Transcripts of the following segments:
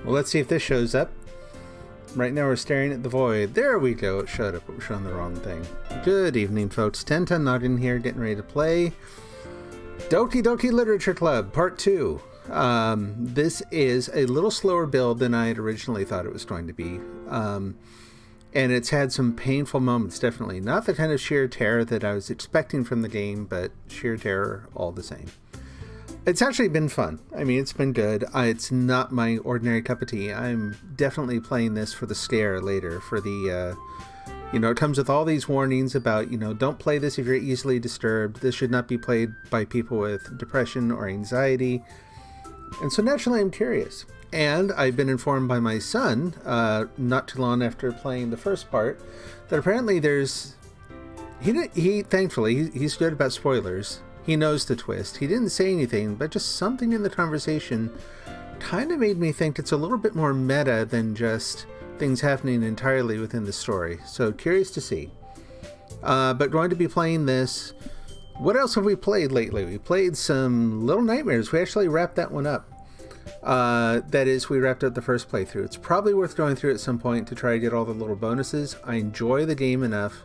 Well, let's see if this shows up. Right now we're staring at the void. There we go. It showed up, but we're showing the wrong thing. Good evening, folks. 1010 Noggin here, getting ready to play Doki Doki Literature Club, Part 2. This is a little slower build than I had originally thought it was going to be. And it's had some painful moments, definitely. Not the kind of sheer terror that I was expecting from the game, but sheer terror all the same. It's actually been fun. I mean, it's been good. It's not my ordinary cup of tea. I'm definitely playing this for the scare later, for the, it comes with all these warnings about, don't play this if you're easily disturbed. This should not be played by people with depression or anxiety. And so naturally I'm curious. And I've been informed by my son, not too long after playing the first part, that apparently thankfully, he's good about spoilers. He knows the twist. He didn't say anything, but just something in the conversation kind of made me think it's a little bit more meta than just things happening entirely within the story. So curious to see. But going to be playing this. What else have we played lately? We played some Little Nightmares. We actually wrapped that one up. That is, we wrapped up the first playthrough. It's probably worth going through at some point to try to get all the little bonuses. I enjoy the game enough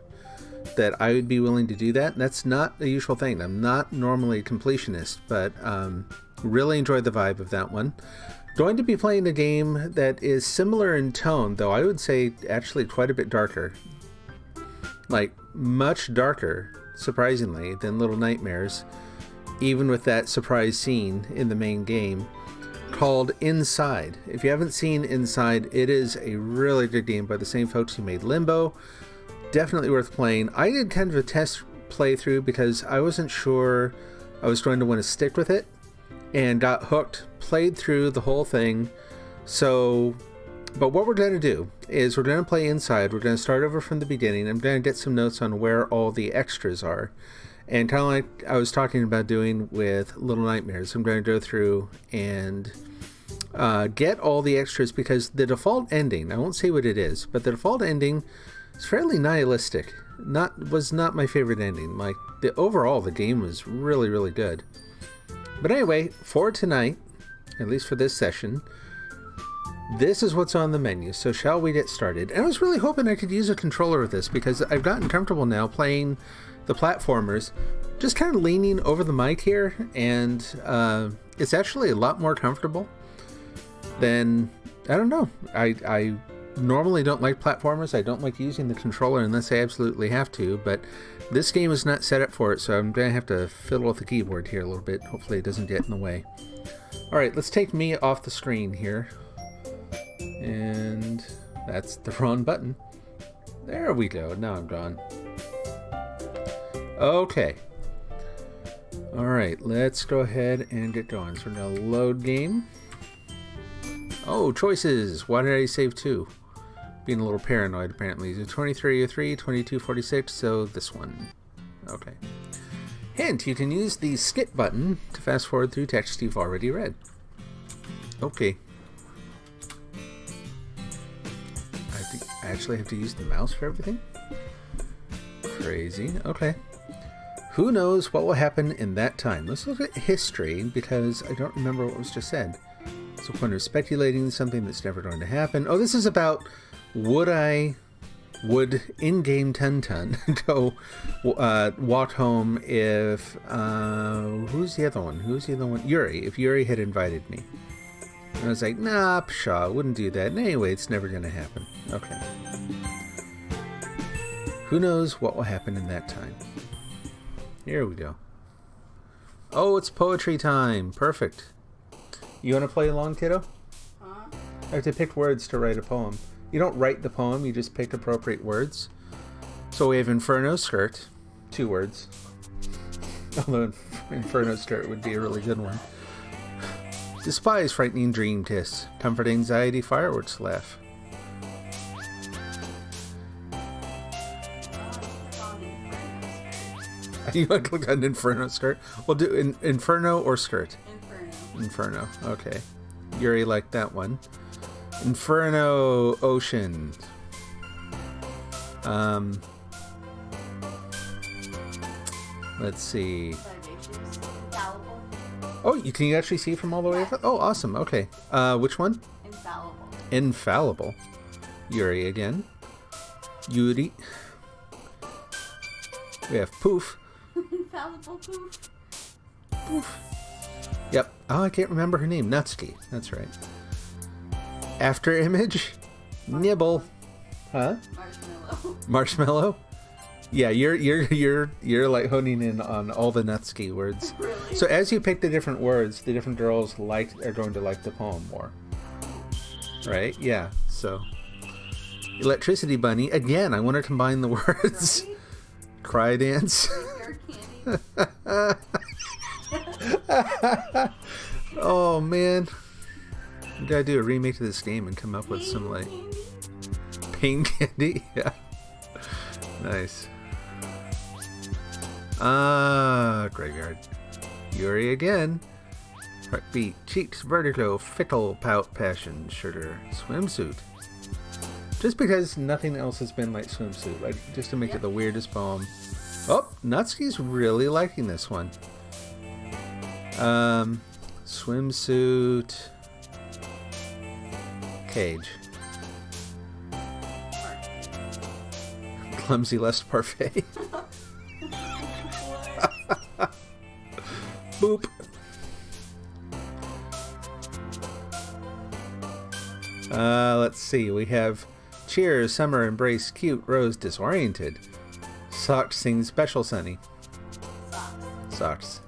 that I would be willing to do that. That's not a usual thing. I'm not normally a completionist, but really enjoyed the vibe of that one. Going to be playing a game that is similar in tone, though I would say actually quite a bit darker. Like, much darker, surprisingly, than Little Nightmares, even with that surprise scene in the main game, called Inside. If you haven't seen Inside, it is a really good game by the same folks who made Limbo. Definitely worth playing. I did kind of a test playthrough because I wasn't sure I was going to want to stick with it, and got hooked, played through the whole thing. But what we're going to do is we're going to play Inside. We're going to start over from the beginning. I'm going to get some notes on where all the extras are. And kind of like I was talking about doing with Little Nightmares, I'm going to go through and get all the extras, because the default ending, I won't say what it is, but the default ending is fairly nihilistic. Was not my favorite ending. Like, overall, the game was really, really good. But anyway, for tonight, at least for this session, this is what's on the menu. So shall we get started? And I was really hoping I could use a controller with this, because I've gotten comfortable now playing the platformers, just kind of leaning over the mic here, and it's actually a lot more comfortable than, I don't know. I normally don't like platformers. I don't like using the controller unless I absolutely have to, but this game is not set up for it, so I'm going to have to fiddle with the keyboard here a little bit. Hopefully it doesn't get in the way. Alright, let's take me off the screen here. And that's the wrong button. There we go. Now I'm gone. Okay. Alright, let's go ahead and get going. So we're going to load game. Oh, choices. Why did I save 2? Being a little paranoid, apparently. So 2303, 2246, so this one. Okay. Hint, you can use the skip button to fast forward through text you've already read. Okay. I actually have to use the mouse for everything? Crazy. Okay. Who knows what will happen in that time? Let's look at history, because I don't remember what was just said. So point of speculating something that's never going to happen. Oh, this is about would in-game Ten go walk home if who's the other one? Yuri. If Yuri had invited me. And I was like, nah, pshaw, wouldn't do that. And anyway, it's never going to happen. Okay. Who knows what will happen in that time? Here we go. Oh, it's poetry time. Perfect. You want to play along, kiddo? Huh? I have to pick words to write a poem. You don't write the poem, you just pick appropriate words. So we have Inferno Skirt. 2 words. Although Inferno Skirt would be a really good one. Despise frightening dream kiss. Comfort anxiety fireworks laugh. You want to click on Inferno Skirt? We'll do Inferno or Skirt? Inferno. Okay. Yuri liked that one. Inferno Ocean. Let's see. Oh, can you actually see from all the way over? Oh, awesome. Okay. Which one? Infallible. Infallible. Yuri again. Yuri. We have Poof. Infallible Poof. Poof. Yep. Oh, I can't remember her name. Natsuki. That's right. After image. Nibble. Huh? Marshmallow. Marshmallow. Yeah, you're like honing in on all the Natsuki words. Really? So as you pick the different words, the different girls are going to like the poem more. Right? Yeah. So Electricity Bunny. Again, I want to combine the words. Right? Cry dance. Oh man. We gotta do a remake of this game and come up with some like pain candy. Yeah. Nice. Graveyard. Yuri again. Heartbeat, cheeks, vertigo, fickle, pout, passion, sugar, swimsuit. Just because nothing else has been like swimsuit, like just to make it the weirdest poem. Oh, Natsuki's really liking this one. Swimsuit. Cage. Clumsy Lust Parfait. Boop. Let's see. We have Cheers, Summer, Embrace, Cute, Rose, Disoriented. Socks sings Special Sunny. Socks.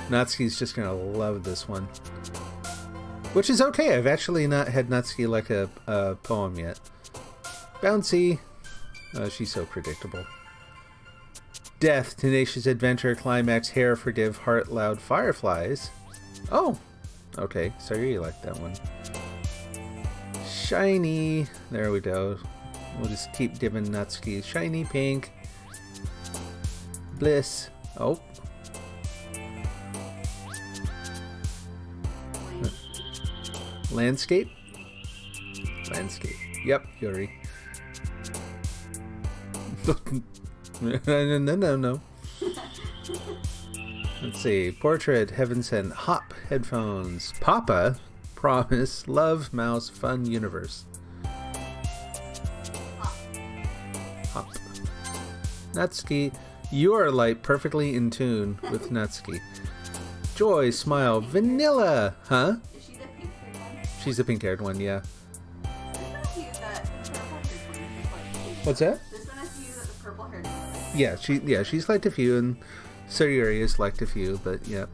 Natsuki's just gonna love this one. Which is okay. I've actually not had Natsuki like a poem yet. Bouncy. Oh, she's so predictable. Death, Tenacious Adventure, Climax, Hair, Forgive, Heart, Loud, Fireflies. Oh, okay. Sorry you like that one. Shiny. There we go. We'll just keep giving Natsuki shiny pink. Bliss. Oh. Landscape. Landscape. Yep, Yuri. No. Let's see. Portrait, Heaven Sent, Hop, Headphones, Papa, Promise, Love, Mouse, Fun, Universe. Hop. Natsuki, you are like perfectly in tune with Natsuki. Joy, Smile, Vanilla, huh? Is she the pink-haired one? She's the pink-haired one, yeah. What's that? There's been a few that the purple-haired one. She's liked a few, and Sayuri has liked a few, but yep.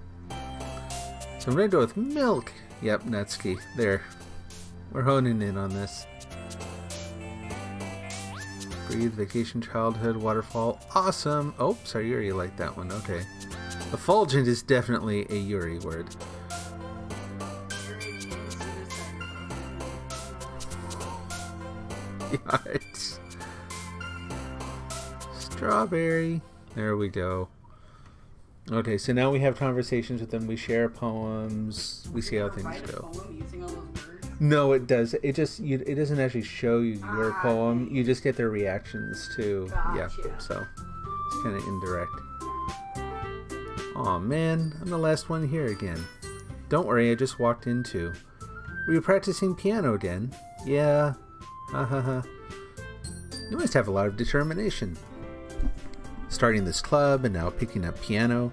So I'm gonna go with Milk. Yep, Natsuki. There. We're honing in on this. Breathe, Vacation, Childhood, Waterfall. Awesome. Oh, Sayuri liked that one. Okay. Effulgent is definitely a Yuri word. Yikes. Strawberry. There we go. Okay, so now we have conversations with them. We share poems. We see how things go. No, it does. It doesn't actually show you your poem. You just get their reactions to. Yeah. So it's kind of indirect. Aw, man, I'm the last one here again. Don't worry, I just walked in too. Were you practicing piano again? Yeah. Ha ha ha. You must have a lot of determination. Starting this club and now picking up piano.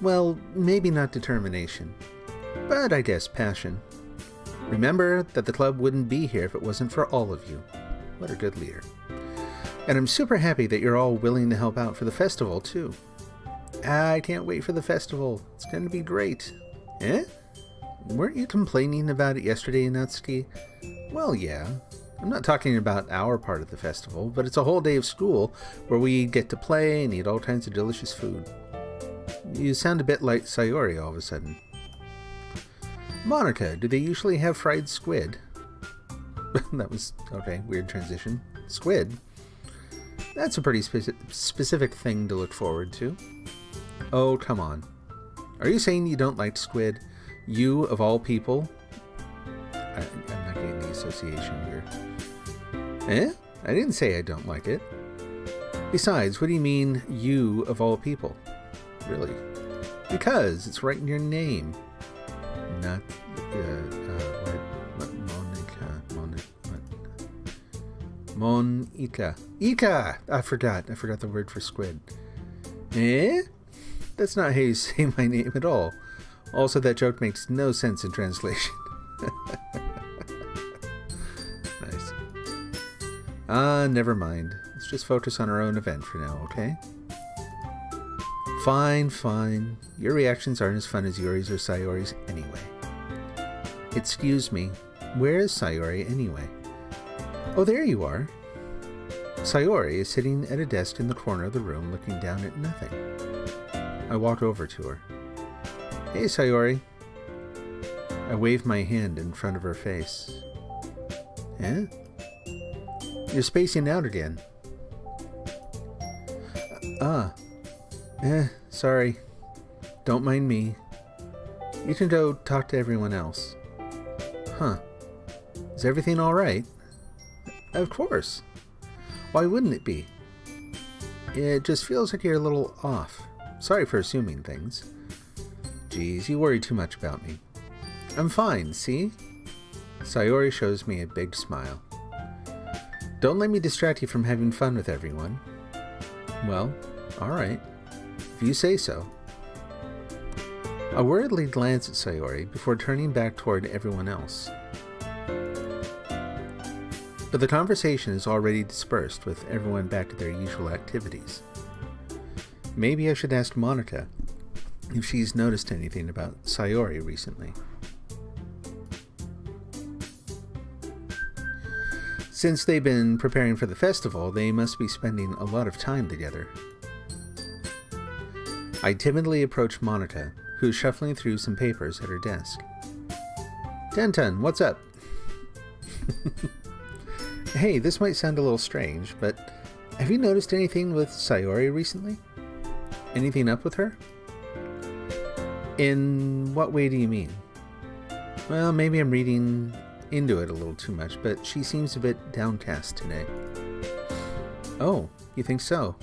Well, maybe not determination, but I guess passion. Remember that the club wouldn't be here if it wasn't for all of you. What a good leader. And I'm super happy that you're all willing to help out for the festival, too. I can't wait for the festival. It's going to be great. Eh? Weren't you complaining about it yesterday, Natsuki? Well, yeah. I'm not talking about our part of the festival, but it's a whole day of school where we get to play and eat all kinds of delicious food. You sound a bit like Sayori all of a sudden. Monica, do they usually have fried squid? That was, okay, weird transition. Squid? That's a pretty specific thing to look forward to. Oh, come on. Are you saying you don't like squid? You, of all people? I'm not getting the association here. Eh? I didn't say I don't like it. Besides, what do you mean, you, of all people? Really? Because it's right in your name. Not, Monica. Ika! I forgot the word for squid. Eh? That's not how you say my name at all. Also, that joke makes no sense in translation. Nice. Never mind. Let's just focus on our own event for now, okay? Fine. Your reactions aren't as fun as Yuri's or Sayori's anyway. Excuse me, where is Sayori anyway? Oh, there you are. Sayori is sitting at a desk in the corner of the room looking down at nothing. I walk over to her. Hey, Sayori. I wave my hand in front of her face. Eh? You're spacing out again. Sorry. Don't mind me. You can go talk to everyone else. Huh. Is everything all right? Of course. Why wouldn't it be? It just feels like you're a little off. Sorry for assuming things. Geez, you worry too much about me. I'm fine, see? Sayori shows me a big smile. Don't let me distract you from having fun with everyone. Well, alright. If you say so. I worriedly glance at Sayori before turning back toward everyone else. But the conversation is already dispersed with everyone back at their usual activities. Maybe I should ask Monica if she's noticed anything about Sayori recently. Since they've been preparing for the festival, they must be spending a lot of time together. I timidly approach Monica, who's shuffling through some papers at her desk. Tenten, what's up? Hey, this might sound a little strange, but have you noticed anything with Sayori recently? Anything up with her? In what way do you mean? Well, maybe I'm reading into it a little too much, but she seems a bit downcast today. Oh, you think so?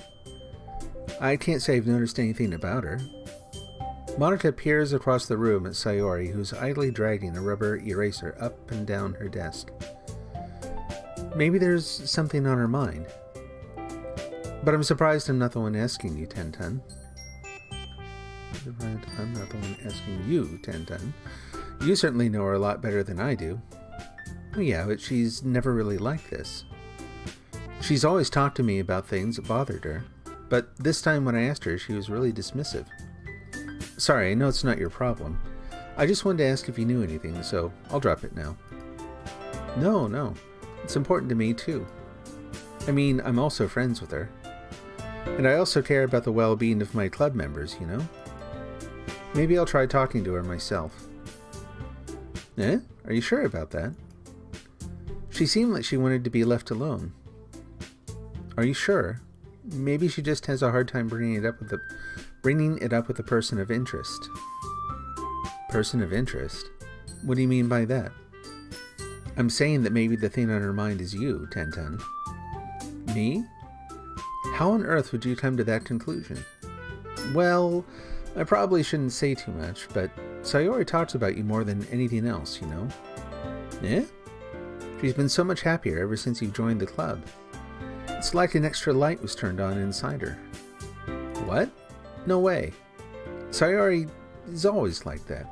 I can't say I've noticed anything about her. Monica peers across the room at Sayori, who's idly dragging a rubber eraser up and down her desk. Maybe there's something on her mind. But I'm surprised I'm not the one asking you, Tenten. I'm not the one asking you, Tenten. You certainly know her a lot better than I do. Well, yeah, but she's never really like this. She's always talked to me about things that bothered her, but this time when I asked her, she was really dismissive. Sorry, I know it's not your problem. I just wanted to ask if you knew anything, so I'll drop it now. No. It's important to me, too. I mean, I'm also friends with her. And I also care about the well-being of my club members, you know? Maybe I'll try talking to her myself. Eh? Are you sure about that? She seemed like she wanted to be left alone. Are you sure? Maybe she just has a hard time bringing it up with a person of interest. Person of interest? What do you mean by that? I'm saying that maybe the thing on her mind is you, Tenten. Me? How on earth would you come to that conclusion? Well, I probably shouldn't say too much, but Sayori talks about you more than anything else, you know? Eh? She's been so much happier ever since you joined the club. It's like an extra light was turned on inside her. What? No way. Sayori is always like that.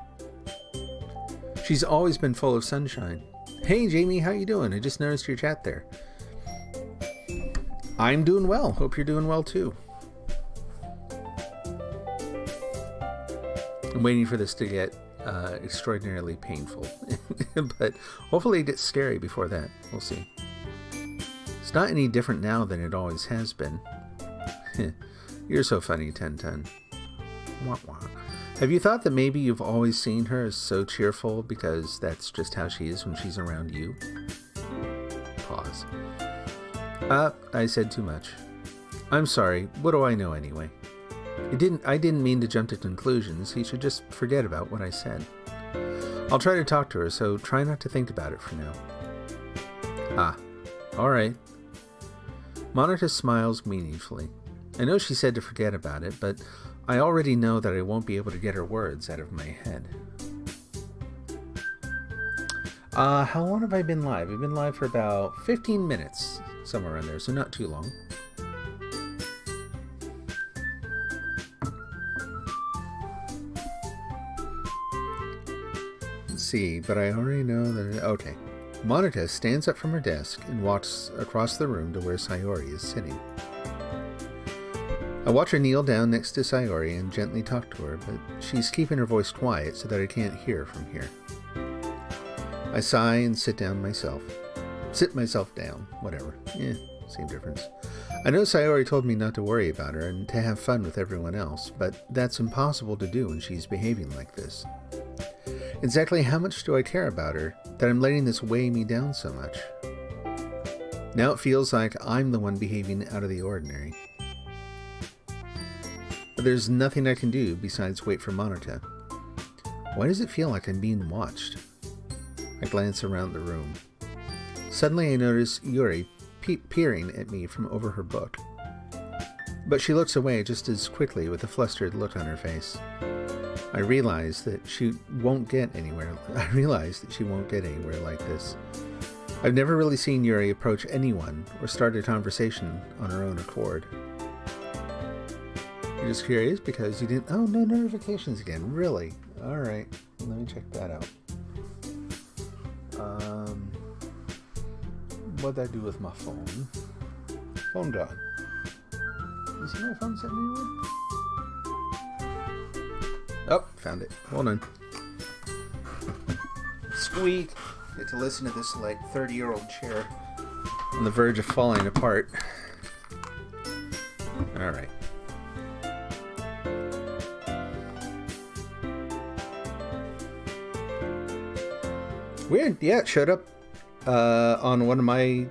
She's always been full of sunshine. Hey Jamie, how you doing? I just noticed your chat there. I'm doing well. Hope you're doing well too. I'm waiting for this to get extraordinarily painful. But hopefully it gets scary before that. We'll see. It's not any different now than it always has been. You're so funny, Tenten. Wah wah. Have you thought that maybe you've always seen her as so cheerful because that's just how she is when she's around you? Pause. I said too much. I'm sorry. What do I know anyway? I didn't mean to jump to conclusions. He should just forget about what I said. I'll try to talk to her, so try not to think about it for now. Alright. Monica smiles meaningfully. I know she said to forget about it, but I already know that I won't be able to get her words out of my head. How long have I been live? I've been live for about 15 minutes, somewhere around there, so not too long. Let's see, but I already know that... Okay. Monica stands up from her desk and walks across the room to where Sayori is sitting. I watch her kneel down next to Sayori and gently talk to her, but she's keeping her voice quiet so that I can't hear from here. I sigh and sit myself down, whatever. Same difference. I know Sayori told me not to worry about her and to have fun with everyone else, but that's impossible to do when she's behaving like this. Exactly how much do I care about her that I'm letting this weigh me down so much? Now it feels like I'm the one behaving out of the ordinary. But there's nothing I can do besides wait for Monica. Why does it feel like I'm being watched? I glance around the room. Suddenly I notice Yuri peering at me from over her book. But she looks away just as quickly with a flustered look on her face. I realize that she won't get anywhere like this. I've never really seen Yuri approach anyone or start a conversation on her own accord. You're just curious because you didn't... Oh, no notifications again. Really? Alright. Let me check that out. What'd I do with my phone? Phone gone. You see my phone sitting anywhere? Oh, found it. Hold on. Squeak. Get to listen to this like 30-year-old chair on the verge of falling apart. Alright. Weird. Yeah, it showed up on one of my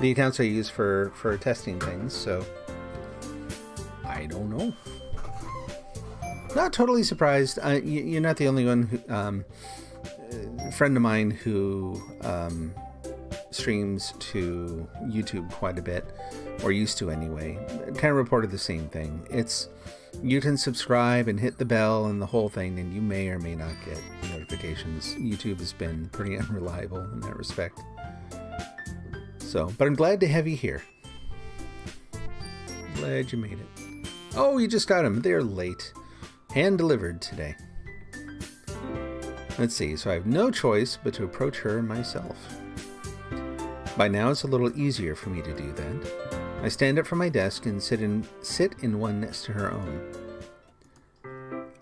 the accounts I use for testing things, so I don't know. Not totally surprised. You're not the only one who, a friend of mine who streams to YouTube quite a bit, or used to anyway, kind of reported the same thing. You can subscribe and hit the bell and the whole thing, and you may or may not get notifications. YouTube has been pretty unreliable in that respect. So, but I'm glad to have you here. Glad you made it. Oh, you just got them. They're late. Hand delivered today. Let's see, so I have no choice but to approach her myself. By now it's a little easier for me to do that. I stand up from my desk and sit in one next to her own.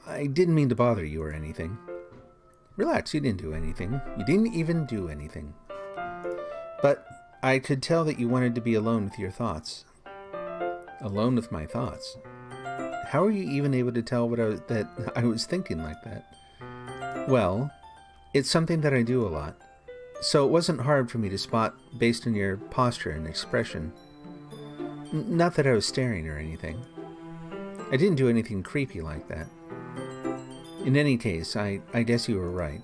I didn't mean to bother you or anything. Relax, you didn't do anything. You didn't even do anything. But I could tell that you wanted to be alone with your thoughts. Alone with my thoughts. How are you even able to tell that I was thinking like that? Well, it's something that I do a lot, so it wasn't hard for me to spot based on your posture and expression. Not that I was staring or anything. I didn't do anything creepy like that. In any case, I guess you were right.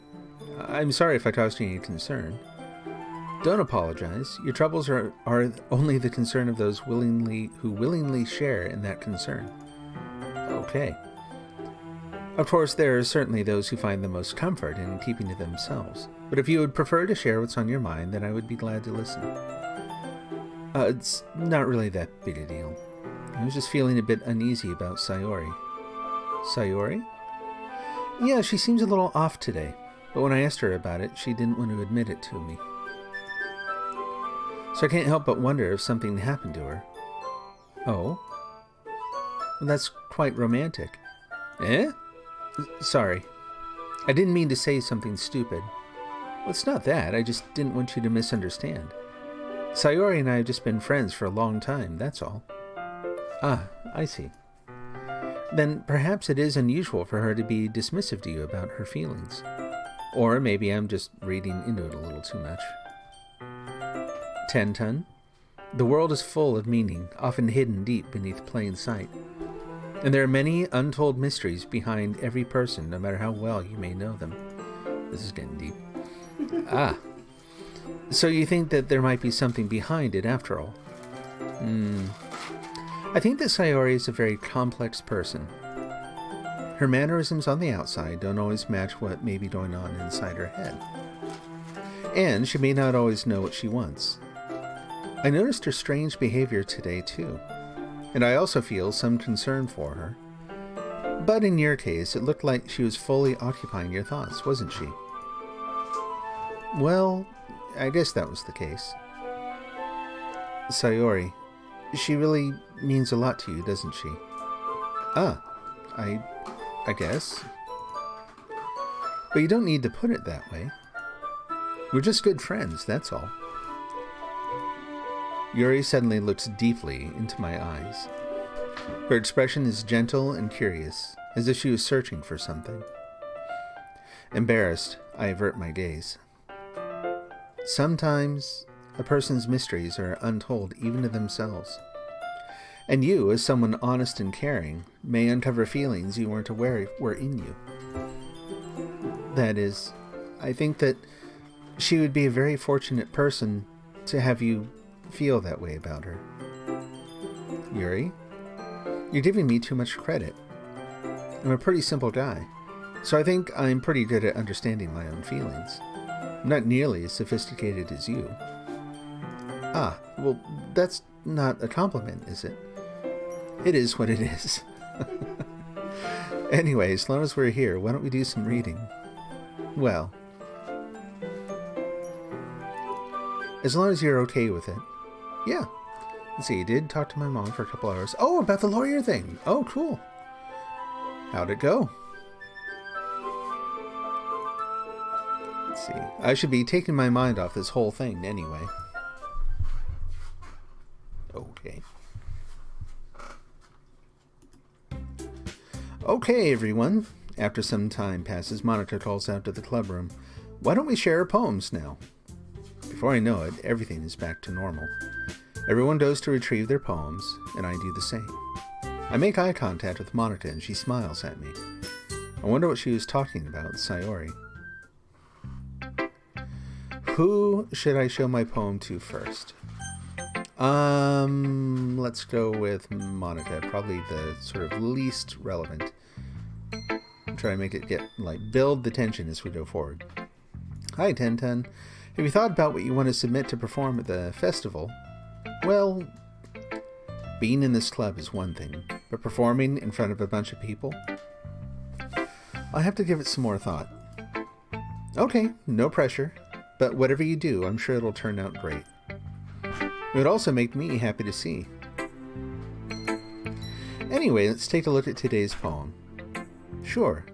I'm sorry if I caused you any concern. Don't apologize. Your troubles are only the concern of those who willingly share in that concern. Okay. Of course, there are certainly those who find the most comfort in keeping to themselves, but if you would prefer to share what's on your mind, then I would be glad to listen. It's not really that big a deal. I was just feeling a bit uneasy about Sayori. Sayori? Yeah, she seems a little off today, but when I asked her about it, she didn't want to admit it to me. So I can't help but wonder if something happened to her. Oh? Well, that's quite romantic. Eh? Sorry. I didn't mean to say something stupid. Well, it's not that. I just didn't want you to misunderstand. Sayori and I have just been friends for a long time, that's all. Ah, I see. Then perhaps it is unusual for her to be dismissive to you about her feelings. Or maybe I'm just reading into it a little too much. Tenton, the world is full of meaning, often hidden deep beneath plain sight. And there are many untold mysteries behind every person, no matter how well you may know them. This is getting deep. Ah. So you think that there might be something behind it after all? I think that Sayori is a very complex person. Her mannerisms on the outside don't always match what may be going on inside her head. And she may not always know what she wants. I noticed her strange behavior today too, and I also feel some concern for her. But in your case, it looked like she was fully occupying your thoughts, wasn't she? Well, I guess that was the case. Sayori, she really means a lot to you, doesn't she? I guess. But you don't need to put it that way. We're just good friends, that's all. Yuri suddenly looks deeply into my eyes. Her expression is gentle and curious, as if she was searching for something. Embarrassed, I avert my gaze. Sometimes a person's mysteries are untold even to themselves. And you, as someone honest and caring, may uncover feelings you weren't aware were in you. That is, I think that she would be a very fortunate person to have you feel that way about her. Yuri, you're giving me too much credit. I'm a pretty simple guy, so I think I'm pretty good at understanding my own feelings. I'm not nearly as sophisticated as you. Well, that's not a compliment, is it? It is what it is. Anyway, as long as we're here, why don't we do some reading? Well, as long as you're okay with it. Yeah. Let's see, you did talk to my mom for a couple hours. Oh, about the lawyer thing. Oh, cool. How'd it go? Let's see. I should be taking my mind off this whole thing anyway. Okay. Okay, everyone. After some time passes, Monica calls out to the club room. Why don't we share our poems now? Before I know it, everything is back to normal. Everyone goes to retrieve their poems, and I do the same. I make eye contact with Monica, and she smiles at me. I wonder what she was talking about, Sayori. Who should I show my poem to first? Let's go with Monica, probably the sort of least relevant. Try to make it build the tension as we go forward. Hi, Ten. Have you thought about what you want to submit to perform at the festival? Well, being in this club is one thing, but performing in front of a bunch of people? I'll have to give it some more thought. Okay, no pressure, but whatever you do, I'm sure it'll turn out great. It would also make me happy to see. Anyway, let's take a look at today's poem. Sure.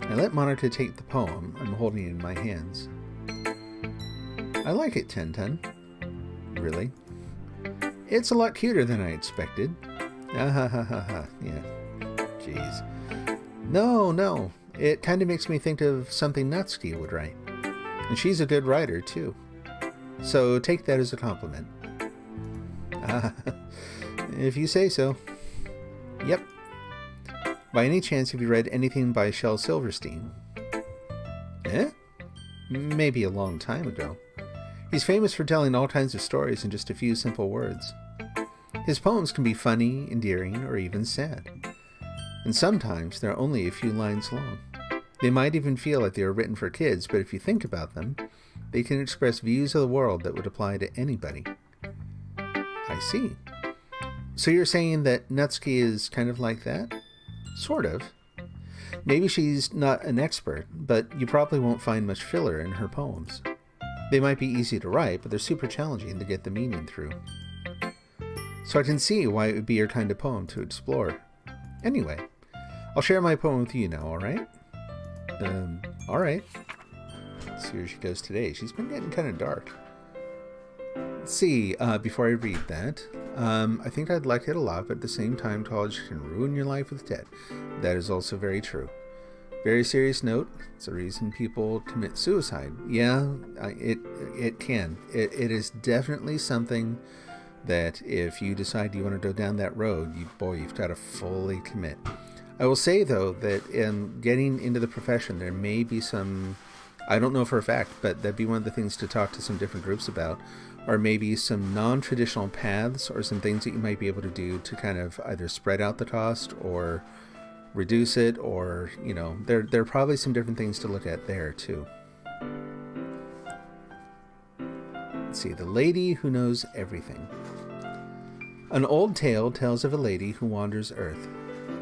I let Monica take the poem I'm holding in my hands. I like it, Ten. Really? It's a lot cuter than I expected. Yeah. Jeez. No. It kind of makes me think of something Natsuki would write. And she's a good writer, too. So take that as a compliment. If you say so. Yep. By any chance, have you read anything by Shel Silverstein? Maybe a long time ago. He's famous for telling all kinds of stories in just a few simple words. His poems can be funny, endearing, or even sad. And sometimes they're only a few lines long. They might even feel like they were written for kids, but if you think about them, they can express views of the world that would apply to anybody. I see. So you're saying that Natsuki is kind of like that? Sort of. Maybe she's not an expert, but you probably won't find much filler in her poems. They might be easy to write, but they're super challenging to get the meaning through. So I can see why it would be your kind of poem to explore. Anyway, I'll share my poem with you now, alright? Alright. Let's see where she goes today. She's been getting kind of dark. Let's see, before I read that, I think I'd like it a lot, but at the same time, college can ruin your life with debt. That is also very true. Very serious note, it's the reason people commit suicide. Yeah, it can. It is definitely something that if you decide you want to go down that road, you've got to fully commit. I will say, though, that in getting into the profession, there may be some I don't know for a fact, but that'd be one of the things to talk to some different groups about, or maybe some non-traditional paths or some things that you might be able to do to kind of either spread out the cost or reduce it, or, there are probably some different things to look at there too. Let's see, The Lady Who Knows Everything. An old tale tells of a lady who wanders earth.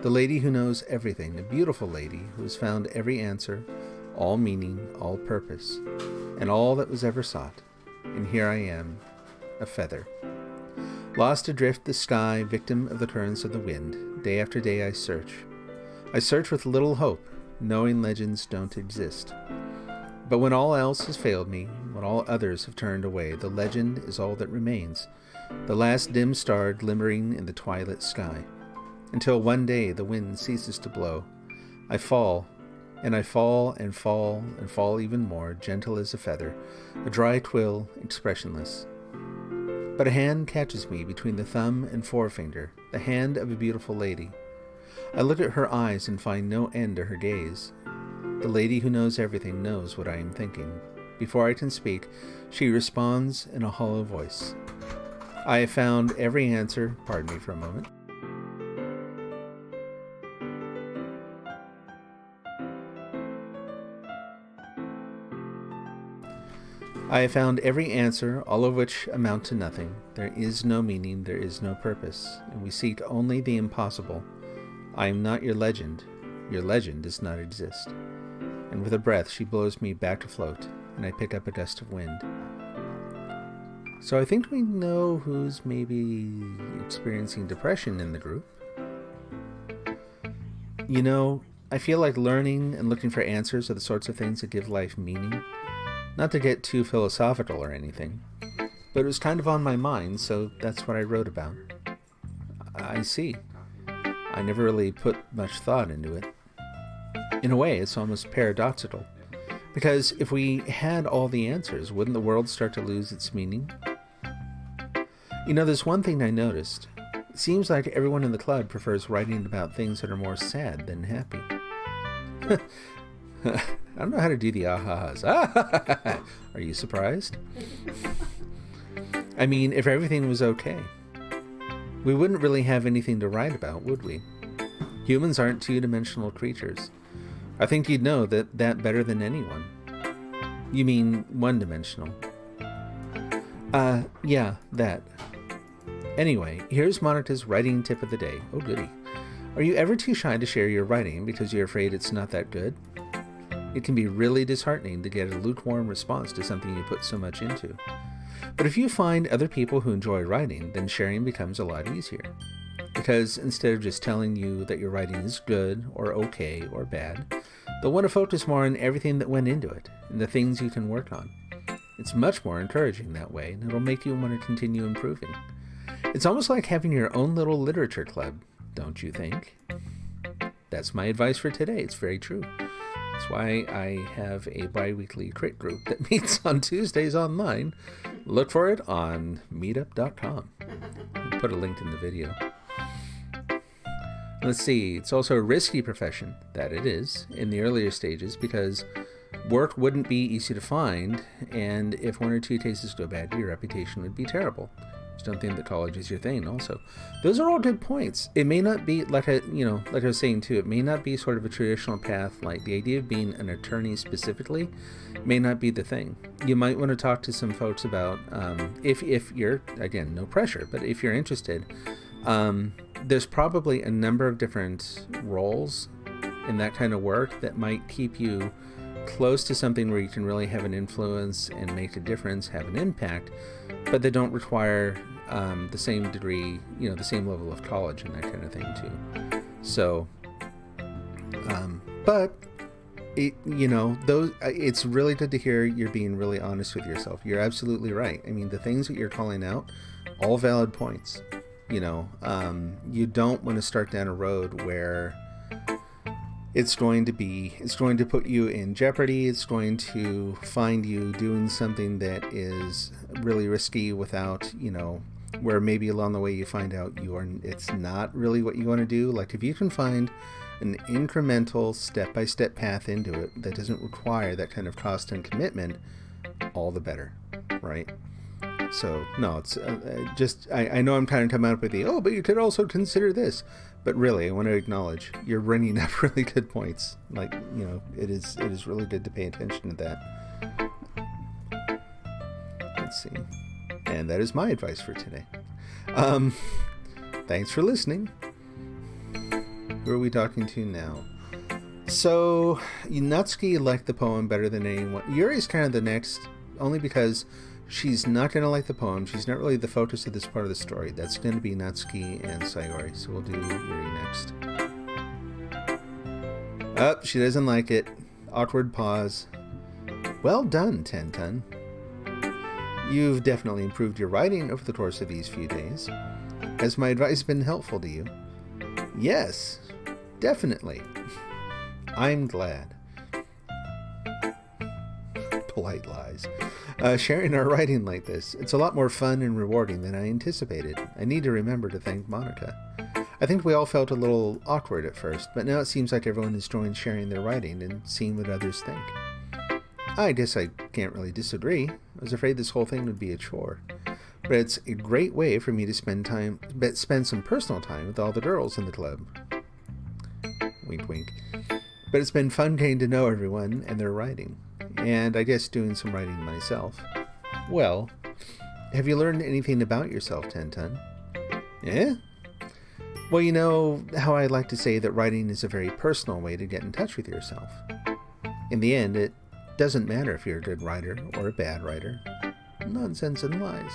The lady who knows everything, a beautiful lady who has found every answer, all meaning, all purpose, and all that was ever sought. And here I am, a feather. Lost adrift the sky, victim of the currents of the wind. Day after day I search. I search with little hope, knowing legends don't exist. But when all else has failed me, when all others have turned away, the legend is all that remains, the last dim star glimmering in the twilit sky. Until one day the wind ceases to blow. I fall, and I fall and fall and fall even more, gentle as a feather, a dry twill, expressionless. But a hand catches me between the thumb and forefinger, the hand of a beautiful lady. I look at her eyes and find no end to her gaze. The lady who knows everything knows what I am thinking. Before I can speak, she responds in a hollow voice. I have found every answer, pardon me for a moment. I have found every answer, all of which amount to nothing. There is no meaning, there is no purpose, and we seek only the impossible. I am not your legend. Your legend does not exist. And with a breath, she blows me back afloat, and I pick up a gust of wind. So I think we know who's maybe experiencing depression in the group. I feel like learning and looking for answers are the sorts of things that give life meaning. Not to get too philosophical or anything, but it was kind of on my mind, so that's what I wrote about. I see. I never really put much thought into it. In a way, it's almost paradoxical, because if we had all the answers, wouldn't the world start to lose its meaning? There's one thing I noticed. It seems like everyone in the club prefers writing about things that are more sad than happy. I don't know how to do the ahas. Are you surprised? I mean, if everything was okay, we wouldn't really have anything to write about, would we? Humans aren't two-dimensional creatures. I think you'd know that better than anyone. You mean one-dimensional. Yeah, that. Anyway, here's Monica's writing tip of the day. Oh, goody. Are you ever too shy to share your writing because you're afraid it's not that good? It can be really disheartening to get a lukewarm response to something you put so much into. But if you find other people who enjoy writing, then sharing becomes a lot easier. Because instead of just telling you that your writing is good or okay or bad, they'll want to focus more on everything that went into it and the things you can work on. It's much more encouraging that way, and it'll make you want to continue improving. It's almost like having your own little literature club, don't you think? That's my advice for today. It's very true. That's why I have a bi-weekly crit group that meets on Tuesdays online. Look for it on meetup.com. I'll put a link in the video. Let's see, it's also a risky profession, that it is, in the earlier stages, because work wouldn't be easy to find, and if one or two cases go bad, your reputation would be terrible. Just don't think that college is your thing also. Those are all good points. It may not be, like I was saying too, it may not be sort of a traditional path, like the idea of being an attorney specifically may not be the thing. You might want to talk to some folks about, if you're, again, no pressure, but if you're interested, there's probably a number of different roles in that kind of work that might keep you close to something where you can really have an influence and make a difference, have an impact, but they don't require the same degree, the same level of college and that kind of thing too. So, but it's really good to hear you're being really honest with yourself. You're absolutely right. I mean, the things that you're calling out, all valid points. You don't want to start down a road where it's going to put you in jeopardy. It's going to find you doing something that is really risky without, where maybe along the way you find out it's not really what you want to do. Like if you can find an incremental, step-by-step path into it that doesn't require that kind of cost and commitment, all the better, right? So, no, it's I know I'm kind of coming up with but you could also consider this. But really, I want to acknowledge you're bringing up really good points. Like, it is really good to pay attention to that. Let's see. And that is my advice for today. Thanks for listening. Who are we talking to now? So, Natsuki liked the poem better than anyone. Yuri's kind of the next, only because she's not going to like the poem. She's not really the focus of this part of the story. That's going to be Natsuki and Sayori. So we'll do Yuri next. She doesn't like it. Awkward pause. Well done, Tenton. You've definitely improved your writing over the course of these few days. Has my advice been helpful to you? Yes, definitely. I'm glad. Polite lies. Sharing our writing like this, it's a lot more fun and rewarding than I anticipated. I need to remember to thank Monica. I think we all felt a little awkward at first, but now it seems like everyone is enjoying sharing their writing and seeing what others think. I guess I can't really disagree. I was afraid this whole thing would be a chore. But it's a great way for me to spend some personal time with all the girls in the club. Wink, wink. But it's been fun getting to know everyone and their writing. And I guess doing some writing myself. Well, have you learned anything about yourself, Tenton? Yeah? Well, you know how I like to say that writing is a very personal way to get in touch with yourself. In the end, it doesn't matter if you're a good writer or a bad writer. Nonsense and lies.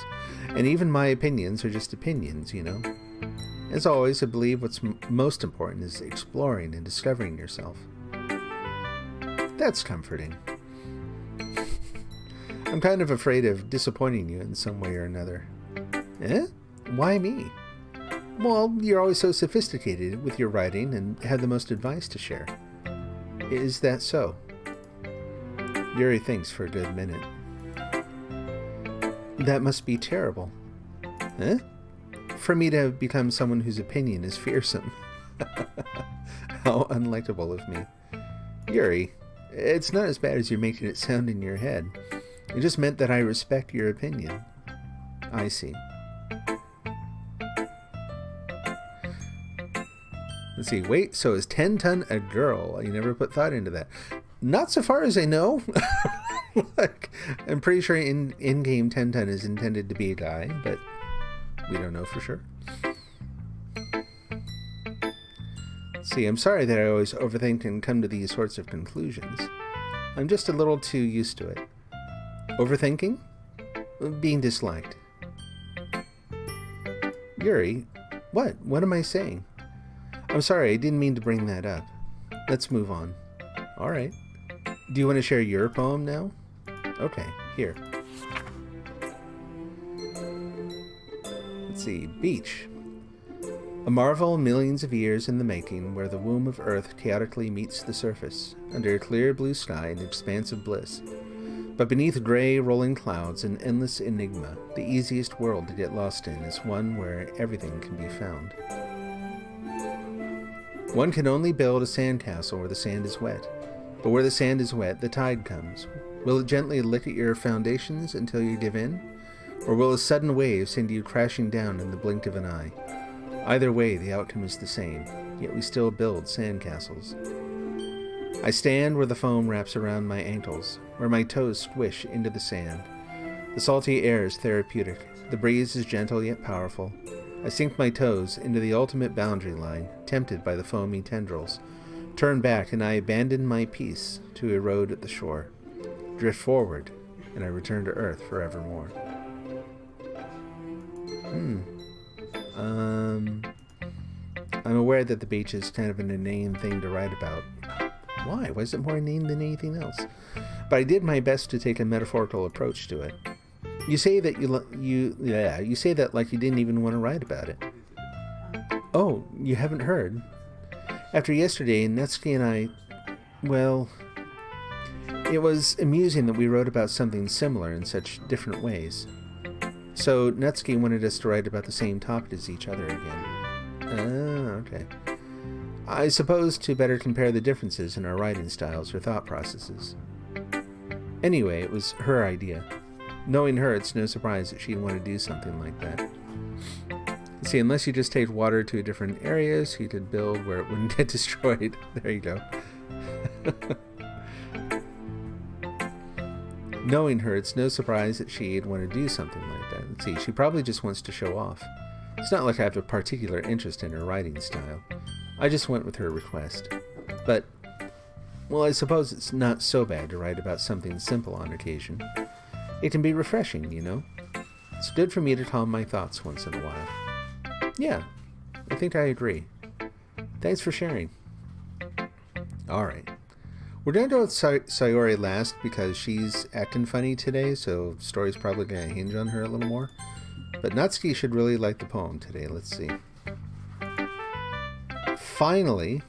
And even my opinions are just opinions, As always, I believe what's most important is exploring and discovering yourself. That's comforting. I'm kind of afraid of disappointing you in some way or another. Eh? Why me? Well, you're always so sophisticated with your writing and have the most advice to share. Is that so? Yuri thinks for a good minute. That must be terrible. Eh? For me to become someone whose opinion is fearsome. How unlikable of me. Yuri, it's not as bad as you're making it sound in your head. It just meant that I respect your opinion. I see. Let's see. Wait, so is Tenton a girl? You never put thought into that. Not so far as I know. Like, I'm pretty sure in-game Tenton is intended to be a guy, but we don't know for sure. See, I'm sorry that I always overthink and come to these sorts of conclusions. I'm just a little too used to it. Overthinking? Being disliked. Yuri, what? What am I saying? I'm sorry, I didn't mean to bring that up. Let's move on. All right. Do you want to share your poem now? Okay, here. Let's see. Beach. A marvel millions of years in the making, where the womb of Earth chaotically meets the surface, under a clear blue sky and expanse of bliss. But beneath gray, rolling clouds, an endless enigma, the easiest world to get lost in is one where everything can be found. One can only build a sandcastle where the sand is wet. But where the sand is wet, the tide comes. Will it gently lick at your foundations until you give in? Or will a sudden wave send you crashing down in the blink of an eye? Either way, the outcome is the same, yet we still build sandcastles. I stand where the foam wraps around my ankles, where my toes squish into the sand. The salty air is therapeutic. The breeze is gentle yet powerful. I sink my toes into the ultimate boundary line, tempted by the foamy tendrils. Turn back, and I abandon my peace to erode at the shore. Drift forward, and I return to Earth forevermore. I'm aware that the beach is kind of an inane thing to write about. Why? Why is it more inane than anything else? But I did my best to take a metaphorical approach to it. You say that you say that like you didn't even want to write about it. Oh, you haven't heard? After yesterday, Natsuki and I, well, it was amusing that we wrote about something similar in such different ways. So Natsuki wanted us to write about the same topic as each other again. Oh, okay. I suppose to better compare the differences in our writing styles or thought processes. Anyway, it was her idea. Knowing her, it's no surprise that she'd want to do something like that. See, unless you just take water to a different area so you could build where it wouldn't get destroyed. There you go. Knowing her, it's no surprise that she'd want to do something like that. Let's see, she probably just wants to show off. It's not like I have a particular interest in her writing style. I just went with her request. But, well, I suppose it's not so bad to write about something simple on occasion. It can be refreshing, you know? It's good for me to calm my thoughts once in a while. Yeah, I think I agree. Thanks for sharing. Alright. We're going to go with Sayori last because she's acting funny today, so the story's probably going to hinge on her a little more. But Natsuki should really like the poem today. Let's see. Finally.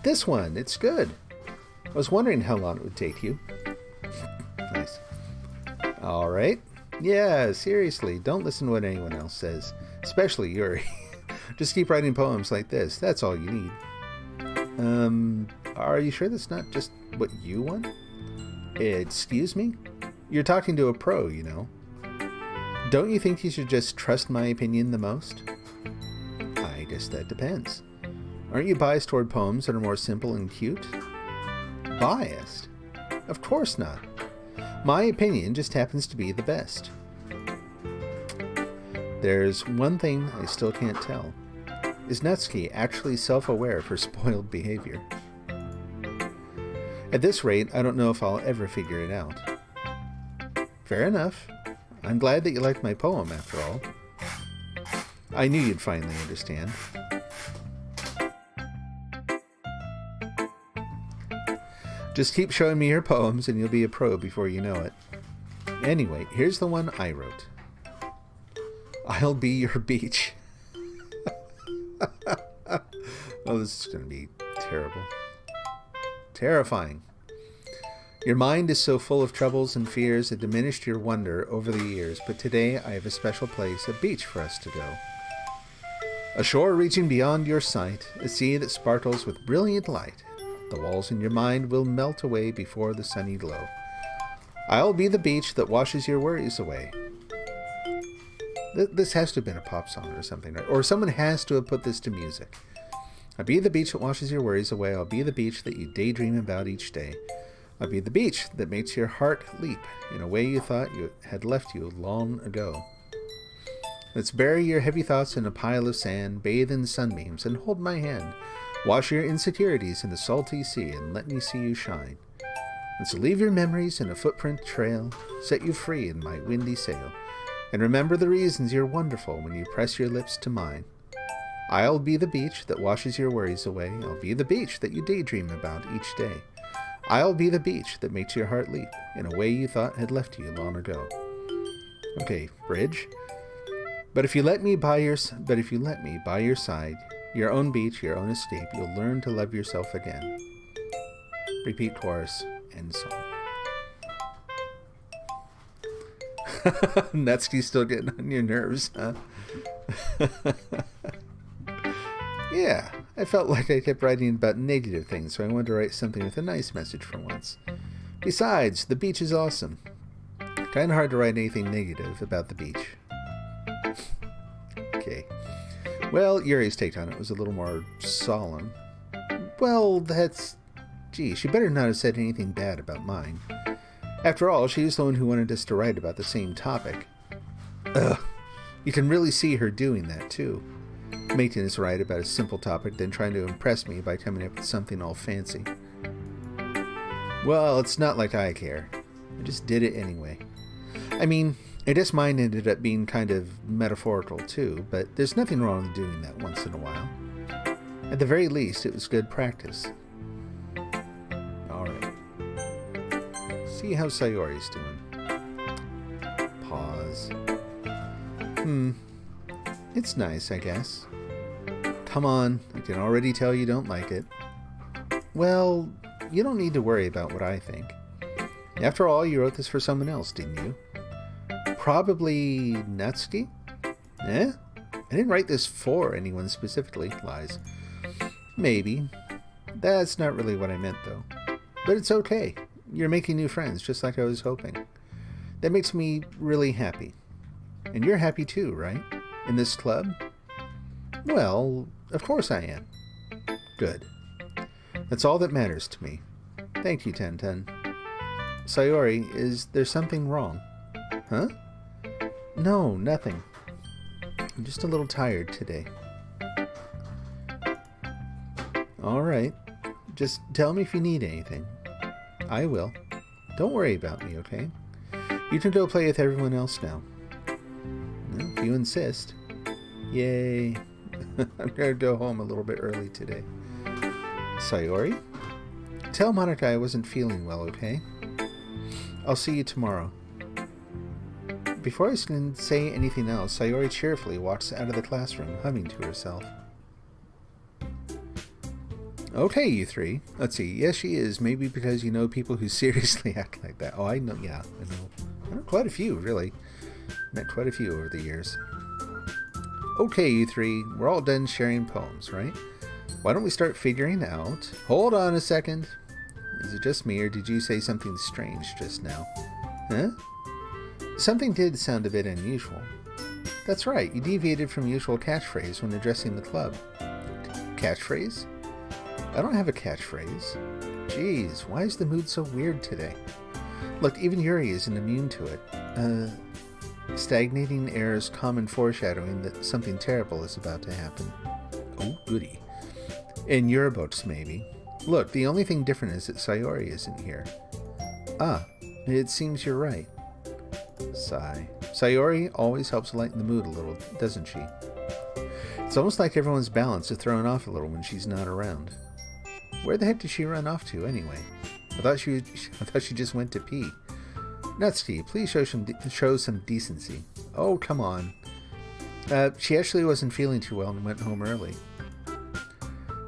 This one. It's good. I was wondering how long it would take you. Nice. Alright. Yeah, seriously, don't listen to what anyone else says, especially Yuri. Just keep writing poems like this. That's all you need. Are you sure that's not just what you want? Excuse me? You're talking to a pro, you know. Don't you think you should just trust my opinion the most? I guess that depends. Aren't you biased toward poems that are more simple and cute? Biased? Of course not. My opinion just happens to be the best. There's one thing I still can't tell. Is Natsuki actually self-aware of her spoiled behavior? At this rate, I don't know if I'll ever figure it out. Fair enough. I'm glad that you liked my poem, after all. I knew you'd finally understand. Just keep showing me your poems and you'll be a pro before you know it. Anyway, here's the one I wrote. I'll be your beach. Oh, this is going to be terrible. Terrifying. Your mind is so full of troubles and fears it diminished your wonder over the years, but today I have a special place, a beach for us to go. A shore reaching beyond your sight, a sea that sparkles with brilliant light. The walls in your mind will melt away before the sunny glow. I'll be the beach that washes your worries away. This has to have been a pop song or something, right? Or someone has to have put this to music. I'll be the beach that washes your worries away. I'll be the beach that you daydream about each day. I'll be the beach that makes your heart leap in a way you thought you had left you long ago. Let's bury your heavy thoughts in a pile of sand, bathe in sunbeams, and hold my hand. Wash your insecurities in the salty sea and let me see you shine. Let's leave your memories in a footprint trail, set you free in my windy sail, and remember the reasons you're wonderful when you press your lips to mine. I'll be the beach that washes your worries away. I'll be the beach that you daydream about each day. I'll be the beach that makes your heart leap in a way you thought had left you long ago. Okay, bridge. But if you let me by your side, your own beach, your own escape, you'll learn to love yourself again. Repeat chorus, end song. Natsuki's still getting on your nerves, huh? Yeah, I felt like I kept writing about negative things, so I wanted to write something with a nice message for once. Besides, the beach is awesome. Kinda hard to write anything negative about the beach. Okay. Well, Yuri's take on it was a little more solemn. Well, gee, she better not have said anything bad about mine. After all, she's the one who wanted us to write about the same topic. Ugh. You can really see her doing that, too. Making us write about a simple topic, then trying to impress me by coming up with something all fancy. Well, it's not like I care. I just did it anyway. I mean, I guess mine ended up being kind of metaphorical too, but there's nothing wrong with doing that once in a while. At the very least, it was good practice. Alright. See how Sayori's doing. Pause. It's nice, I guess. Come on, I can already tell you don't like it. Well, you don't need to worry about what I think. After all, you wrote this for someone else, didn't you? Probably Natsuki? I didn't write this for anyone specifically. Lies. Maybe. That's not really what I meant, though. But it's okay. You're making new friends, just like I was hoping. That makes me really happy. And you're happy too, right? In this club? Well, of course I am. Good. That's all that matters to me. Thank you, Ten. Sayori, is there something wrong? Huh? No, nothing. I'm just a little tired today. Alright. Just tell me if you need anything. I will. Don't worry about me, okay? You can go play with everyone else now. Well, if you insist. Yay. I'm gonna go home a little bit early today. Sayori? Tell Monica I wasn't feeling well, okay? I'll see you tomorrow. Before I can say anything else, Sayori cheerfully walks out of the classroom, humming to herself. Okay, you three. Let's see. Yes, she is. Maybe because you know people who seriously act like that. Oh, I know. Yeah, I know. I know quite a few, really. Met quite a few over the years. Okay, you three. We're all done sharing poems, right? Why don't we start figuring out... Hold on a second. Is it just me, or did you say something strange just now? Huh? Something did sound a bit unusual. That's right. You deviated from usual catchphrase when addressing the club. Catchphrase? I don't have a catchphrase. Jeez, why is the mood so weird today? Look, even Yuri isn't immune to it. Stagnating air is common foreshadowing that something terrible is about to happen. Oh, goody. In your books, maybe. Look, the only thing different is that Sayori isn't here. Ah, it seems you're right. Sigh. Sayori always helps lighten the mood a little, doesn't she? It's almost like everyone's balance is thrown off a little when she's not around. Where the heck did she run off to, anyway? I thought she just went to pee. Natsuki, please show some decency. Oh, come on. She actually wasn't feeling too well and went home early.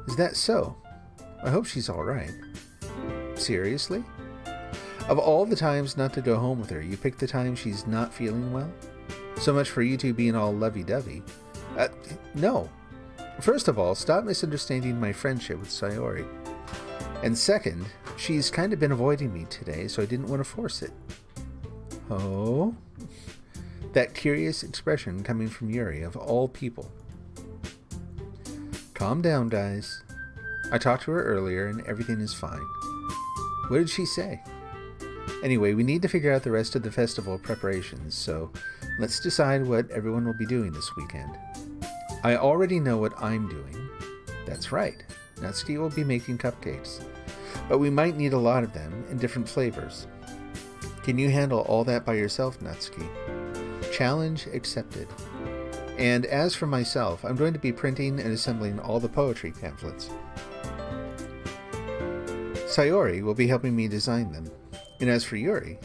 Is that so? I hope she's all right. Seriously? Of all the times not to go home with her, you picked the time she's not feeling well? So much for you two being all lovey-dovey. No. First of all, stop misunderstanding my friendship with Sayori. And second, she's kind of been avoiding me today, so I didn't want to force it. Oh? That curious expression coming from Yuri, of all people. Calm down, guys. I talked to her earlier, and everything is fine. What did she say? Anyway, we need to figure out the rest of the festival preparations, so let's decide what everyone will be doing this weekend. I already know what I'm doing. That's right. Natsuki will be making cupcakes. But we might need a lot of them in different flavors. Can you handle all that by yourself, Natsuki? Challenge accepted. And as for myself, I'm going to be printing and assembling all the poetry pamphlets. Sayori will be helping me design them. And as for Yuri,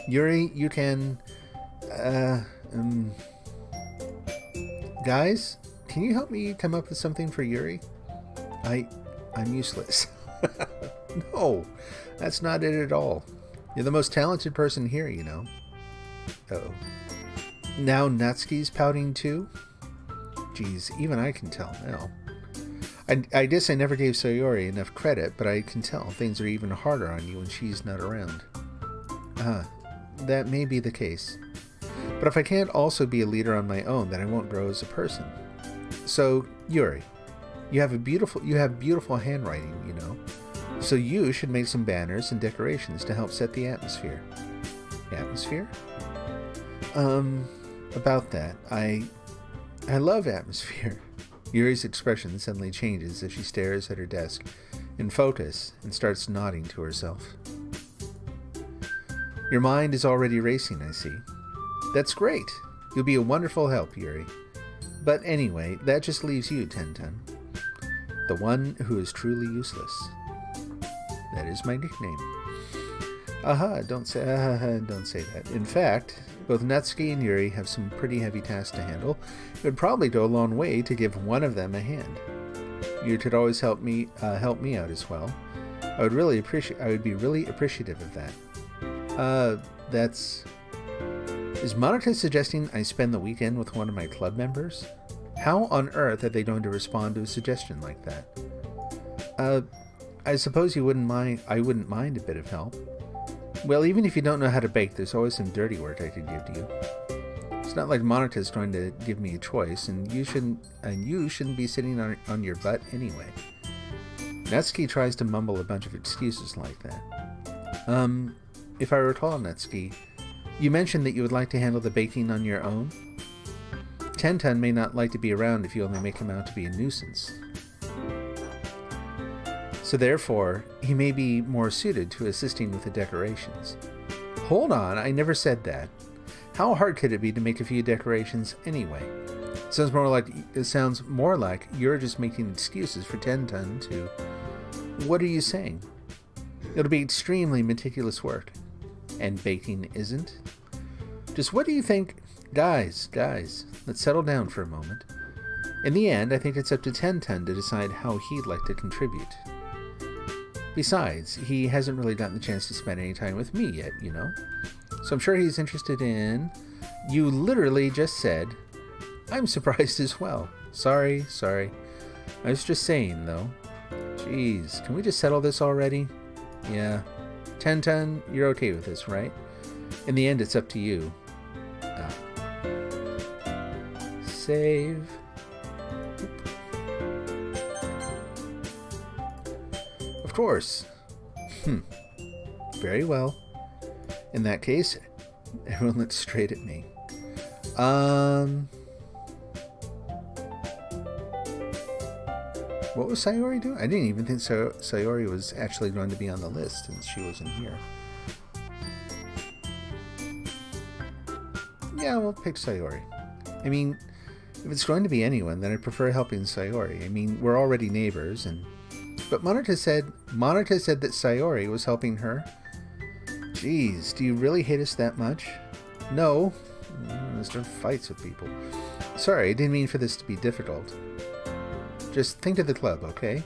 you can... Guys, can you help me come up with something for Yuri? I'm useless. No, that's not it at all. You're the most talented person here, you know. Uh-oh. Now Natsuki's pouting too? Geez, even I can tell now. I guess I never gave Sayori enough credit, but I can tell things are even harder on you when she's not around. That may be the case. But if I can't also be a leader on my own, then I won't grow as a person. So, Yuri, you have beautiful handwriting, you know. So you should make some banners and decorations to help set the atmosphere. Atmosphere? About that, I love atmosphere. Yuri's expression suddenly changes as she stares at her desk in focus and starts nodding to herself. Your mind is already racing, I see. That's great. You'll be a wonderful help, Yuri. But anyway, that just leaves you, Ten. The one who is truly useless. That is my nickname. Don't say that. In fact, both Natsuki and Yuri have some pretty heavy tasks to handle. It would probably go a long way to give one of them a hand. You could always help me out as well. I would be really appreciative of that. Is Monica suggesting I spend the weekend with one of my club members? How on earth are they going to respond to a suggestion like that? I suppose you wouldn't mind. I wouldn't mind a bit of help. Well, even if you don't know how to bake, there's always some dirty work I could give to you. It's not like Monika's trying to give me a choice, and you shouldn't be sitting on your butt anyway. Natsuki tries to mumble a bunch of excuses like that. If I recall, Natsuki, you mentioned that you would like to handle the baking on your own. Tenten may not like to be around if you only make him out to be a nuisance. So therefore, he may be more suited to assisting with the decorations. Hold on, I never said that. How hard could it be to make a few decorations anyway? It sounds more like you're just making excuses for Tenten to... What are you saying? It'll be extremely meticulous work. And baking isn't? Just what do you think? Guys, let's settle down for a moment. In the end, I think it's up to Tenten to decide how he'd like to contribute. Besides, he hasn't really gotten the chance to spend any time with me yet, you know? So I'm sure he's interested in... You literally just said... I'm surprised as well. Sorry. I was just saying, though. Jeez, can we just settle this already? Yeah. Tenten, you're okay with this, right? In the end, it's up to you. Save. Of course. Very well. In that case, everyone looks straight at me. What was Sayori doing? I didn't even think Sayori was actually going to be on the list since she wasn't here. Yeah, we'll pick Sayori. I mean, if it's going to be anyone, then I prefer helping Sayori. I mean, we're already neighbors, but Monica said that Sayori was helping her. Jeez, do you really hate us that much? No. Start fights with people. Sorry, I didn't mean for this to be difficult. Just think of the club, okay?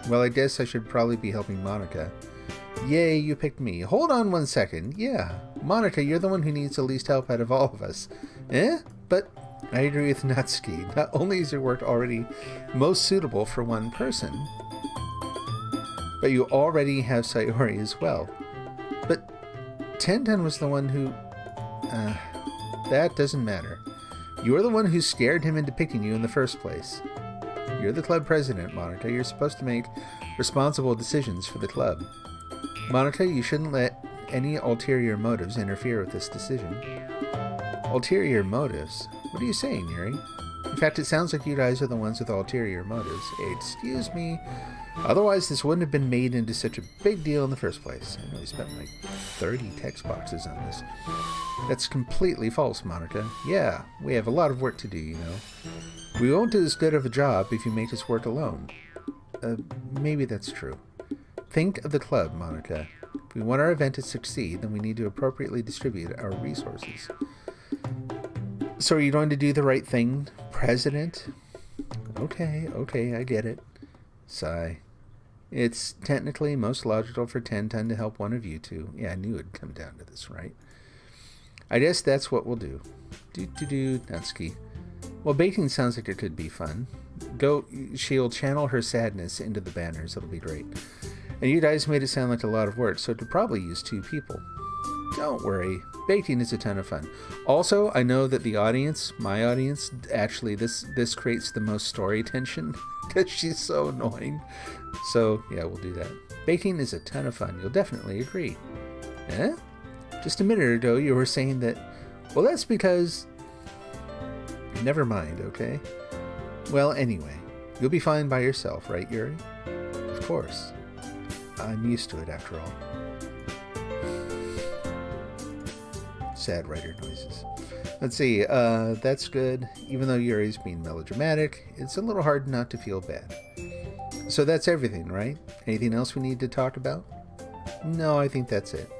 Well, I guess I should probably be helping Monica. Yay, you picked me. Hold on 1 second. Yeah, Monica, you're the one who needs the least help out of all of us. But I agree with Natsuki. Not only is your work already most suitable for one person, but you already have Sayori as well. But Tenten was the one who... that doesn't matter. You're the one who scared him into picking you in the first place. You're the club president, Monica. You're supposed to make responsible decisions for the club. Monica, you shouldn't let any ulterior motives interfere with this decision. Ulterior motives? What are you saying, Yuri? In fact, it sounds like you guys are the ones with ulterior motives. Excuse me. Otherwise, this wouldn't have been made into such a big deal in the first place. I know we spent like 30 text boxes on this. That's completely false, Monica. Yeah, we have a lot of work to do, you know. We won't do as good of a job if you make us work alone. Maybe that's true. Think of the club, Monica. If we want our event to succeed, then we need to appropriately distribute our resources. So are you going to do the right thing, President? Okay, I get it. Sigh. It's technically most logical for Tenten to help one of you two. Yeah, I knew it'd come down to this, right? I guess that's what we'll do. Natsuki. Well, baking sounds like it could be fun. She'll channel her sadness into the banners. It'll be great. And you guys made it sound like a lot of work, so it could probably use 2 people. Don't worry. Baking is a ton of fun. Also, I know that the audience, my audience, actually this creates the most story tension because she's so annoying. So, yeah, we'll do that. Baking is a ton of fun. You'll definitely agree. Eh? Just a minute ago, you were saying that... Well, that's because... Never mind, okay? Well, anyway, you'll be fine by yourself, right, Yuri? Of course. I'm used to it, after all. Sad writer noises. Let's see, that's good. Even though Yuri's being melodramatic, it's a little hard not to feel bad. So that's everything, right? Anything else we need to talk about? No, I think that's it.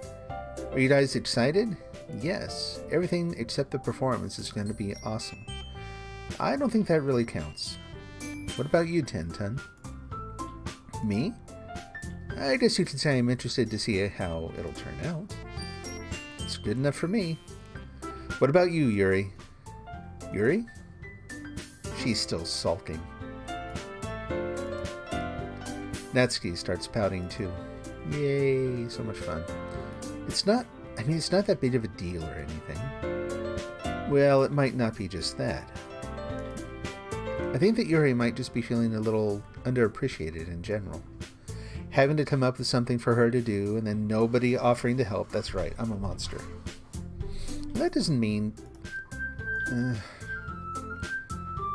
Are you guys excited? Yes. Everything except the performance is going to be awesome. I don't think that really counts. What about you, Tenten? Me? I guess you could say I'm interested to see how it'll turn out. It's good enough for me. What about you, Yuri? Yuri? She's still sulking. Natsuki starts pouting too. Yay, so much fun. It's not that big of a deal or anything. Well, it might not be just that. I think that Yuri might just be feeling a little underappreciated in general. Having to come up with something for her to do and then nobody offering to help, that's right, I'm a monster. That doesn't mean...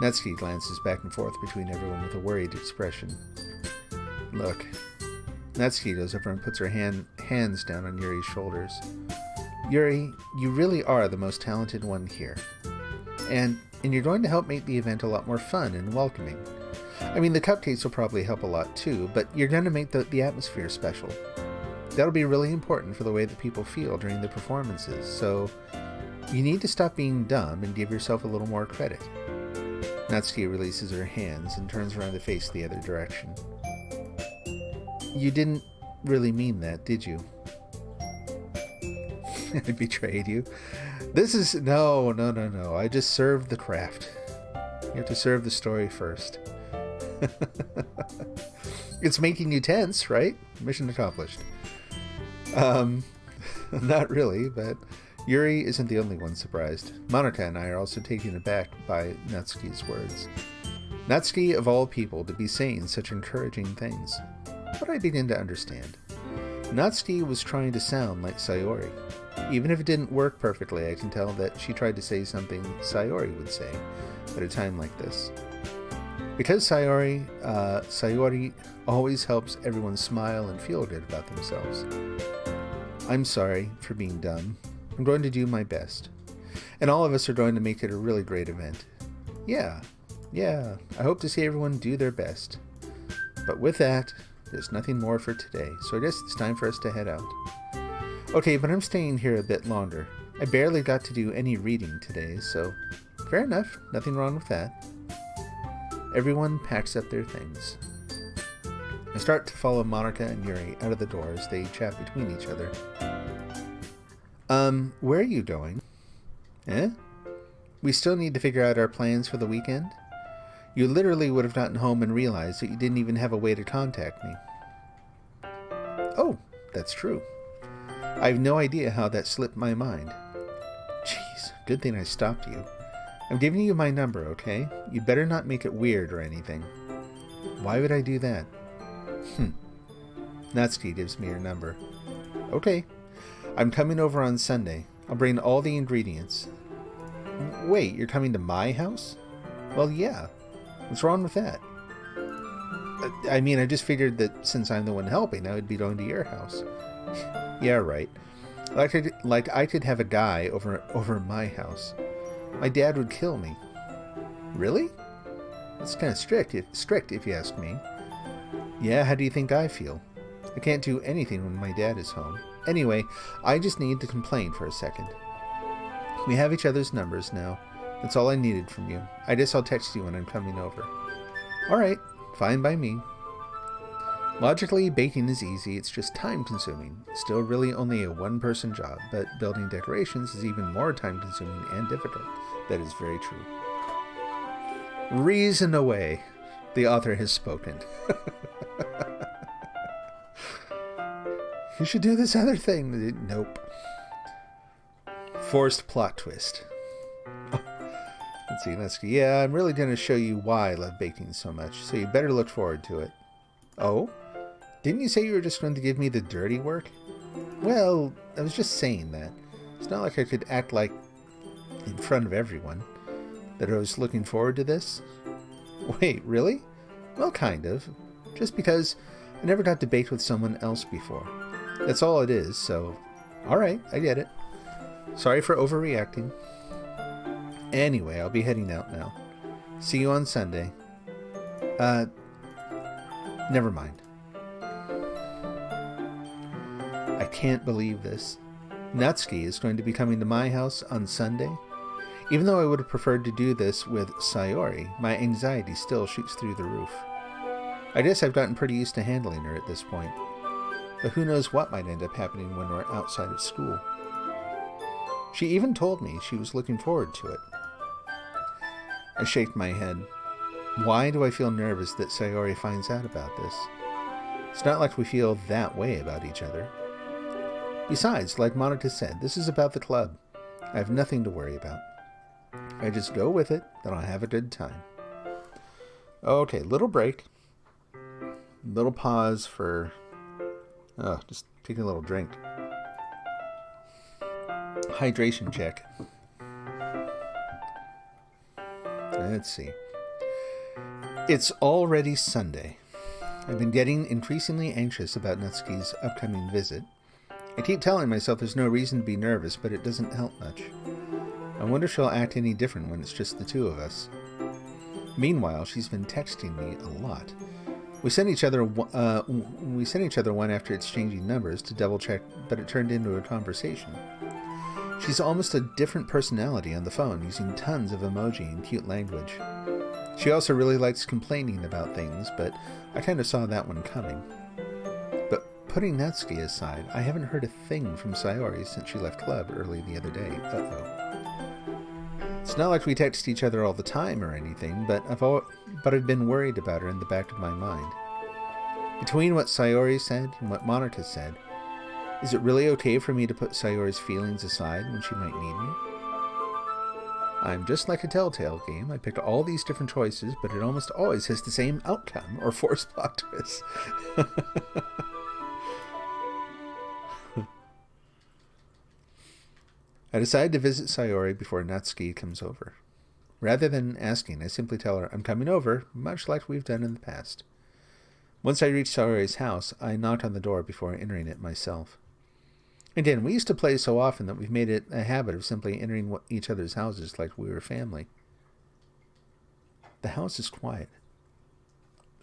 Natsuki glances back and forth between everyone with a worried expression. Look. Natsuki goes over and puts her hands down on Yuri's shoulders. Yuri, you really are the most talented one here. And you're going to help make the event a lot more fun and welcoming. I mean, the cupcakes will probably help a lot too, but you're going to make the atmosphere special. That'll be really important for the way that people feel during the performances, so you need to stop being dumb and give yourself a little more credit. Natsuki releases her hands and turns around to face the other direction. You didn't really mean that, did you? I betrayed you. This is... No. I just served the craft. You have to serve the story first. It's making you tense, right? Mission accomplished. Not really, but Yuri isn't the only one surprised. Monica and I are also taken aback by Natsuki's words. Natsuki, of all people, to be saying such encouraging things. But I begin to understand. Natsuki was trying to sound like Sayori. Even if it didn't work perfectly, I can tell that she tried to say something Sayori would say at a time like this. Because Sayori always helps everyone smile and feel good about themselves. I'm sorry for being dumb. I'm going to do my best. And all of us are going to make it a really great event. Yeah, I hope to see everyone do their best. But with that, there's nothing more for today, so I guess it's time for us to head out. Okay, but I'm staying here a bit longer. I barely got to do any reading today, so fair enough, nothing wrong with that. Everyone packs up their things. I start to follow Monica and Yuri out of the door as they chat between each other. Where are you going? Eh? We still need to figure out our plans for the weekend? You literally would have gotten home and realized that you didn't even have a way to contact me. Oh, that's true. I have no idea how that slipped my mind. Jeez, good thing I stopped you. I'm giving you my number, okay? You better not make it weird or anything. Why would I do that? Natsuki gives me her number. Okay. I'm coming over on Sunday. I'll bring all the ingredients. Wait, you're coming to my house? Well, yeah. What's wrong with that? I mean, I just figured that since I'm the one helping, I would be going to your house. Yeah, right. Like I could have a guy over my house. My dad would kill me. Really? That's kind of strict if you ask me. Yeah, how do you think I feel? I can't do anything when my dad is home. Anyway, I just need to complain for a second. We have each other's numbers now. That's all I needed from you. I guess I'll text you when I'm coming over. Alright, fine by me. Logically, baking is easy, it's just time-consuming. Still really only a one-person job, but building decorations is even more time-consuming and difficult. That is very true. Reason away. The author has spoken. You should do this other thing. Nope. Forced plot twist. Let's see. Yeah, I'm really going to show you why I love baking so much, so you better look forward to it. Oh? Didn't you say you were just going to give me the dirty work? Well, I was just saying that. It's not like I could act like, in front of everyone, that I was looking forward to this. Wait, really? Well, kind of. Just because I never got to bake with someone else before. That's all it is, so... Alright, I get it. Sorry for overreacting. Anyway, I'll be heading out now. See you on Sunday. Never mind. I can't believe this. Natsuki is going to be coming to my house on Sunday. Even though I would have preferred to do this with Sayori, my anxiety still shoots through the roof. I guess I've gotten pretty used to handling her at this point. But who knows what might end up happening when we're outside of school. She even told me she was looking forward to it. I shake my head. Why do I feel nervous that Sayori finds out about this? It's not like we feel that way about each other. Besides, like Monica said, this is about the club. I have nothing to worry about. If I just go with it, then I'll have a good time. Okay, little break. Little pause for... just taking a little drink. Hydration check. Let's see. It's already Sunday. I've been getting increasingly anxious about Natsuki's upcoming visit. I keep telling myself there's no reason to be nervous, but it doesn't help much. I wonder if she'll act any different when it's just the two of us. Meanwhile, she's been texting me a lot. We sent each other one after exchanging numbers to double check, but it turned into a conversation. She's almost a different personality on the phone, using tons of emoji and cute language. She also really likes complaining about things, but I kind of saw that one coming. But putting Natsuki aside, I haven't heard a thing from Sayori since she left club early the other day. It's not like we text each other all the time or anything, but I've been worried about her in the back of my mind. Between what Sayori said and what Monica said, is it really okay for me to put Sayori's feelings aside when she might need me? I'm just like a Telltale game. I picked all these different choices, but it almost always has the same outcome or forced plot twist. I decide to visit Sayori before Natsuki comes over. Rather than asking, I simply tell her I'm coming over, much like we've done in the past. Once I reach Sayori's house, I knock on the door before entering it myself. Again, we used to play so often that we've made it a habit of simply entering each other's houses like we were family. The house is quiet.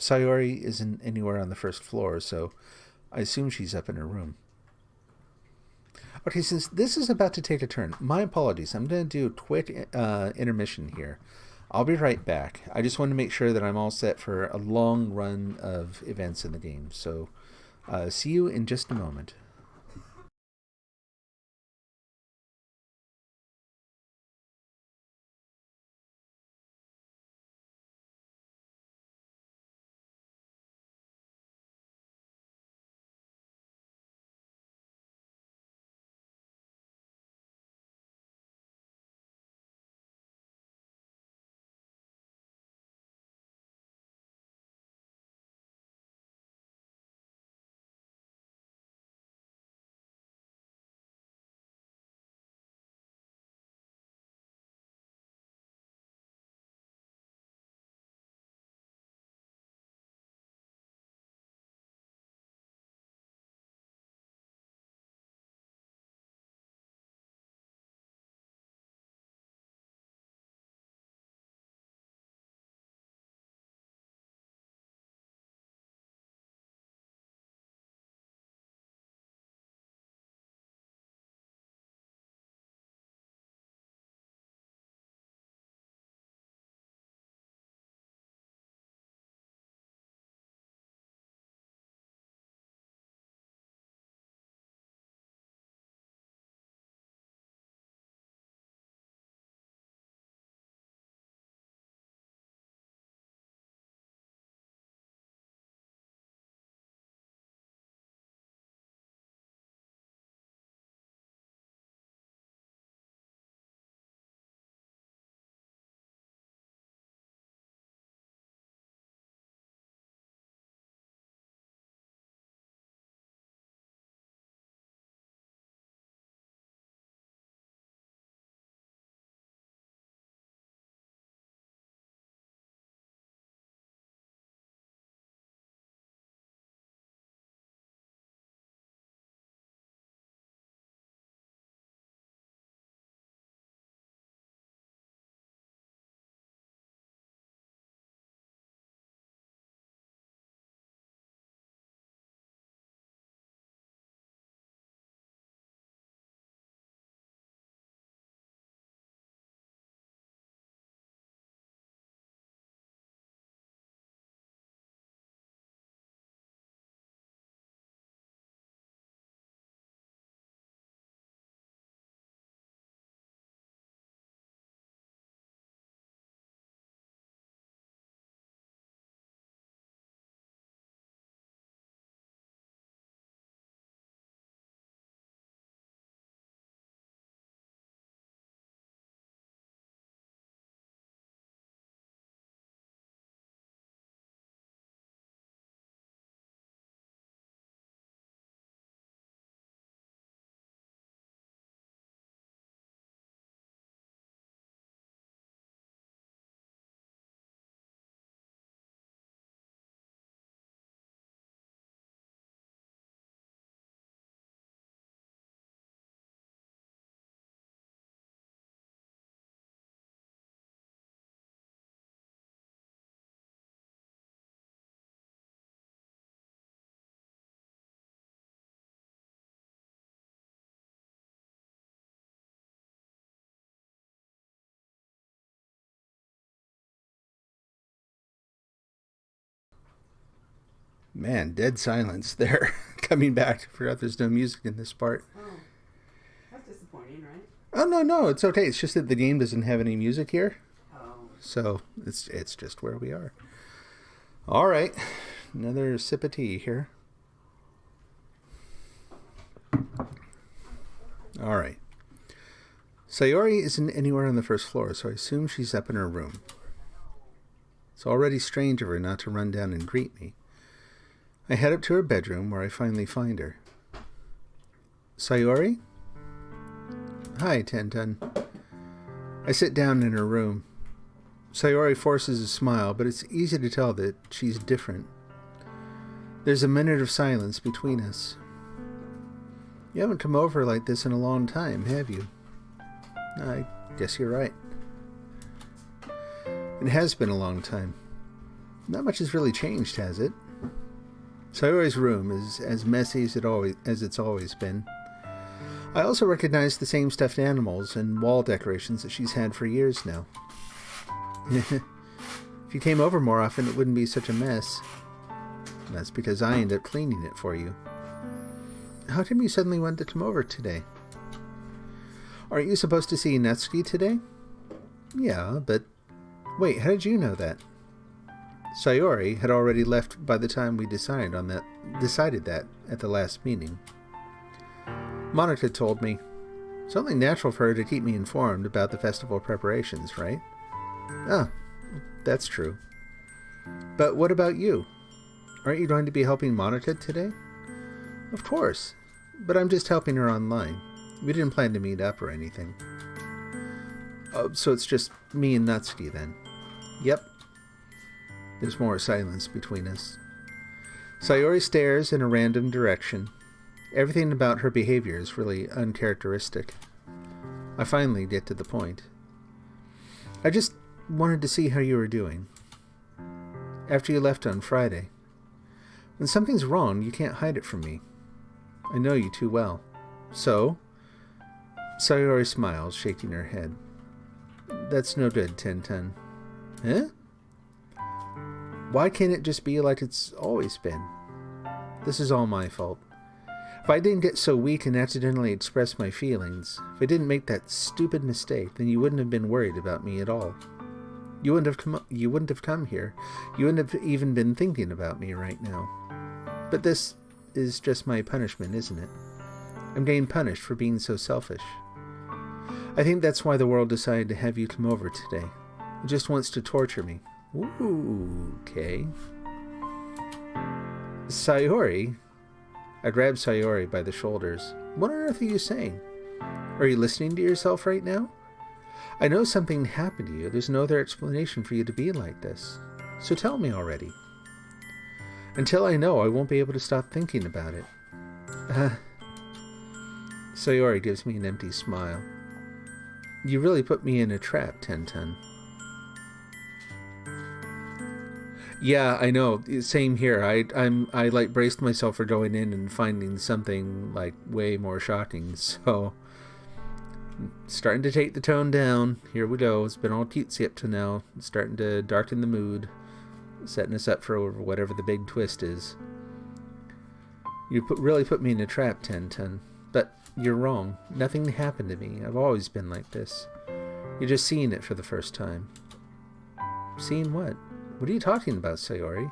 Sayori isn't anywhere on the first floor, so I assume she's up in her room. Okay, since this is about to take a turn, my apologies. I'm going to do a quick intermission here. I'll be right back. I just want to make sure that I'm all set for a long run of events in the game. So, see you in just a moment. Man, dead silence there. Coming back. I forgot there's no music in this part. Oh, that's disappointing, right? Oh, no, it's okay. It's just that the game doesn't have any music here. Oh. So it's just where we are. All right. Another sip of tea here. All right. Sayori isn't anywhere on the first floor, so I assume she's up in her room. It's already strange of her not to run down and greet me. I head up to her bedroom, where I finally find her. Sayori? Hi, Tenten. I sit down in her room. Sayori forces a smile, but it's easy to tell that she's different. There's a minute of silence between us. You haven't come over like this in a long time, have you? I guess you're right. It has been a long time. Not much has really changed, has it? Sayori's room is as messy as it's always been. I also recognize the same stuffed animals and wall decorations that she's had for years now. If you came over more often, it wouldn't be such a mess. That's because I end up cleaning it for you. How come you suddenly wanted to come over today? Aren't you supposed to see Natsuki today? Yeah, but... Wait, how did you know that? Sayori had already left by the time we decided that at the last meeting. Monica told me. It's only natural for her to keep me informed about the festival preparations, right? Ah, that's true. But what about you? Aren't you going to be helping Monica today? Of course, but I'm just helping her online. We didn't plan to meet up or anything. Oh, so it's just me and Natsuki then? Yep. There's more silence between us. Sayori stares in a random direction. Everything about her behavior is really uncharacteristic. I finally get to the point. I just wanted to see how you were doing. After you left on Friday. When something's wrong, you can't hide it from me. I know you too well. So? Sayori smiles, shaking her head. That's no good, Tenten. Huh? Why can't it just be like it's always been? This is all my fault. If I didn't get so weak and accidentally express my feelings, if I didn't make that stupid mistake, then you wouldn't have been worried about me at all. You wouldn't have come here. You wouldn't have even been thinking about me right now. But this is just my punishment, isn't it? I'm getting punished for being so selfish. I think that's why the world decided to have you come over today. It just wants to torture me. Ooh, okay. Sayori? I grabbed Sayori by the shoulders. What on earth are you saying? Are you listening to yourself right now? I know something happened to you. There's no other explanation for you to be like this. So tell me already. Until I know, I won't be able to stop thinking about it. Sayori gives me an empty smile. You really put me in a trap, Tenten. Yeah, I know. Same here. I like braced myself for going in and finding something like way more shocking. So, starting to take the tone down. Here we go. It's been all cutesy up to now. It's starting to darken the mood, setting us up for whatever the big twist is. You really put me in a trap, Tenten. But you're wrong. Nothing happened to me. I've always been like this. You're just seeing it for the first time. Seeing what? What are you talking about, Sayori?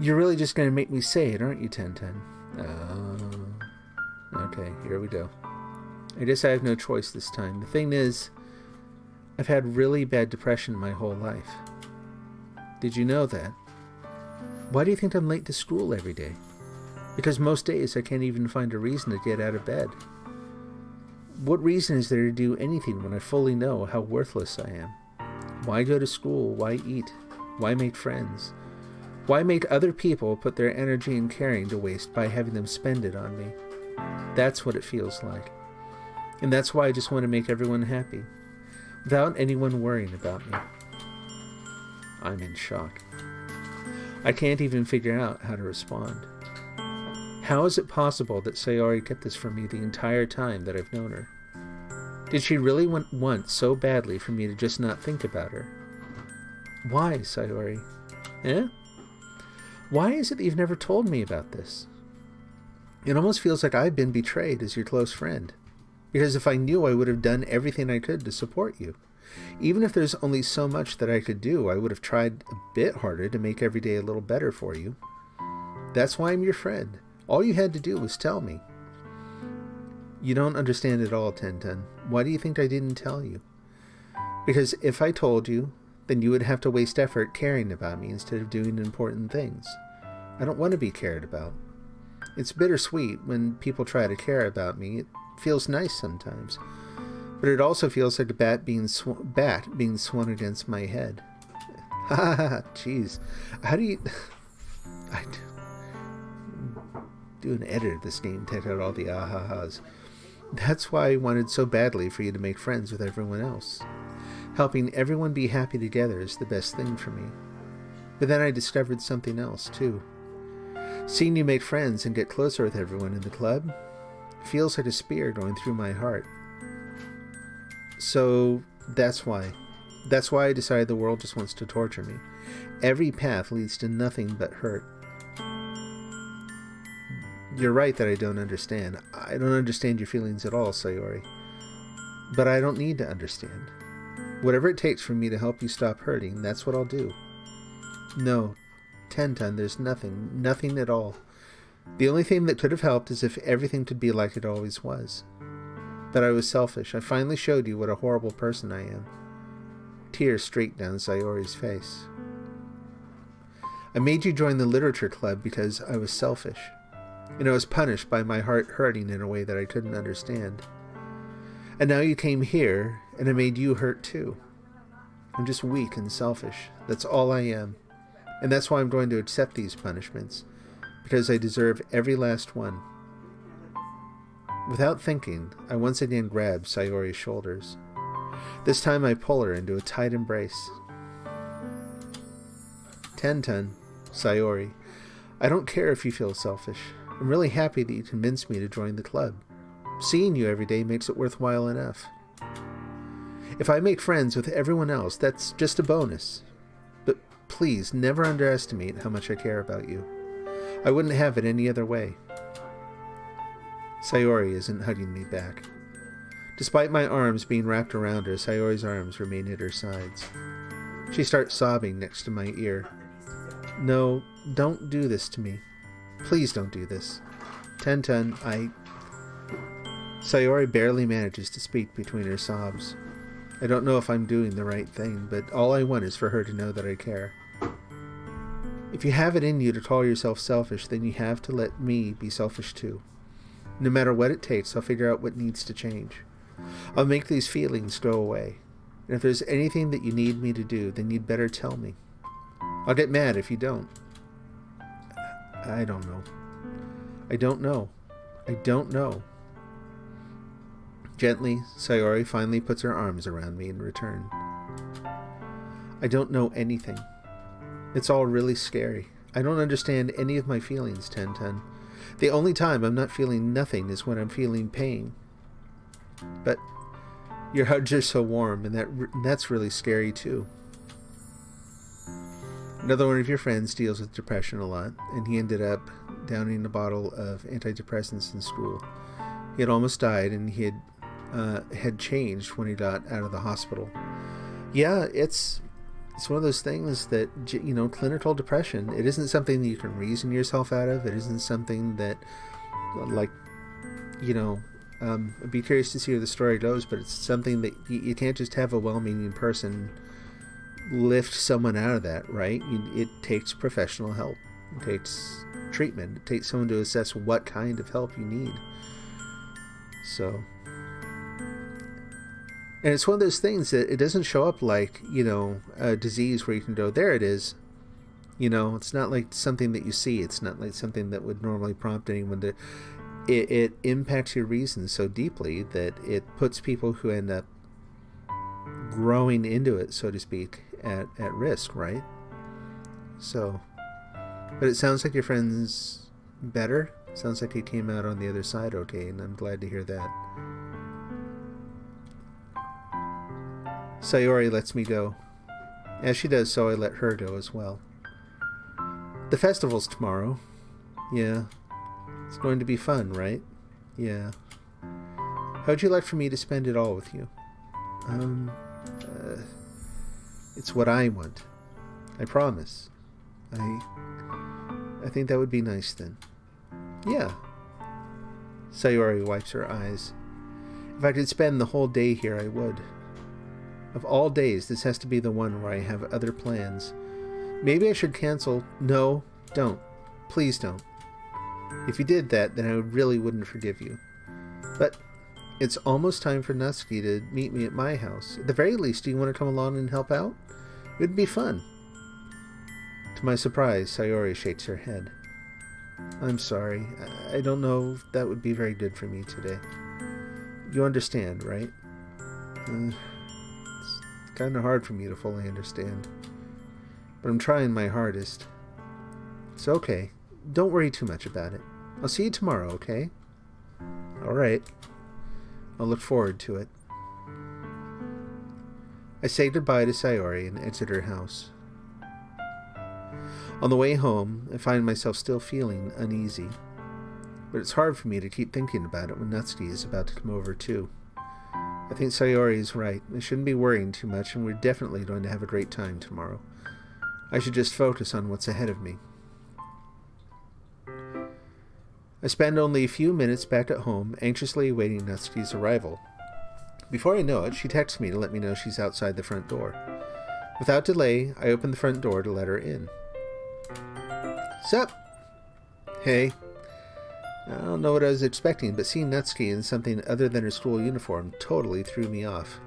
You're really just going to make me say it, aren't you, Tenten? Okay, here we go. I guess I have no choice this time. The thing is, I've had really bad depression my whole life. Did you know that? Why do you think I'm late to school every day? Because most days I can't even find a reason to get out of bed. What reason is there to do anything when I fully know how worthless I am? Why go to school? Why eat? Why make friends? Why make other people put their energy and caring to waste by having them spend it on me? That's what it feels like. And that's why I just want to make everyone happy, without anyone worrying about me. I'm in shock. I can't even figure out how to respond. How is it possible that Sayori kept this from me the entire time that I've known her? Did she really want so badly for me to just not think about her? Why, Sayori? Eh? Why is it that you've never told me about this? It almost feels like I've been betrayed as your close friend. Because if I knew, I would have done everything I could to support you. Even if there's only so much that I could do, I would have tried a bit harder to make every day a little better for you. That's why I'm your friend. All you had to do was tell me. You don't understand at all, Ten-Ten. Why do you think I didn't tell you? Because if I told you, then you would have to waste effort caring about me instead of doing important things. I don't want to be cared about. It's bittersweet when people try to care about me. It feels nice sometimes. But it also feels like a bat being swung against my head. Ha ha ha, jeez. How do you... I do an edit of this game, take out all the ah-ha-has. That's why I wanted so badly for you to make friends with everyone else. Helping everyone be happy together is the best thing for me. But then I discovered something else, too. Seeing you make friends and get closer with everyone in the club feels like a spear going through my heart. So that's why. That's why I decided the world just wants to torture me. Every path leads to nothing but hurt. You're right that I don't understand. I don't understand your feelings at all, Sayori. But I don't need to understand. Whatever it takes for me to help you stop hurting, that's what I'll do. No, Ten-Ten, there's nothing at all. The only thing that could have helped is if everything could be like it always was. But I was selfish. I finally showed you what a horrible person I am. Tears streaked down Sayori's face. I made you join the literature club because I was selfish. And I was punished by my heart hurting in a way that I couldn't understand. And now you came here, and I made you hurt too. I'm just weak and selfish. That's all I am. And that's why I'm going to accept these punishments. Because I deserve every last one. Without thinking, I once again grabbed Sayori's shoulders. This time I pull her into a tight embrace. Ten-Ten, Sayori, I don't care if you feel selfish. I'm really happy that you convinced me to join the club. Seeing you every day makes it worthwhile enough. If I make friends with everyone else, that's just a bonus. But please, never underestimate how much I care about you. I wouldn't have it any other way. Sayori isn't hugging me back. Despite my arms being wrapped around her, Sayori's arms remain at her sides. She starts sobbing next to my ear. No, don't do this to me. Please don't do this. Ten-Ten, Sayori barely manages to speak between her sobs. I don't know if I'm doing the right thing, but all I want is for her to know that I care. If you have it in you to call yourself selfish, then you have to let me be selfish too. No matter what it takes, I'll figure out what needs to change. I'll make these feelings go away. And if there's anything that you need me to do, then you'd better tell me. I'll get mad if you don't. I don't know. I don't know. I don't know. Gently, Sayori finally puts her arms around me in return. I don't know anything. It's all really scary. I don't understand any of my feelings, Ten-Ten. The only time I'm not feeling nothing is when I'm feeling pain. But your hugs are so warm, and that's really scary too. Another one of your friends deals with depression a lot, and he ended up downing a bottle of antidepressants in school. He had almost died, and he had changed when he got out of the hospital. Yeah, it's one of those things that, you know, clinical depression, it isn't something that you can reason yourself out of. It isn't something that, like, you know, I'd be curious to see where the story goes, but it's something that you can't just have a well-meaning person lift someone out of that, right? It takes professional help. It takes treatment. It takes someone to assess what kind of help you need. So, and it's one of those things that it doesn't show up like, you know, a disease where you can go, there it is. You know, it's not like something that you see. It's not like something that would normally prompt anyone to... It impacts your reason so deeply that it puts people who end up growing into it, so to speak, at risk, right? So, but it sounds like your friend's better. Sounds like he came out on the other side okay, and I'm glad to hear that. Sayori lets me go. As she does so, I let her go as well. The festival's tomorrow. Yeah. It's going to be fun, right? Yeah. How'd you like for me to spend it all with you? It's what I want. I promise. I think that would be nice then. Yeah. Sayori wipes her eyes. If I could spend the whole day here, I would. Of all days, this has to be the one where I have other plans. Maybe I should cancel. No, don't. Please don't. If you did that, then I really wouldn't forgive you. But it's almost time for Natsuki to meet me at my house. At the very least, do you want to come along and help out? It would be fun. To my surprise, Sayori shakes her head. I'm sorry. I don't know if that would be very good for me today. You understand, right? It's kind of hard for me to fully understand. But I'm trying my hardest. It's okay. Don't worry too much about it. I'll see you tomorrow, okay? Alright. I'll look forward to it. I say goodbye to Sayori and exit her house. On the way home, I find myself still feeling uneasy. But it's hard for me to keep thinking about it when Natsuki is about to come over too. I think Sayori is right. I shouldn't be worrying too much, and we're definitely going to have a great time tomorrow. I should just focus on what's ahead of me. I spend only a few minutes back at home, anxiously awaiting Natsuki's arrival. Before I know it, she texts me to let me know she's outside the front door. Without delay, I open the front door to let her in. Sup? Hey. I don't know what I was expecting, but seeing Natsuki in something other than her school uniform totally threw me off.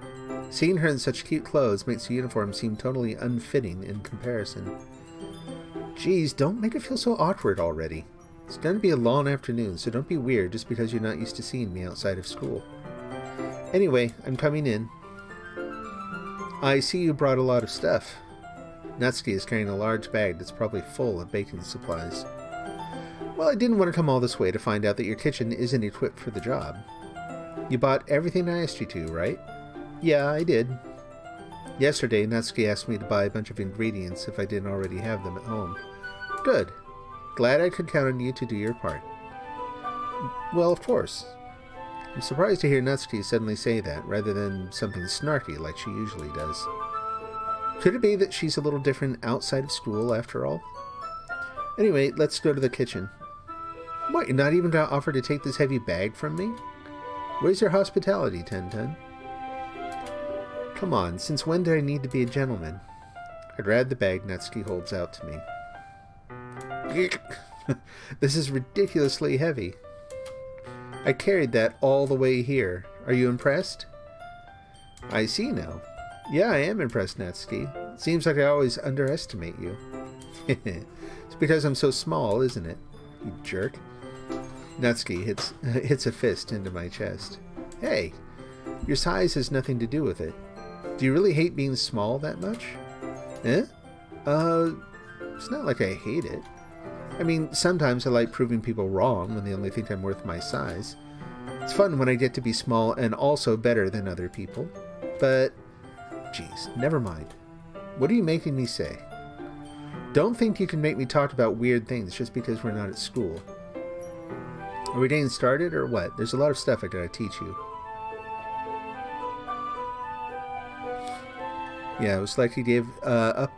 Seeing her in such cute clothes makes the uniform seem totally unfitting in comparison. Geez, don't make it feel so awkward already. It's going to be a long afternoon, so don't be weird just because you're not used to seeing me outside of school. Anyway, I'm coming in. I see you brought a lot of stuff. Natsuki is carrying a large bag that's probably full of baking supplies. Well, I didn't want to come all this way to find out that your kitchen isn't equipped for the job. You bought everything I asked you to, right? Yeah, I did. Yesterday, Natsuki asked me to buy a bunch of ingredients if I didn't already have them at home. Good. Glad I could count on you to do your part. Well, of course. I'm surprised to hear Natsuki suddenly say that, rather than something snarky like she usually does. Could it be that she's a little different outside of school, after all? Anyway, let's go to the kitchen. What, you're not even going to offer to take this heavy bag from me? Where's your hospitality, Ten-Ten? Come on, since when did I need to be a gentleman? I grab the bag Natsuki holds out to me. This is ridiculously heavy. I carried that all the way here. Are you impressed? I see now. Yeah, I am impressed, Natsuki. Seems like I always underestimate you. It's because I'm so small, isn't it? You jerk. Natsuki hits a fist into my chest. Hey, your size has nothing to do with it. Do you really hate being small that much? Eh? It's not like I hate it. I mean, sometimes I like proving people wrong when they only think I'm worth my size. It's fun when I get to be small and also better than other people. But, geez, never mind. What are you making me say? Don't think you can make me talk about weird things just because we're not at school. Are we getting started or what? There's a lot of stuff I gotta teach you. Yeah, it was like he gave up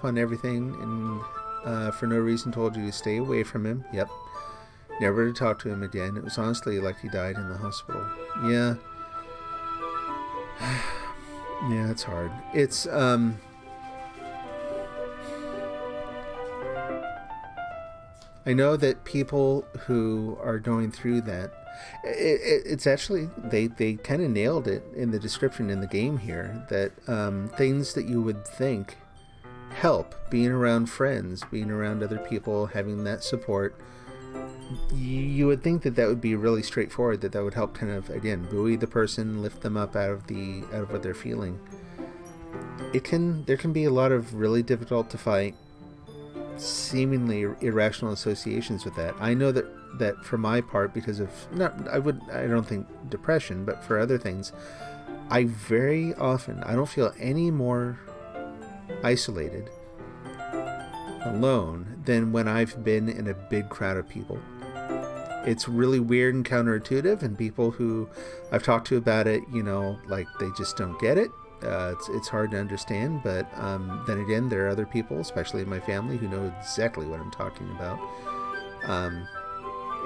on everything and for no reason told you to stay away from him. Yep. Never to talk to him again. It was honestly like he died in the hospital. Yeah. Yeah, it's hard. It's, I know that people who are going through that, it's actually, they kind of nailed it in the description in the game here, that things that you would think help, being around friends, being around other people, having that support, you would think that would be really straightforward, that would help kind of, again, buoy the person, lift them up out of what they're feeling. There can be a lot of really difficult to fight, seemingly irrational associations with that. I know that for my part, because of I don't think depression, but for other things, I very often, I don't feel any more isolated alone than when I've been in a big crowd of people. It's really weird and counterintuitive, and people who I've talked to about it, like they just don't get it. It's hard to understand, but then again, there are other people, especially in my family, who know exactly what I'm talking about.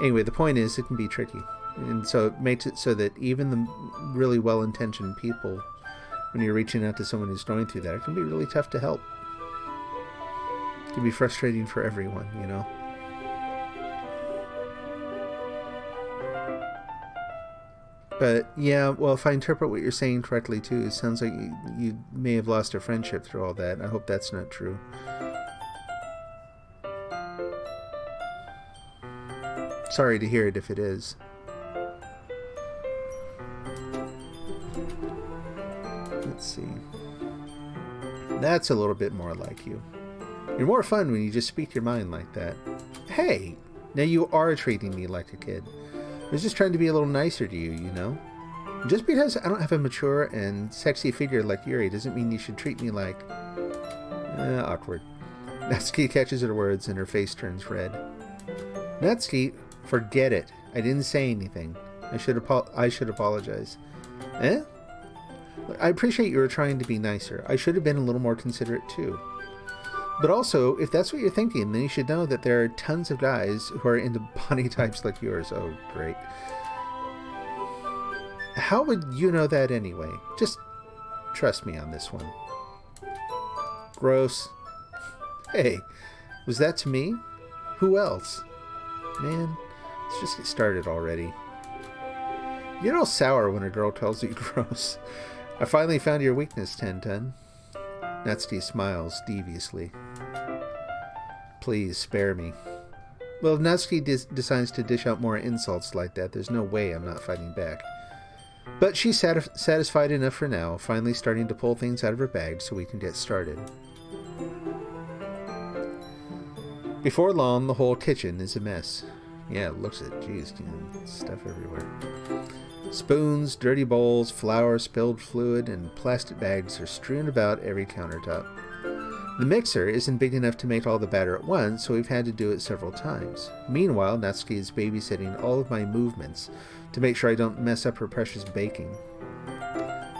Anyway, the point is, it can be tricky. And so it makes it so that even the really well-intentioned people, when you're reaching out to someone who's going through that, it can be really tough to help. It can be frustrating for everyone, But yeah, well, if I interpret what you're saying correctly too, it sounds like you may have lost a friendship through all that. I hope that's not true. Sorry to hear it if it is. Let's see. That's a little bit more like you. You're more fun when you just speak your mind like that. Hey, now you are treating me like a kid. I was just trying to be a little nicer to you, Just because I don't have a mature and sexy figure like Yuri doesn't mean you should treat me like... awkward. Natsuki catches her words and her face turns red. Natsuki, forget it. I didn't say anything. I should apologize. Eh? I appreciate you were trying to be nicer. I should have been a little more considerate too. But also, if that's what you're thinking, then you should know that there are tons of guys who are into body types like yours. Oh, great. How would you know that anyway? Just trust me on this one. Gross. Hey, was that to me? Who else? Man, let's just get started already. You get all sour when a girl tells you gross. I finally found your weakness, Ten-Ten. Natsuki smiles deviously. Please, spare me. Well, if Natsuki decides to dish out more insults like that, there's no way I'm not fighting back. But she's satisfied enough for now, finally starting to pull things out of her bag so we can get started. Before long, the whole kitchen is a mess. Yeah, it looks it. Jeez, stuff everywhere. Spoons, dirty bowls, flour, spilled fluid, and plastic bags are strewn about every countertop. The mixer isn't big enough to make all the batter at once, so we've had to do it several times. Meanwhile, Natsuki is babysitting all of my movements to make sure I don't mess up her precious baking.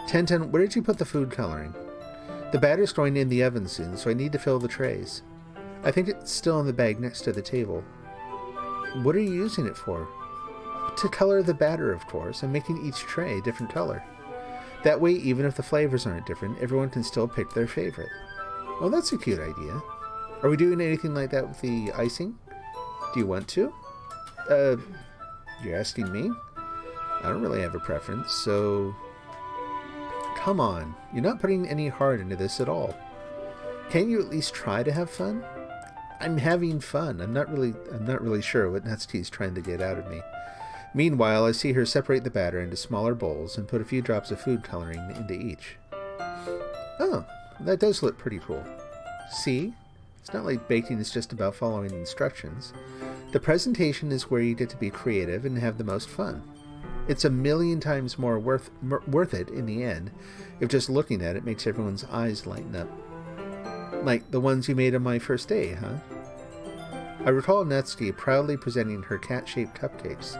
Ten-Ten, where did you put the food coloring? The batter's going in the oven soon, so I need to fill the trays. I think it's still in the bag next to the table. What are you using it for? To color the batter, of course. I'm making each tray a different color. That way, even if the flavors aren't different, everyone can still pick their favorite. Well, that's a cute idea. Are we doing anything like that with the icing? Do you want to? You're asking me? I don't really have a preference, so... Come on, you're not putting any heart into this at all. Can't you at least try to have fun? I'm having fun. I'm not really sure what Natsuki's trying to get out of me. Meanwhile, I see her separate the batter into smaller bowls and put a few drops of food coloring into each. Oh, that does look pretty cool. See? It's not like baking is just about following instructions. The presentation is where you get to be creative and have the most fun. It's a million times more worth it in the end if just looking at it makes everyone's eyes lighten up. Like the ones you made on my first day, huh? I recall Natsuki proudly presenting her cat-shaped cupcakes,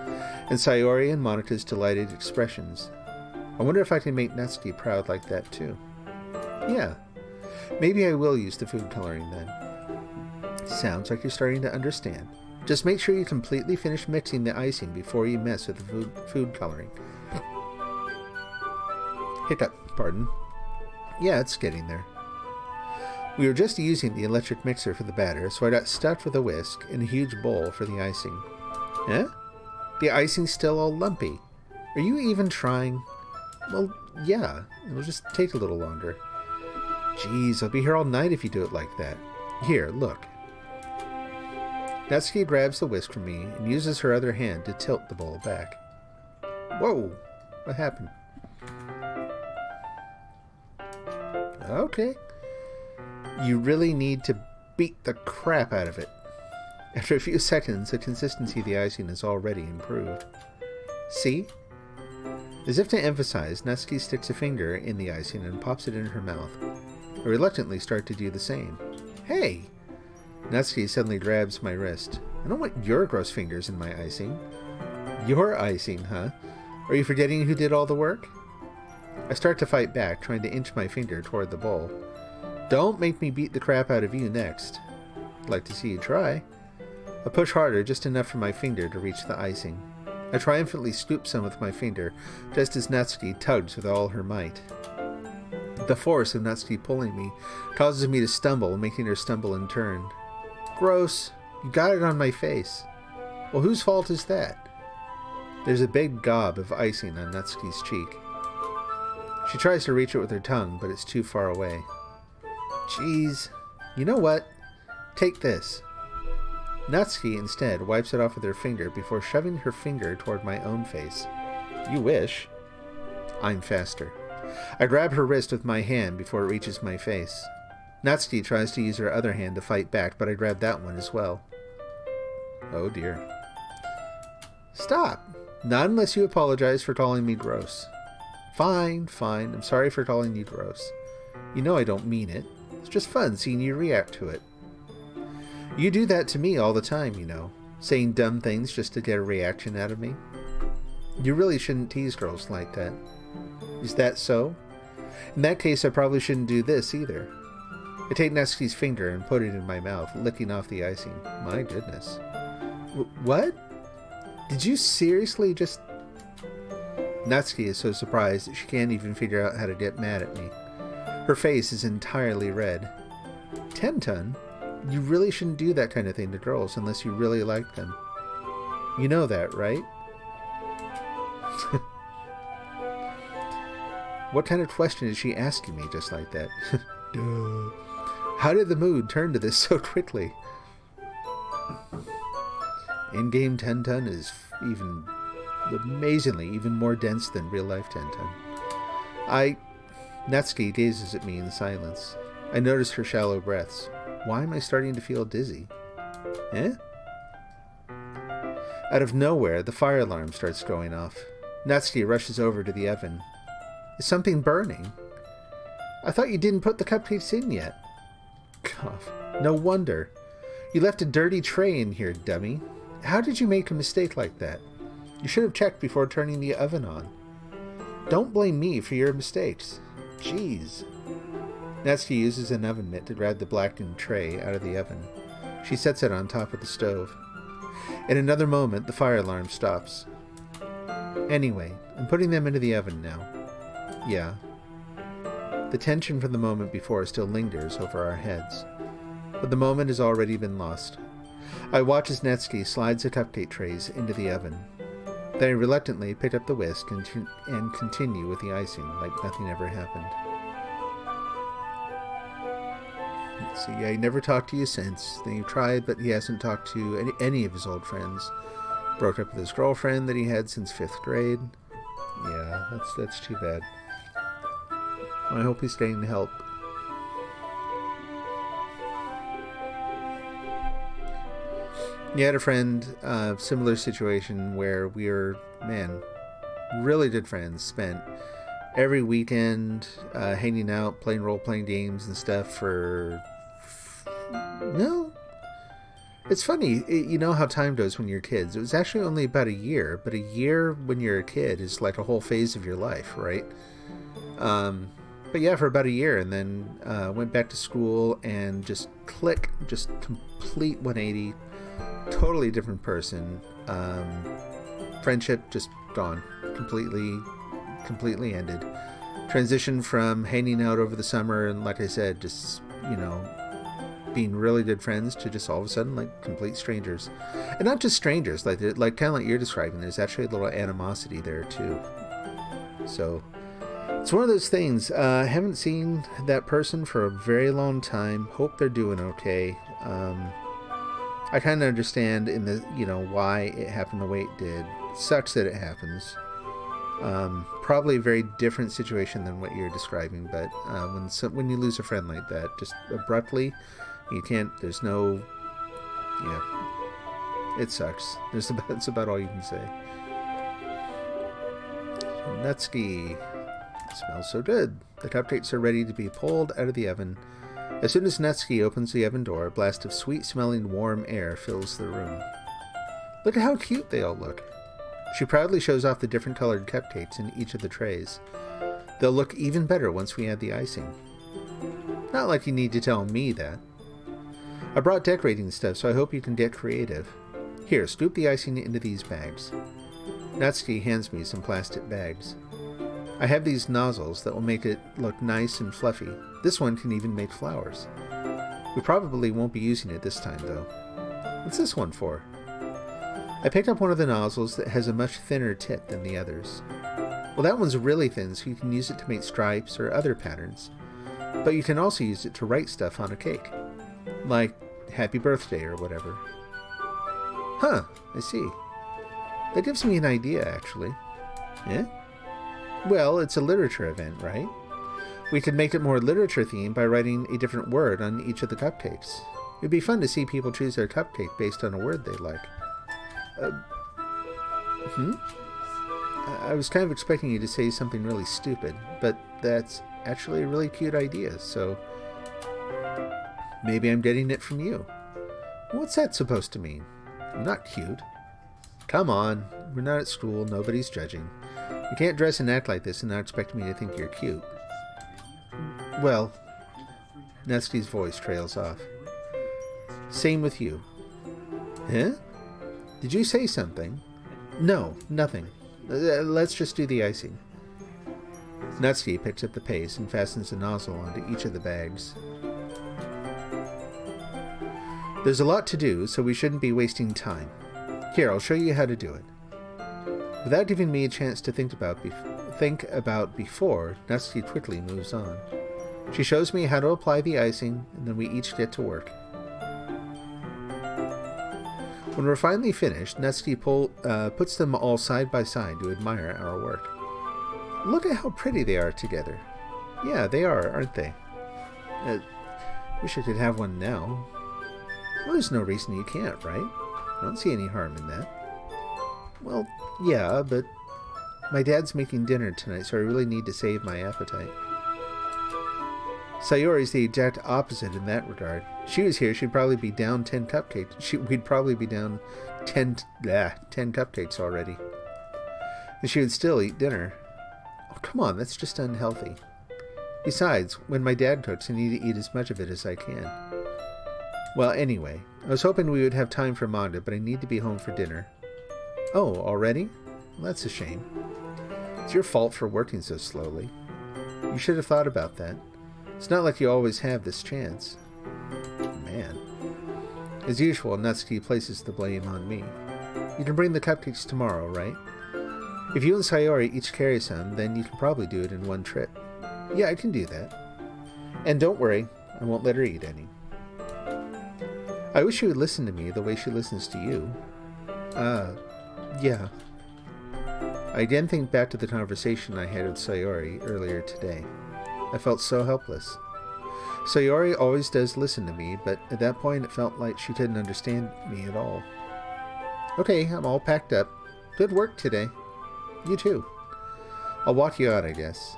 and Sayori and Monika's delighted expressions. I wonder if I can make Natsuki proud like that too. Yeah, maybe I will use the food coloring then. Sounds like you're starting to understand. Just make sure you completely finish mixing the icing before you mess with the food coloring. Hiccup, pardon. Yeah, it's getting there. We were just using the electric mixer for the batter, so I got stuck with a whisk and a huge bowl for the icing. Eh? The icing's still all lumpy. Are you even trying? Well, yeah. It'll just take a little longer. Jeez, I'll be here all night if you do it like that. Here, look. Natsuki grabs the whisk from me and uses her other hand to tilt the bowl back. Whoa! What happened? Okay. You really need to beat the crap out of it. After a few seconds, the consistency of the icing is already improved. See? As if to emphasize, Natsuki sticks a finger in the icing and pops it in her mouth. I reluctantly start to do the same. Hey! Natsuki suddenly grabs my wrist. I don't want your gross fingers in my icing. Your icing, huh? Are you forgetting who did all the work? I start to fight back, trying to inch my finger toward the bowl. Don't make me beat the crap out of you next. I'd like to see you try. I push harder, just enough for my finger to reach the icing. I triumphantly scoop some with my finger, just as Natsuki tugs with all her might. The force of Natsuki pulling me causes me to stumble, making her stumble in turn. Gross. You got it on my face. Well, whose fault is that? There's a big gob of icing on Natsuki's cheek. She tries to reach it with her tongue, but it's too far away. Jeez. You know what? Take this. Natsuki instead wipes it off with her finger before shoving her finger toward my own face. You wish. I'm faster. I grab her wrist with my hand before it reaches my face. Natsuki tries to use her other hand to fight back, but I grab that one as well. Oh dear. Stop. Not unless you apologize for calling me gross. Fine. I'm sorry for calling you gross. You know I don't mean it. It's just fun seeing you react to it. You do that to me all the time, you know. Saying dumb things just to get a reaction out of me. You really shouldn't tease girls like that. Is that so? In that case, I probably shouldn't do this either. I take Natsuki's finger and put it in my mouth, licking off the icing. My goodness. What? Did you seriously just... Natsuki is so surprised that she can't even figure out how to get mad at me. Her face is entirely red. Tenton, you really shouldn't do that kind of thing to girls unless you really like them. You know that, right? What kind of question is she asking me just like that? Duh. How did the mood turn to this so quickly? In-game Tenton is amazingly even more dense than real-life Tenton. Natsuki gazes at me in silence. I notice her shallow breaths. Why am I starting to feel dizzy? Eh? Out of nowhere, the fire alarm starts going off. Natsuki rushes over to the oven. Is something burning? I thought you didn't put the cupcakes in yet. Cough. No wonder. You left a dirty tray in here, dummy. How did you make a mistake like that? You should have checked before turning the oven on. Don't blame me for your mistakes. Jeez. Natsuki uses an oven mitt to grab the blackened tray out of the oven. She sets it on top of the stove. In another moment, the fire alarm stops. Anyway, I'm putting them into the oven now. Yeah. The tension from the moment before still lingers over our heads. But the moment has already been lost. I watch as Natsuki slides the cupcake trays into the oven. Then I reluctantly pick up the whisk and continue with the icing like nothing ever happened. Let's see, I never talked to you since. Then you tried, but he hasn't talked to any of his old friends. Broke up with his girlfriend that he had since 5th grade. Yeah, that's too bad. I hope he's getting help. You had a friend, similar situation where we were, really good friends. Spent every weekend hanging out, playing role-playing games and stuff for... No. It's funny, you know how time goes when you're kids. It was actually only about a year, but a year when you're a kid is like a whole phase of your life, right? But yeah, for about a year, and then went back to school and just complete 180, totally different person. Friendship just gone, completely ended. Transitioned from hanging out over the summer and, like I said, just, being really good friends to just all of a sudden like complete strangers. And not just strangers, like kind of like you're describing. There's actually a little animosity there too. So it's one of those things. I haven't seen that person for a very long time. Hope they're doing okay. I kind of understand in the why it happened the way it did. Sucks that it happens. Probably a very different situation than what you're describing, but when you lose a friend like that, just abruptly, you can't. There's no. Yeah, it sucks. That's about all you can say. Natsuki. Smells so good. The cupcakes are ready to be pulled out of the oven. As soon as Natsuki opens the oven door, a blast of sweet-smelling warm air fills the room. Look at how cute they all look. She proudly shows off the different colored cupcakes in each of the trays. They'll look even better once we add the icing. Not like you need to tell me that. I brought decorating stuff, so I hope you can get creative. Here, scoop the icing into these bags. Natsuki hands me some plastic bags. I have these nozzles that will make it look nice and fluffy. This one can even make flowers. We probably won't be using it this time, though. What's this one for? I picked up one of the nozzles that has a much thinner tip than the others. Well, that one's really thin, so you can use it to make stripes or other patterns. But you can also use it to write stuff on a cake. Like, happy birthday or whatever. Huh, I see. That gives me an idea, actually. Yeah? Well, it's a literature event, right? We could make it more literature-themed by writing a different word on each of the cupcakes. It'd be fun to see people choose their cupcake based on a word they like. I was kind of expecting you to say something really stupid, but that's actually a really cute idea, so maybe I'm getting it from you. What's that supposed to mean? I'm not cute. Come on, we're not at school, nobody's judging. You can't dress and act like this and not expect me to think you're cute. Well, Natsuki's voice trails off. Same with you. Huh? Did you say something? No, nothing. Let's just do the icing. Natsuki picks up the paste and fastens the nozzle onto each of the bags. There's a lot to do, so we shouldn't be wasting time. Here, I'll show you how to do it. Without giving me a chance to think about before, Natsuki quickly moves on. She shows me how to apply the icing, and then we each get to work. When we're finally finished, Natsuki puts them all side by side to admire our work. Look at how pretty they are together. Yeah, they are, aren't they? Wish I could have one now. Well, there's no reason you can't, right? I don't see any harm in that. Well, yeah, but my dad's making dinner tonight, so I really need to save my appetite. Sayori's the exact opposite in that regard. If she was here, she'd probably be down 10 cupcakes. We'd probably be down 10 cupcakes already. And she would still eat dinner. Oh, come on, that's just unhealthy. Besides, when my dad cooks, I need to eat as much of it as I can. Well, anyway, I was hoping we would have time for manga, but I need to be home for dinner. Oh, already? Well, that's a shame. It's your fault for working so slowly. You should have thought about that. It's not like you always have this chance. Man. As usual, Natsuki places the blame on me. You can bring the cupcakes tomorrow, right? If you and Sayori each carry some, then you can probably do it in one trip. Yeah, I can do that. And don't worry, I won't let her eat any. I wish she would listen to me the way she listens to you. Yeah. I again think back to the conversation I had with Sayori earlier today. I felt so helpless. Sayori always does listen to me, but at that point it felt like she didn't understand me at all. Okay, I'm all packed up. Good work today. You too. I'll walk you out, I guess.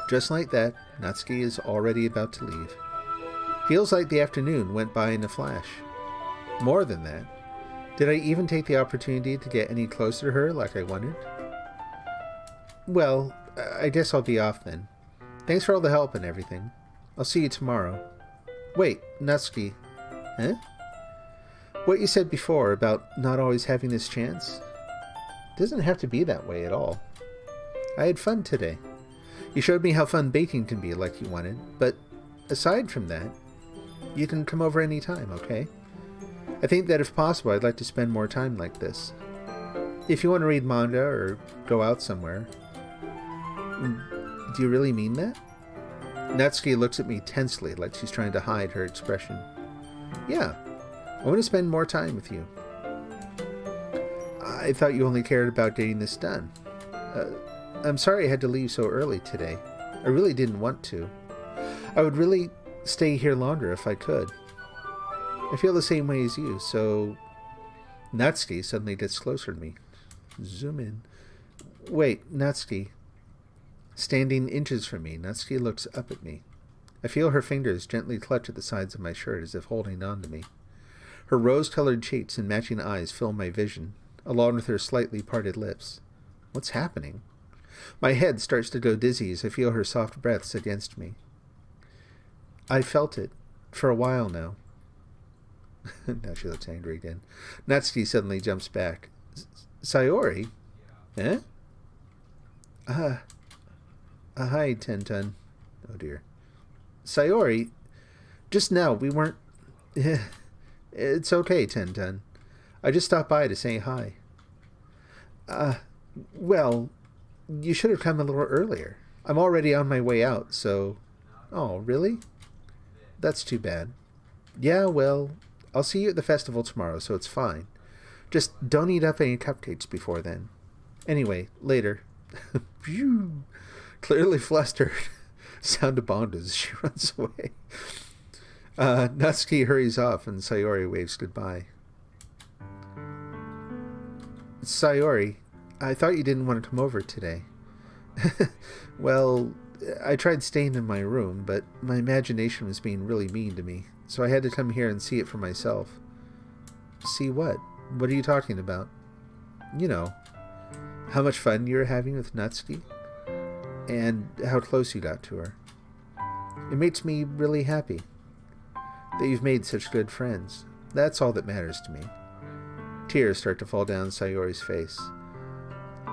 Just like that, Natsuki is already about to leave. Feels like the afternoon went by in a flash. More than that. Did I even take the opportunity to get any closer to her like I wanted? Well, I guess I'll be off then. Thanks for all the help and everything. I'll see you tomorrow. Wait, Natsuki. Huh? What you said before about not always having this chance? Doesn't have to be that way at all. I had fun today. You showed me how fun baking can be like you wanted, but aside from that, you can come over any time, okay? I think that if possible, I'd like to spend more time like this. If you want to read manga or go out somewhere. Do you really mean that? Natsuki looks at me tensely, like she's trying to hide her expression. Yeah, I want to spend more time with you. I thought you only cared about getting this done. I'm sorry I had to leave so early today. I really didn't want to. I would really stay here longer if I could. I feel the same way as you, so... Natsuki suddenly gets closer to me. Zoom in. Wait, Natsuki. Standing inches from me, Natsuki looks up at me. I feel her fingers gently clutch at the sides of my shirt as if holding on to me. Her rose-colored cheeks and matching eyes fill my vision, along with her slightly parted lips. What's happening? My head starts to go dizzy as I feel her soft breaths against me. I felt it for a while now. Now she looks angry again. Natsuki suddenly jumps back. Sayori? Eh? Hi, Tenten. Oh dear. Sayori, just now we weren't... It's okay, Tenten. I just stopped by to say hi. Well, you should have come a little earlier. I'm already on my way out, so... Oh, really? That's too bad. Yeah, well, I'll see you at the festival tomorrow, so it's fine. Just don't eat up any cupcakes before then. Anyway, later. Phew. Clearly flustered. Sound of Bond as she runs away. Natsuki hurries off and Sayori waves goodbye. Sayori, I thought you didn't want to come over today. Well, I tried staying in my room, but my imagination was being really mean to me, so I had to come here and see it for myself. See what? What are you talking about? You know, how much fun you were having with Natsuki, and how close you got to her. It makes me really happy that you've made such good friends. That's all that matters to me. Tears start to fall down Sayori's face.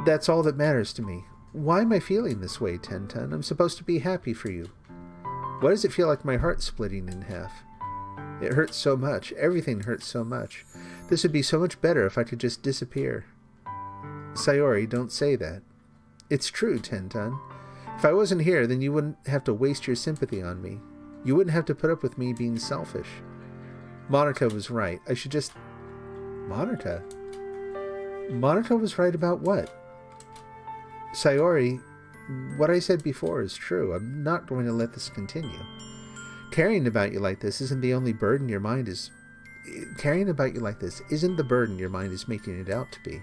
That's all that matters to me. Why am I feeling this way, Tenten? I'm supposed to be happy for you. Why does it feel like my heart's splitting in half? It hurts so much. Everything hurts so much. This would be so much better if I could just disappear. Sayori, don't say that. It's true, Tenten. If I wasn't here, then you wouldn't have to waste your sympathy on me. You wouldn't have to put up with me being selfish. Monica was right. I should just... Monica? Monica was right about what? Sayori, what I said before is true. I'm not going to let this continue. Caring about you like this isn't the only burden your mind is... Caring about you like this isn't the burden your mind is making it out to be.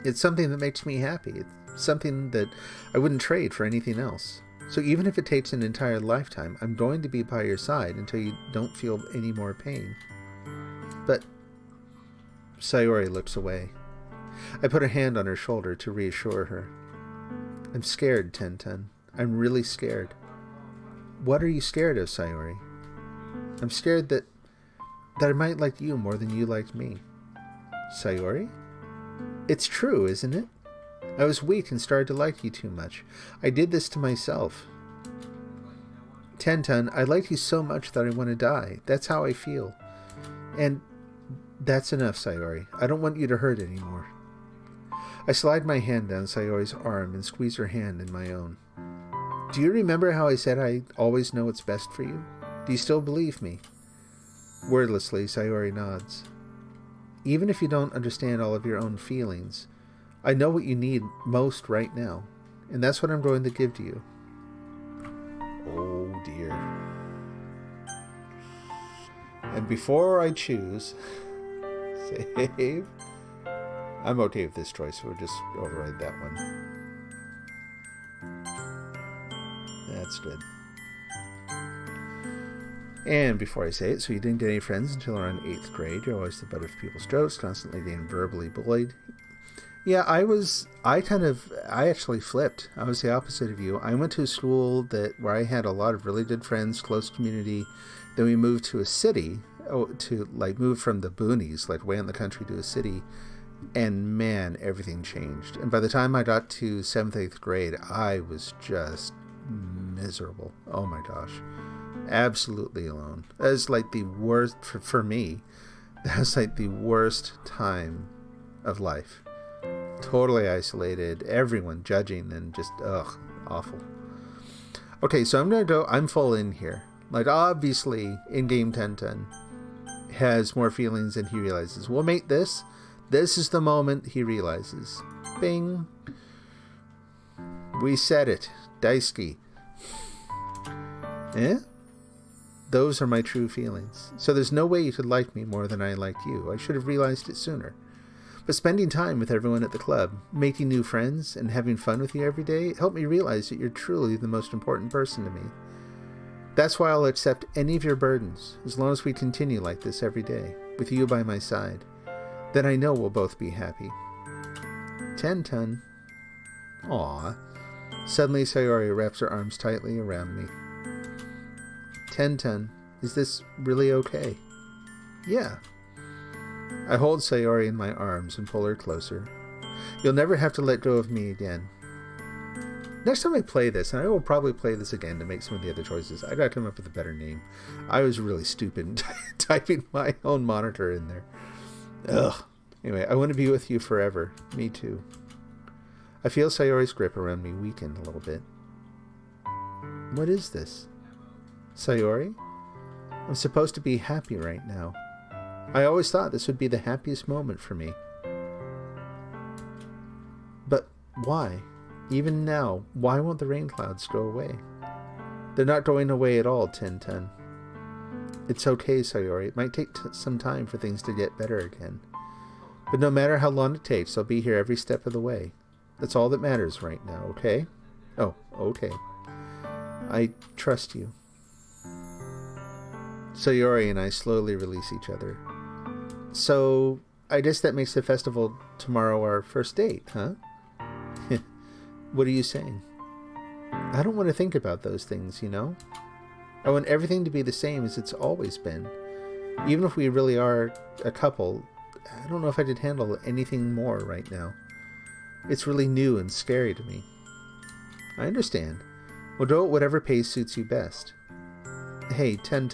It's something that makes me happy. It's something that I wouldn't trade for anything else. So even if it takes an entire lifetime, I'm going to be by your side until you don't feel any more pain. But... Sayori looks away. I put a hand on her shoulder to reassure her. I'm scared, Tenten. I'm really scared. What are you scared of, Sayori? I'm scared that I might like you more than you liked me. Sayori? It's true, isn't it? I was weak and started to like you too much. I did this to myself. Tenten, I like you so much that I want to die. That's how I feel. And that's enough, Sayori. I don't want you to hurt anymore. I slide my hand down Sayori's arm and squeeze her hand in my own. Do you remember how I said I always know what's best for you? Do you still believe me? Wordlessly, Sayori nods. Even if you don't understand all of your own feelings, I know what you need most right now, and that's what I'm going to give to you. Oh dear. And before I choose, save, I'm okay with this choice, so we'll just override that one. That's good. And before I say it, so you didn't get any friends until around 8th grade. You're always the butt of people's jokes, constantly getting verbally bullied. Yeah, I actually flipped. I was the opposite of you. I went to a school where I had a lot of really good friends, close community. Then we moved to a city, moved from the boonies, way in the country, to a city. And man, everything changed. And by the time I got to 7th, 8th grade, I was just miserable. Oh my gosh. Absolutely alone. That was the worst, for me, that was the worst time of life. Totally isolated, everyone judging, and just, awful. Okay, so I'm full in here. Obviously, in-game Tenten has more feelings than he realizes. We'll make this is the moment he realizes. Bing. We said it. Daisuke. Eh? Those are my true feelings. So there's no way you could like me more than I like you. I should have realized it sooner. But spending time with everyone at the club, making new friends, and having fun with you every day helped me realize that you're truly the most important person to me. That's why I'll accept any of your burdens, as long as we continue like this every day, with you by my side. Then I know we'll both be happy. 10 ton. Aw. Suddenly Sayori wraps her arms tightly around me. 10 ton. Is this really okay? Yeah. I hold Sayori in my arms and pull her closer. You'll never have to let go of me again. Next time I play this, and I will probably play this again to make some of the other choices, I gotta come up with a better name. I was really stupid typing my own monitor in there. Ugh. Anyway, I want to be with you forever. Me too. I feel Sayori's grip around me weaken a little bit. What is this? Sayori? I'm supposed to be happy right now. I always thought this would be the happiest moment for me. But why? Even now, why won't the rain clouds go away? They're not going away at all, 1010. It's okay, Sayori. It might take some time for things to get better again. But no matter how long it takes, I'll be here every step of the way. That's all that matters right now, okay? Oh, okay. I trust you. Sayori and I slowly release each other. So, I guess that makes the festival tomorrow our first date, huh? What are you saying? I don't want to think about those things, you know? I want everything to be the same as it's always been. Even if we really are a couple, I don't know if I could handle anything more right now. It's really new and scary to me. I understand. We'll go at whatever pace suits you best. Hey, Ten.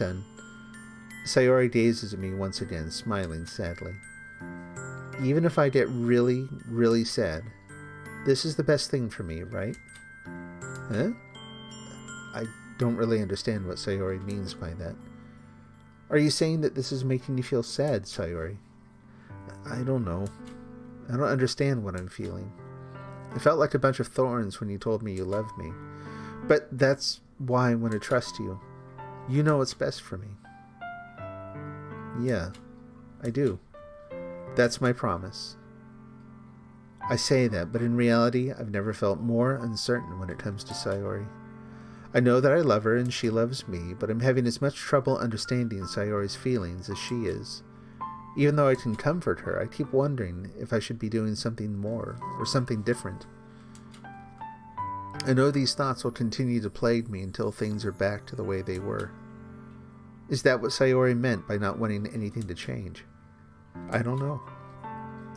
Sayori gazes at me once again, smiling sadly. Even if I get really, really sad, this is the best thing for me, right? Huh? I don't really understand what Sayori means by that. Are you saying that this is making you feel sad, Sayori? I don't know. I don't understand what I'm feeling. It felt like a bunch of thorns when you told me you loved me. But that's why I want to trust you. You know what's best for me. Yeah, I do. That's my promise. I say that, but in reality, I've never felt more uncertain when it comes to Sayori. I know that I love her and she loves me, but I'm having as much trouble understanding Sayori's feelings as she is. Even though I can comfort her, I keep wondering if I should be doing something more, or something different. I know these thoughts will continue to plague me until things are back to the way they were. Is that what Sayori meant by not wanting anything to change? I don't know.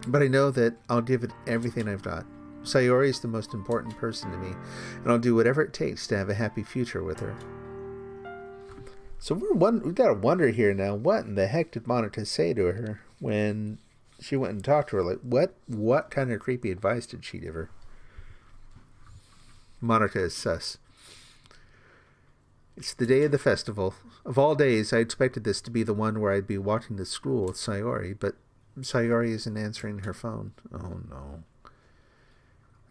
But I know that I'll give it everything I've got. Sayori is the most important person to me, and I'll do whatever it takes to have a happy future with her. So we've got to wonder here now, what in the heck did Monica say to her when she went and talked to her? Like, what kind of creepy advice did she give her? Monica is sus. It's the day of the festival. Of all days, I expected this to be the one where I'd be walking to school with Sayori, but Sayori isn't answering her phone. Oh, no.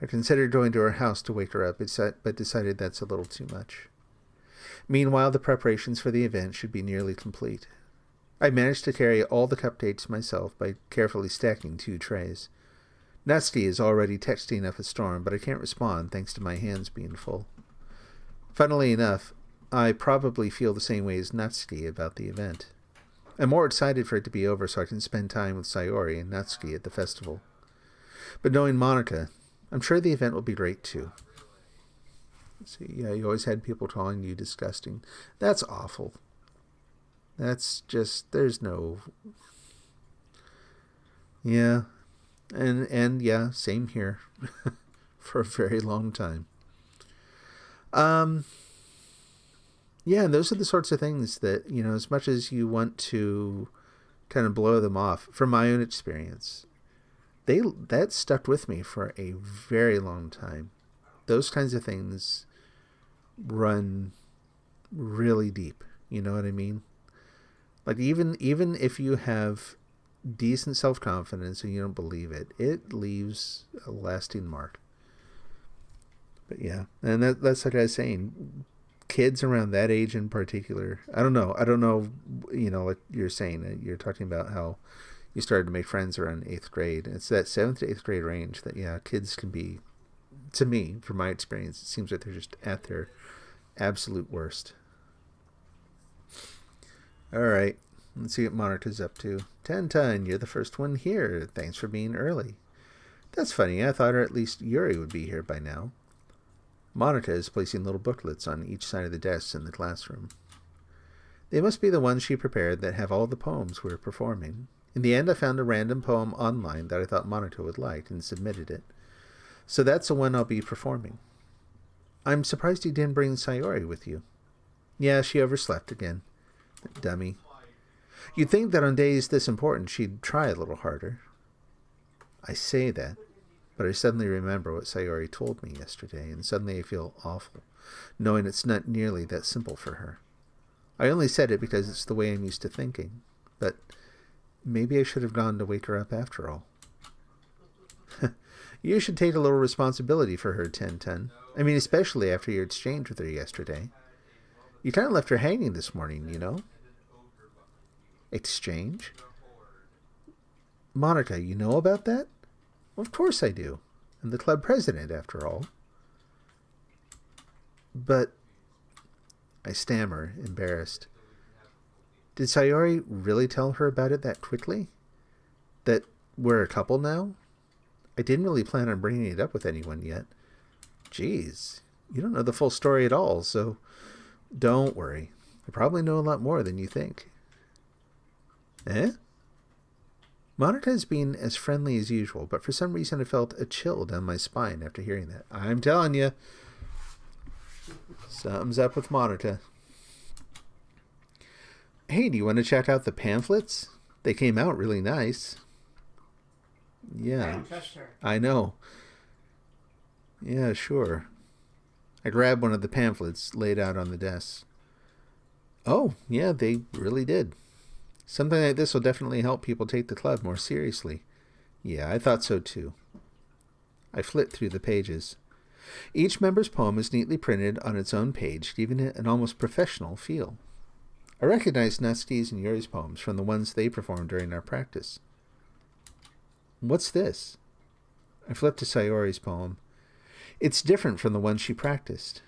I considered going to her house to wake her up, but decided that's a little too much. Meanwhile, the preparations for the event should be nearly complete. I managed to carry all the cupcakes myself by carefully stacking 2 trays. Natsuki is already texting up a storm, but I can't respond thanks to my hands being full. Funnily enough, I probably feel the same way as Natsuki about the event. I'm more excited for it to be over so I can spend time with Sayori and Natsuki at the festival. But knowing Monica, I'm sure the event will be great too. See, yeah, you always had people calling you disgusting. That's awful. That's just, there's no... Yeah. And yeah, same here. For a very long time. Yeah, and those are the sorts of things that, you know, as much as you want to kind of blow them off, from my own experience, that stuck with me for a very long time. Those kinds of things run really deep. You know what I mean? Like, even if you have decent self-confidence and you don't believe it, it leaves a lasting mark. But yeah, and that's like I was saying, kids around that age in particular, I don't know, you know, like you're saying, you're talking about how you started to make friends around 8th grade. It's that 7th to 8th grade range that, yeah, kids can be, to me, from my experience, it seems like they're just at their absolute worst. Alright, let's see what Monita's up to. Ten, you're the first one here. Thanks for being early. That's funny, I thought at least Yuri would be here by now. Monita is placing little booklets on each side of the desks in the classroom. They must be the ones she prepared that have all the poems we're performing. In the end, I found a random poem online that I thought Monita would like and submitted it. So that's the one I'll be performing. I'm surprised you didn't bring Sayori with you. Yeah, she overslept again. Dummy. You'd think that on days this important she'd try a little harder. I say that, but I suddenly remember what Sayori told me yesterday, and suddenly I feel awful, knowing it's not nearly that simple for her. I only said it because it's the way I'm used to thinking, but maybe I should have gone to wake her up after all. You should take a little responsibility for her, Ten. I mean, especially after your exchange with her yesterday. You kind of left her hanging this morning, you know? Exchange? Monica, you know about that? Well, of course I do. I'm the club president, after all. But... I stammer, embarrassed. Did Sayori really tell her about it that quickly? That we're a couple now? I didn't really plan on bringing it up with anyone yet. Jeez, you don't know the full story at all, so don't worry. I probably know a lot more than you think. Eh? Monica is being as friendly as usual, but for some reason I felt a chill down my spine after hearing that. I'm telling you, something's up with Monica. Hey, do you want to check out the pamphlets? They came out really nice. Yeah, I don't trust her. I know. Yeah, sure. I grabbed one of the pamphlets laid out on the desk. Oh, yeah, they really did. Something like this will definitely help people take the club more seriously. Yeah, I thought so too. I flipped through the pages. Each member's poem is neatly printed on its own page, giving it an almost professional feel. I recognized Natsuki's and Yuri's poems from the ones they performed during our practice. What's this? I flipped to Sayori's poem. It's different from the one she practiced.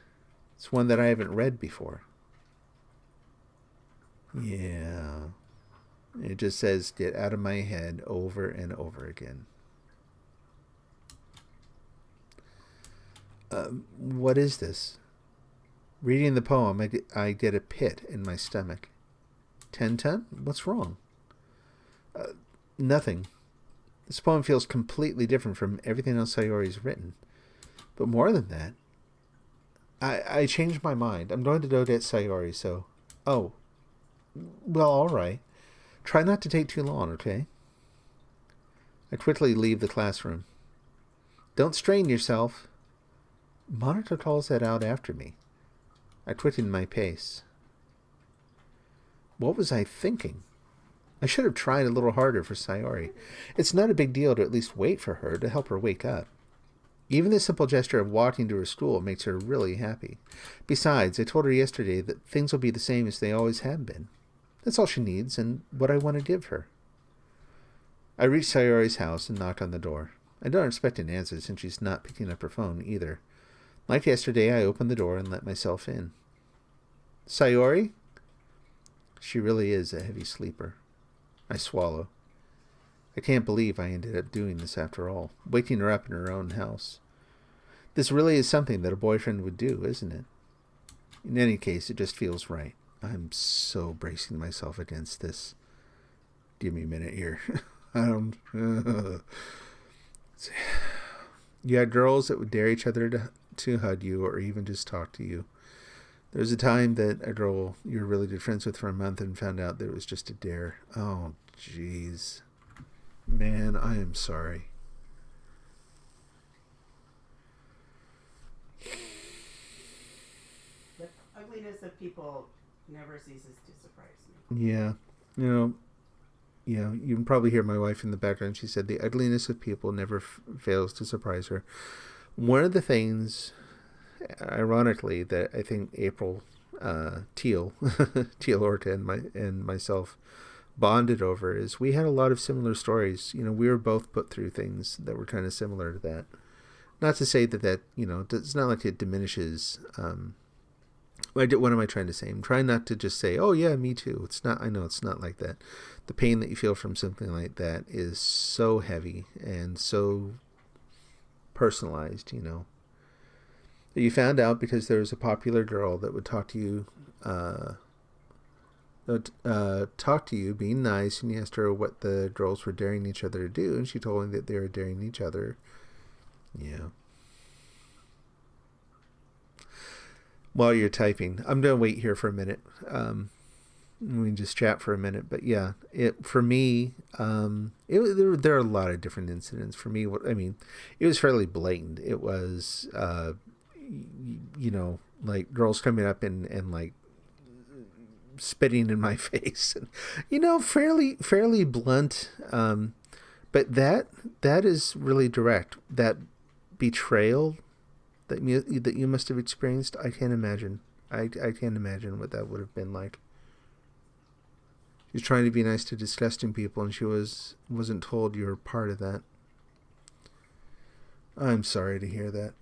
It's one that I haven't read before. Yeah. It just says, get out of my head over and over again. What is this? Reading the poem, I get a pit in my stomach. Ten? What's wrong? Nothing. This poem feels completely different from everything else Sayori's written. But more than that, I changed my mind. I'm going to go get Sayori, so... Oh. Well, all right. Try not to take too long, okay? I quickly leave the classroom. Don't strain yourself. Monica calls that out after me. I quickened my pace. What was I thinking? I should have tried a little harder for Sayori. It's not a big deal to at least wait for her, to help her wake up. Even the simple gesture of walking to her school makes her really happy. Besides, I told her yesterday that things will be the same as they always have been. That's all she needs, and what I want to give her. I reached Sayori's house and knocked on the door. I don't expect an answer since she's not picking up her phone either. Like yesterday, I opened the door and let myself in. Sayori? She really is a heavy sleeper. I swallow. I can't believe I ended up doing this after all, waking her up in her own house. This really is something that a boyfriend would do, isn't it? In any case, it just feels right. I'm so bracing myself against this. Give me a minute here. I don't... You had girls that would dare each other to hug you or even just talk to you. There was a time that a girl you were really good friends with for a month and found out that it was just a dare. Oh, jeez. Man, I am sorry. The ugliness of people never ceases to surprise me. Yeah. You can probably hear my wife in the background. She said the ugliness of people never fails to surprise her. One of the things, ironically, that I think April Teal Orta and myself bonded over is we had a lot of similar stories. We were both put through things that were kind of similar to that. Not to say that it's not like it diminishes What am I trying to say? I'm trying not to just say, "Oh yeah, me too." It's not. I know it's not like that. The pain that you feel from something like that is so heavy and so personalized. You found out because there was a popular girl that would talk to you, being nice, and you asked her what the girls were daring each other to do, and she told me that they were daring each other. Yeah. While you're typing, I'm gonna wait here for a minute. We can just chat for a minute, but yeah, for me, there are a lot of different incidents. For me, it was fairly blatant. It was, like girls coming up and like spitting in my face, and fairly blunt. But that is really direct. That betrayal that you must have experienced, I can't imagine. I can't imagine what that would have been like. She was trying to be nice to disgusting people, and she wasn't told you were part of that. I'm sorry to hear that.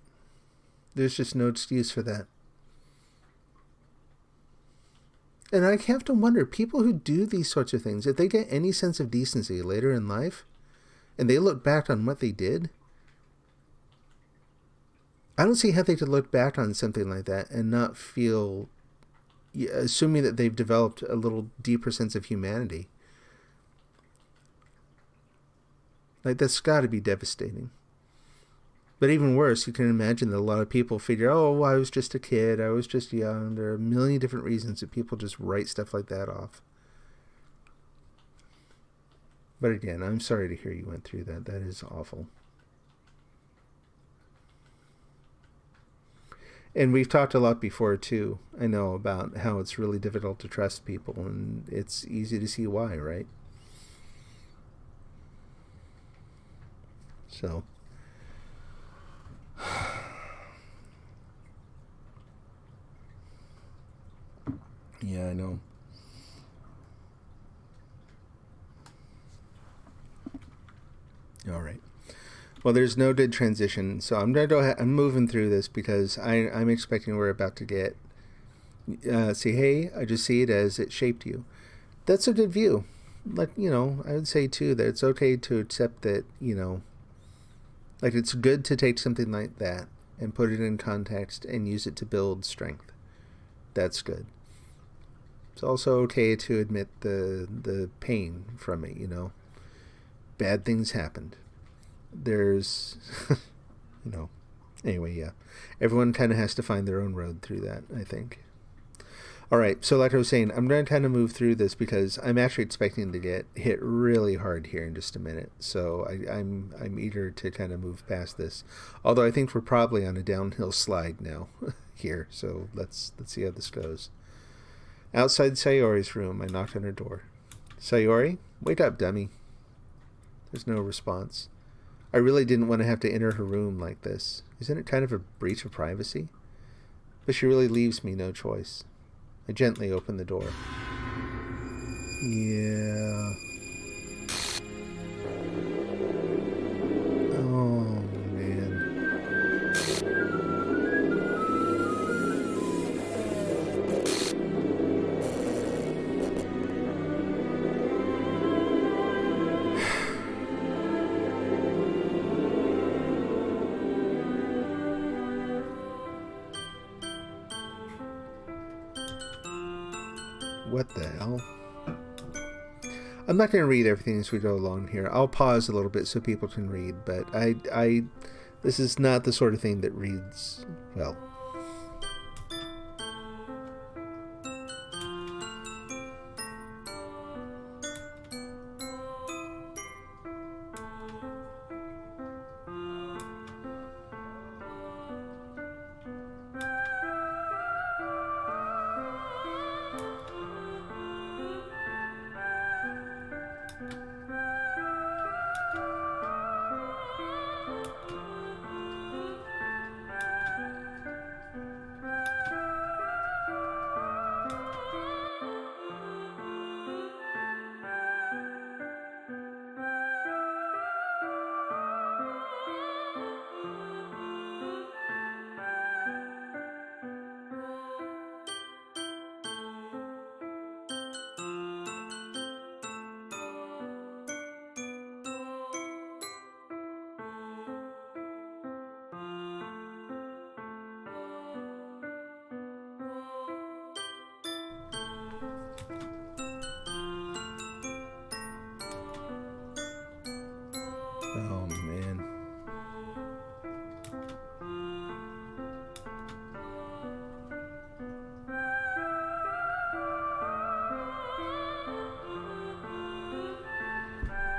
There's just no excuse for that. And I have to wonder, people who do these sorts of things, if they get any sense of decency later in life, and they look back on what they did, I don't see how they could look back on something like that and not feel, assuming that they've developed a little deeper sense of humanity. Like, that's got to be devastating. But even worse, you can imagine that a lot of people figure, oh, I was just a kid, I was just young. There are a million different reasons that people just write stuff like that off. But again, I'm sorry to hear you went through that. That is awful. And we've talked a lot before, too, I know, about how it's really difficult to trust people, and it's easy to see why, right? So, yeah, I know. All right. Well, there's no good transition, so I'm gonna go ahead. I'm moving through this because I'm expecting we're about to get say, hey, I just see it as it shaped you. That's a good view. Like, I would say too that it's okay to accept that, like, it's good to take something like that and put it in context and use it to build strength. That's good. It's also okay to admit the pain from it. Bad things happened. There's, anyway, yeah. Everyone kind of has to find their own road through that, I think. All right, so like I was saying, I'm going to kind of move through this because I'm actually expecting to get hit really hard here in just a minute. So I'm eager to kind of move past this. Although I think we're probably on a downhill slide now here. So let's see how this goes. Outside Sayori's room, I knocked on her door. Sayori, wake up, dummy. There's no response. I really didn't want to have to enter her room like this. Isn't it kind of a breach of privacy? But she really leaves me no choice. I gently open the door. Yeah. Oh, man. What the hell? I'm not going to read everything as we go along here. I'll pause a little bit so people can read, but this is not the sort of thing that reads well.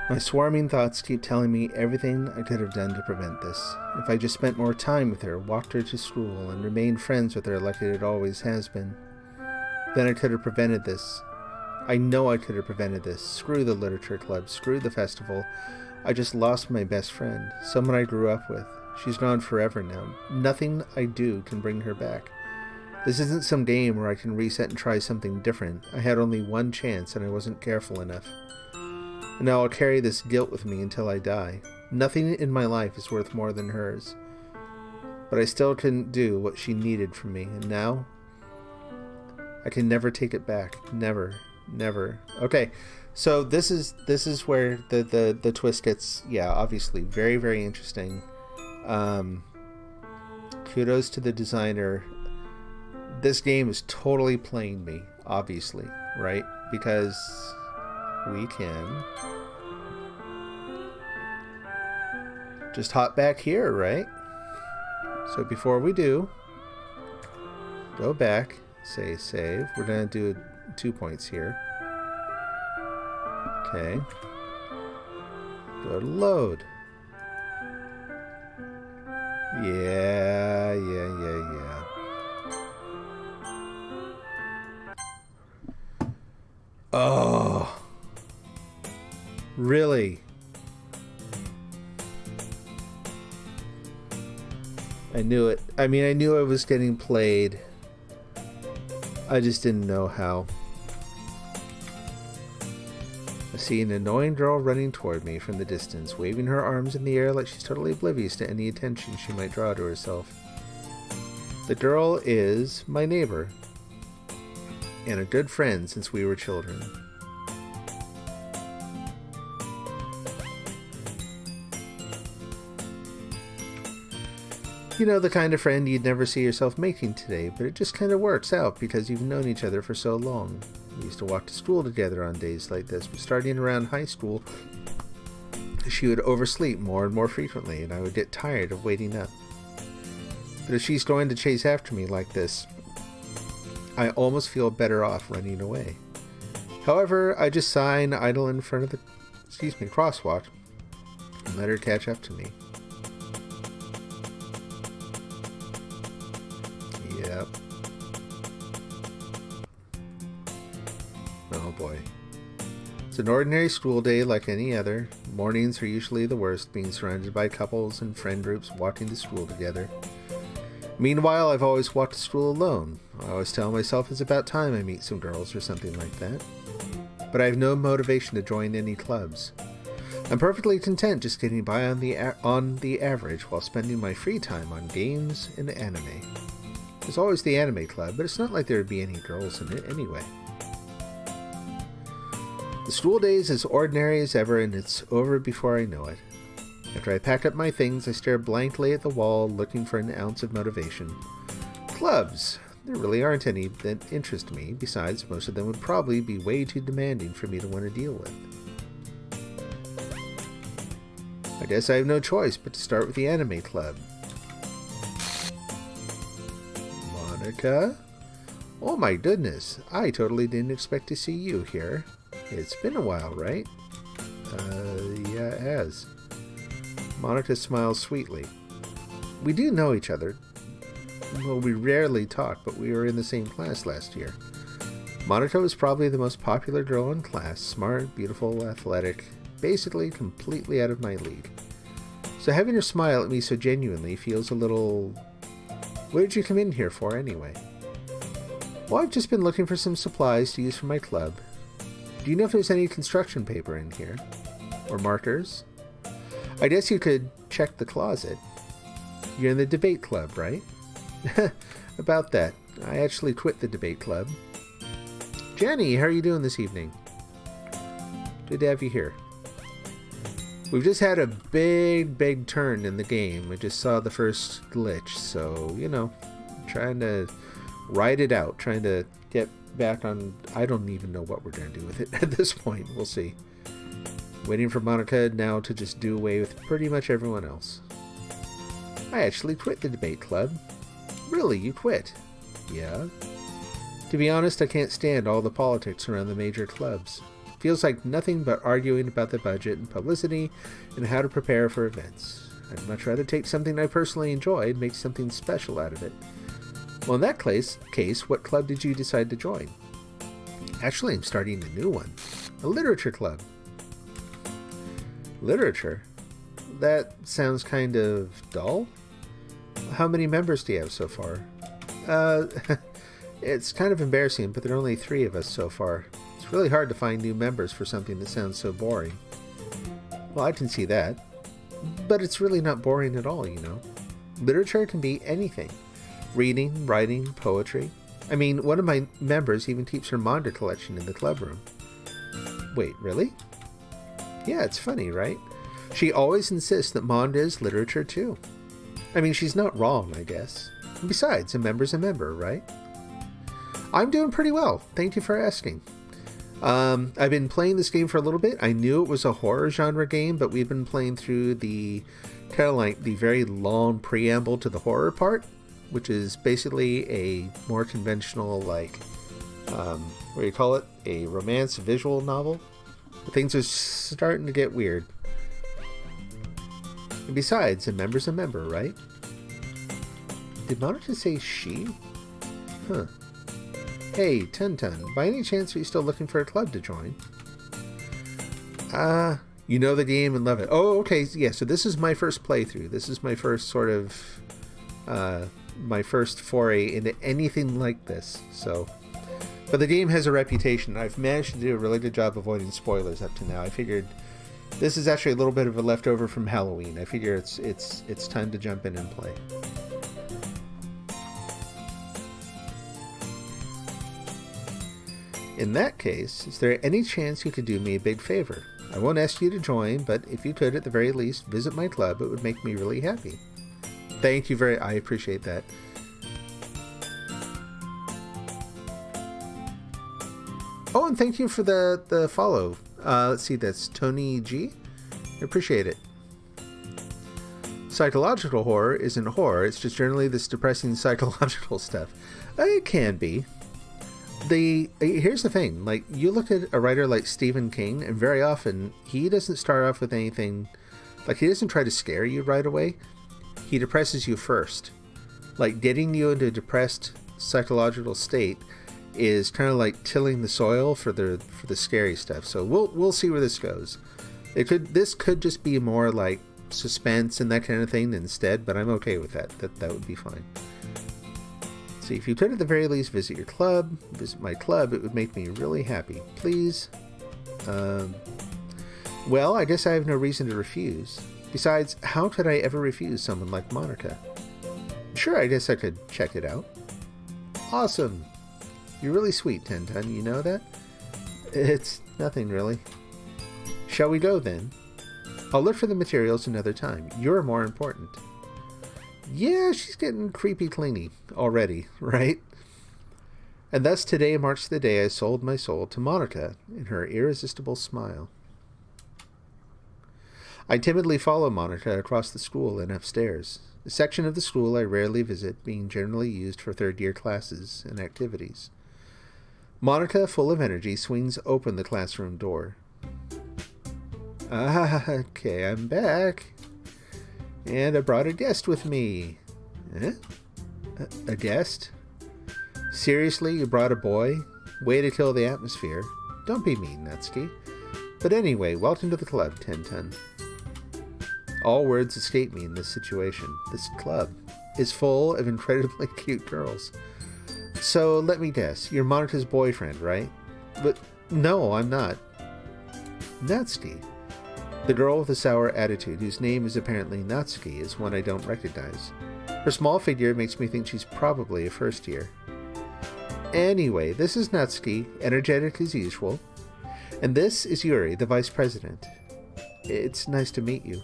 My swarming thoughts keep telling me everything I could have done to prevent this. If I just spent more time with her, walked her to school, and remained friends with her like it always has been, then I could have prevented this. I know I could have prevented this. Screw the literature club, screw the festival. I just lost my best friend, someone I grew up with. She's gone forever now. Nothing I do can bring her back. This isn't some game where I can reset and try something different. I had only one chance and I wasn't careful enough. And now I'll carry this guilt with me until I die. Nothing in my life is worth more than hers. But I still couldn't do what she needed from me, and now I can never take it back. Never. Never. Okay, so this is where the twist gets, yeah, obviously very, very interesting. Kudos to the designer. This game is totally playing me, obviously, right? Because we can just hop back here, right? So before we do, go back, say save. We're going to do 2 points here. Okay. Go to load. Yeah. Oh. Really? I knew it. I mean, I knew I was getting played. I just didn't know how. I see an annoying girl running toward me from the distance, waving her arms in the air like she's totally oblivious to any attention she might draw to herself. The girl is my neighbor, and a good friend since we were children. You know, the kind of friend you'd never see yourself making today, but it just kind of works out because you've known each other for so long. We used to walk to school together on days like this, but starting around high school, she would oversleep more and more frequently, and I would get tired of waiting up. But if she's going to chase after me like this, I almost feel better off running away. However, I just sigh and idle in front of the, crosswalk, and let her catch up to me. Yep. Oh boy. It's an ordinary school day like any other. Mornings are usually the worst, being surrounded by couples and friend groups walking to school together. Meanwhile, I've always walked to school alone. I always tell myself it's about time I meet some girls or something like that. But I have no motivation to join any clubs. I'm perfectly content just getting by on the average while spending my free time on games and anime. There's always the anime club, but it's not like there would be any girls in it anyway. The school day is as ordinary as ever, and it's over before I know it. After I pack up my things, I stare blankly at the wall, looking for an ounce of motivation. Clubs! There really aren't any that interest me. Besides, most of them would probably be way too demanding for me to want to deal with. I guess I have no choice but to start with the anime club. Monica? Oh my goodness, I totally didn't expect to see you here. It's been a while, right? Yeah, it has. Monica smiles sweetly. We do know each other. Well, we rarely talk, but we were in the same class last year. Monica was probably the most popular girl in class, smart, beautiful, athletic, basically completely out of my league. So having her smile at me so genuinely feels a little... What did you come in here for, anyway? Well, I've just been looking for some supplies to use for my club. Do you know if there's any construction paper in here? Or markers? I guess you could check the closet. You're in the debate club, right? About that. I actually quit the debate club. Jenny, how are you doing this evening? Good to have you here. We've just had a big turn in the game. We just saw the first glitch, so, you know, trying to ride it out, trying to get back on... I don't even know what we're going to do with it at this point. We'll see. Waiting for Monica now to just do away with pretty much everyone else. I actually quit the debate club. Really, you quit? Yeah. To be honest, I can't stand all the politics around the major clubs. Feels like nothing but arguing about the budget and publicity and how to prepare for events. I'd much rather take something I personally enjoy and make something special out of it. Well, in that case, what club did you decide to join? Actually, I'm starting a new one. A literature club. Literature? That sounds kind of dull. How many members do you have so far? It's kind of embarrassing, but there are only 3 of us so far. It's really hard to find new members for something that sounds so boring. Well, I can see that. But it's really not boring at all, you know. Literature can be anything. Reading, writing, poetry. I mean, one of my members even keeps her manga collection in the club room. Wait, really? Yeah, it's funny, right? She always insists that manga is literature too. I mean, she's not wrong, I guess. And besides, a member's a member, right? I'm doing pretty well. Thank you for asking. I've been playing this game for a little bit. I knew it was a horror genre game, but we've been playing through the kind of like the very long preamble to the horror part, which is basically a more conventional, like, what do you call it? A romance visual novel. Things are starting to get weird. And besides, a member's a member, right? Did Monica say she? Huh. Hey, Tun, by any chance are you still looking for a club to join? You know the game and love it. Oh, okay, yeah, so this is my first playthrough. This is my first sort of, my first foray into anything like this, so. But the game has a reputation. I've managed to do a really good job avoiding spoilers up to now. I figured this is actually a little bit of a leftover from Halloween. I figure it's time to jump in and play. In that case, is there any chance you could do me a big favor? I won't ask you to join, but if you could at the very least visit my club, it would make me really happy. Thank you I appreciate that. Oh, and thank you for the follow. Let's see, that's Tony G. I appreciate it. Psychological horror isn't horror, it's just generally this depressing psychological stuff. It can be. Here's the thing, like, you look at a writer like Stephen King, and very often he doesn't start off with anything, like, he doesn't try to scare you right away. He depresses you first. Like, getting you into a depressed psychological state is kind of like tilling the soil for the scary stuff. So we'll see where this goes. This could just be more like suspense and that kind of thing instead, but I'm okay with that. That would be fine. See, if you could at the very least visit your club, visit my club, it would make me really happy. Please. Well, I guess I have no reason to refuse. Besides, how could I ever refuse someone like Monica? Sure, I guess I could check it out. Awesome. You're really sweet, Tun, you know that? It's nothing, really. Shall we go, then? I'll look for the materials another time. You're more important. Yeah, she's getting creepy clingy already, right? And thus today marks the day I sold my soul to Monica in her irresistible smile. I timidly follow Monica across the school and upstairs, a section of the school I rarely visit, being generally used for third-year classes and activities. Monica, full of energy, swings open the classroom door. Okay, I'm back. And I brought a guest with me. Eh? A guest? Seriously, you brought a boy? Way to kill the atmosphere. Don't be mean, Natsuki. But anyway, welcome to the club, Tun. All words escape me in this situation. This club is full of incredibly cute girls. So, let me guess, you're Monica's boyfriend, right? But, no, I'm not. Natsuki. The girl with the sour attitude, whose name is apparently Natsuki, is one I don't recognize. Her small figure makes me think she's probably a first year. Anyway, this is Natsuki, energetic as usual. And this is Yuri, the vice president. It's nice to meet you.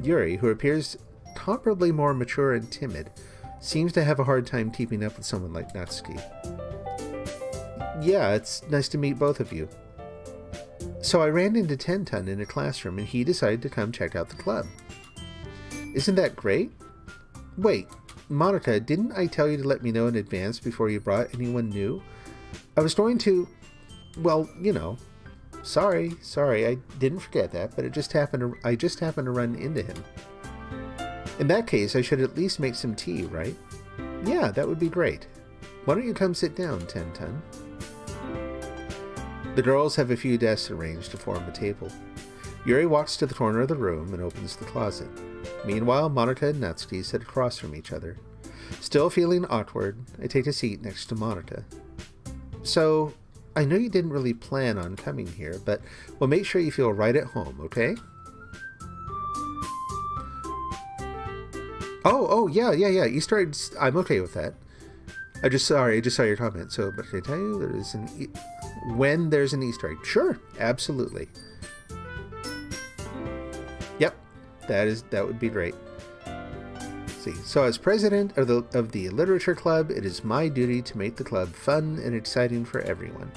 Yuri, who appears comparably more mature and timid, seems to have a hard time keeping up with someone like Natsuki. Yeah, it's nice to meet both of you. So I ran into Tun in a classroom and he decided to come check out the club. Isn't that great? Wait, Monica, didn't I tell you to let me know in advance before you brought anyone new? I was going to, well, you know, sorry, I didn't forget that, but I just happened to run into him. In that case, I should at least make some tea, right? Yeah, that would be great. Why don't you come sit down, Ten-Ton? The girls have a few desks arranged to form a table. Yuri walks to the corner of the room and opens the closet. Meanwhile, Monica and Natsuki sit across from each other. Still feeling awkward, I take a seat next to Monica. So, I know you didn't really plan on coming here, but we'll make sure you feel right at home, okay? Oh, yeah. Easter eggs, I'm okay with that. I just saw your comment. So, but can I tell you when there's an Easter egg? Sure, absolutely. Yep, that would be great. See, so as president of the Literature Club, it is my duty to make the club fun and exciting for everyone.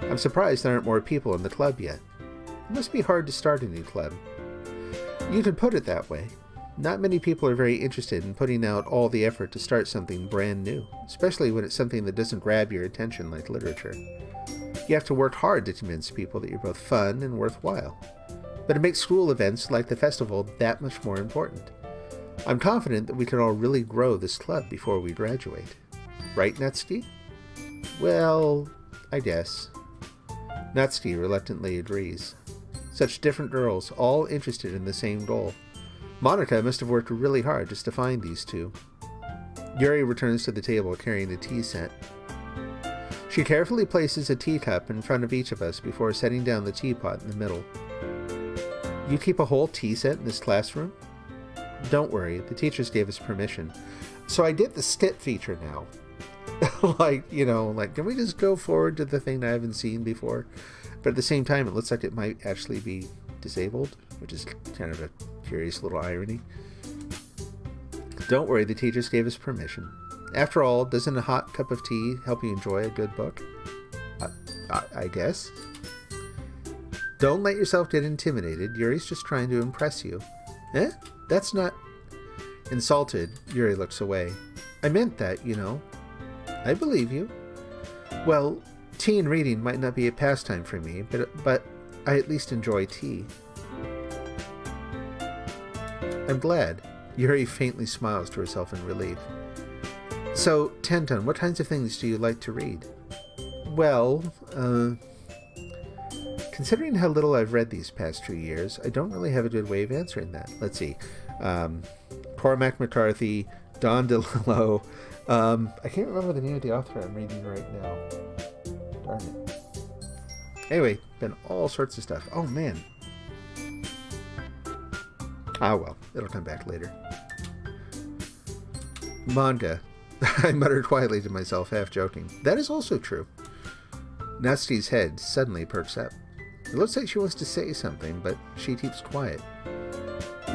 I'm surprised there aren't more people in the club yet. It must be hard to start a new club. You could put it that way. Not many people are very interested in putting out all the effort to start something brand new, especially when it's something that doesn't grab your attention like literature. You have to work hard to convince people that you're both fun and worthwhile. But it makes school events like the festival that much more important. I'm confident that we can all really grow this club before we graduate. Right, Natsuki? Well, I guess. Natsuki reluctantly agrees. Such different girls, all interested in the same goal. Monica must have worked really hard just to find these two. Yuri returns to the table carrying a tea set. She carefully places a teacup in front of each of us before setting down the teapot in the middle. You keep a whole tea set in this classroom? Don't worry, the teachers gave us permission. So I get the skip feature now. Like, can we just go forward to the thing I haven't seen before? But at the same time, it looks like it might actually be disabled, which is kind of a curious little irony. Don't worry, the teachers gave us permission. After all, doesn't a hot cup of tea help you enjoy a good book? I guess. Don't let yourself get intimidated. Yuri's just trying to impress you. Eh? That's not... Insulted, Yuri looks away. I meant that, I believe you. Well, tea and reading might not be a pastime for me, but I at least enjoy tea. I'm glad. Yuri faintly smiles to herself in relief. So, Ten-Ton, what kinds of things do you like to read? Well, considering how little I've read these past 2 years, I don't really have a good way of answering that. Let's see. Cormac McCarthy, Don DeLillo. I can't remember the name of the author I'm reading right now. Darn it. Anyway, been all sorts of stuff. Oh, man. Ah, well, it'll come back later. Manga. I muttered quietly to myself, half joking. That is also true. Natsuki's head suddenly perks up. It looks like she wants to say something, but she keeps quiet.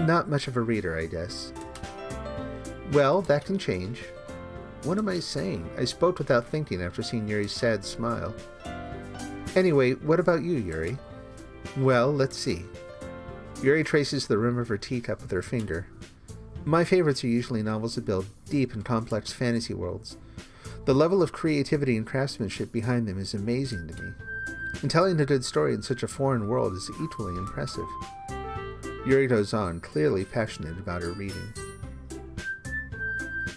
Not much of a reader, I guess. Well, that can change. What am I saying? I spoke without thinking after seeing Yuri's sad smile. Anyway, what about you, Yuri? Well, let's see. Yuri traces the rim of her teacup with her finger. My favorites are usually novels that build deep and complex fantasy worlds. The level of creativity and craftsmanship behind them is amazing to me. And telling a good story in such a foreign world is equally impressive. Yuri goes on, clearly passionate about her reading.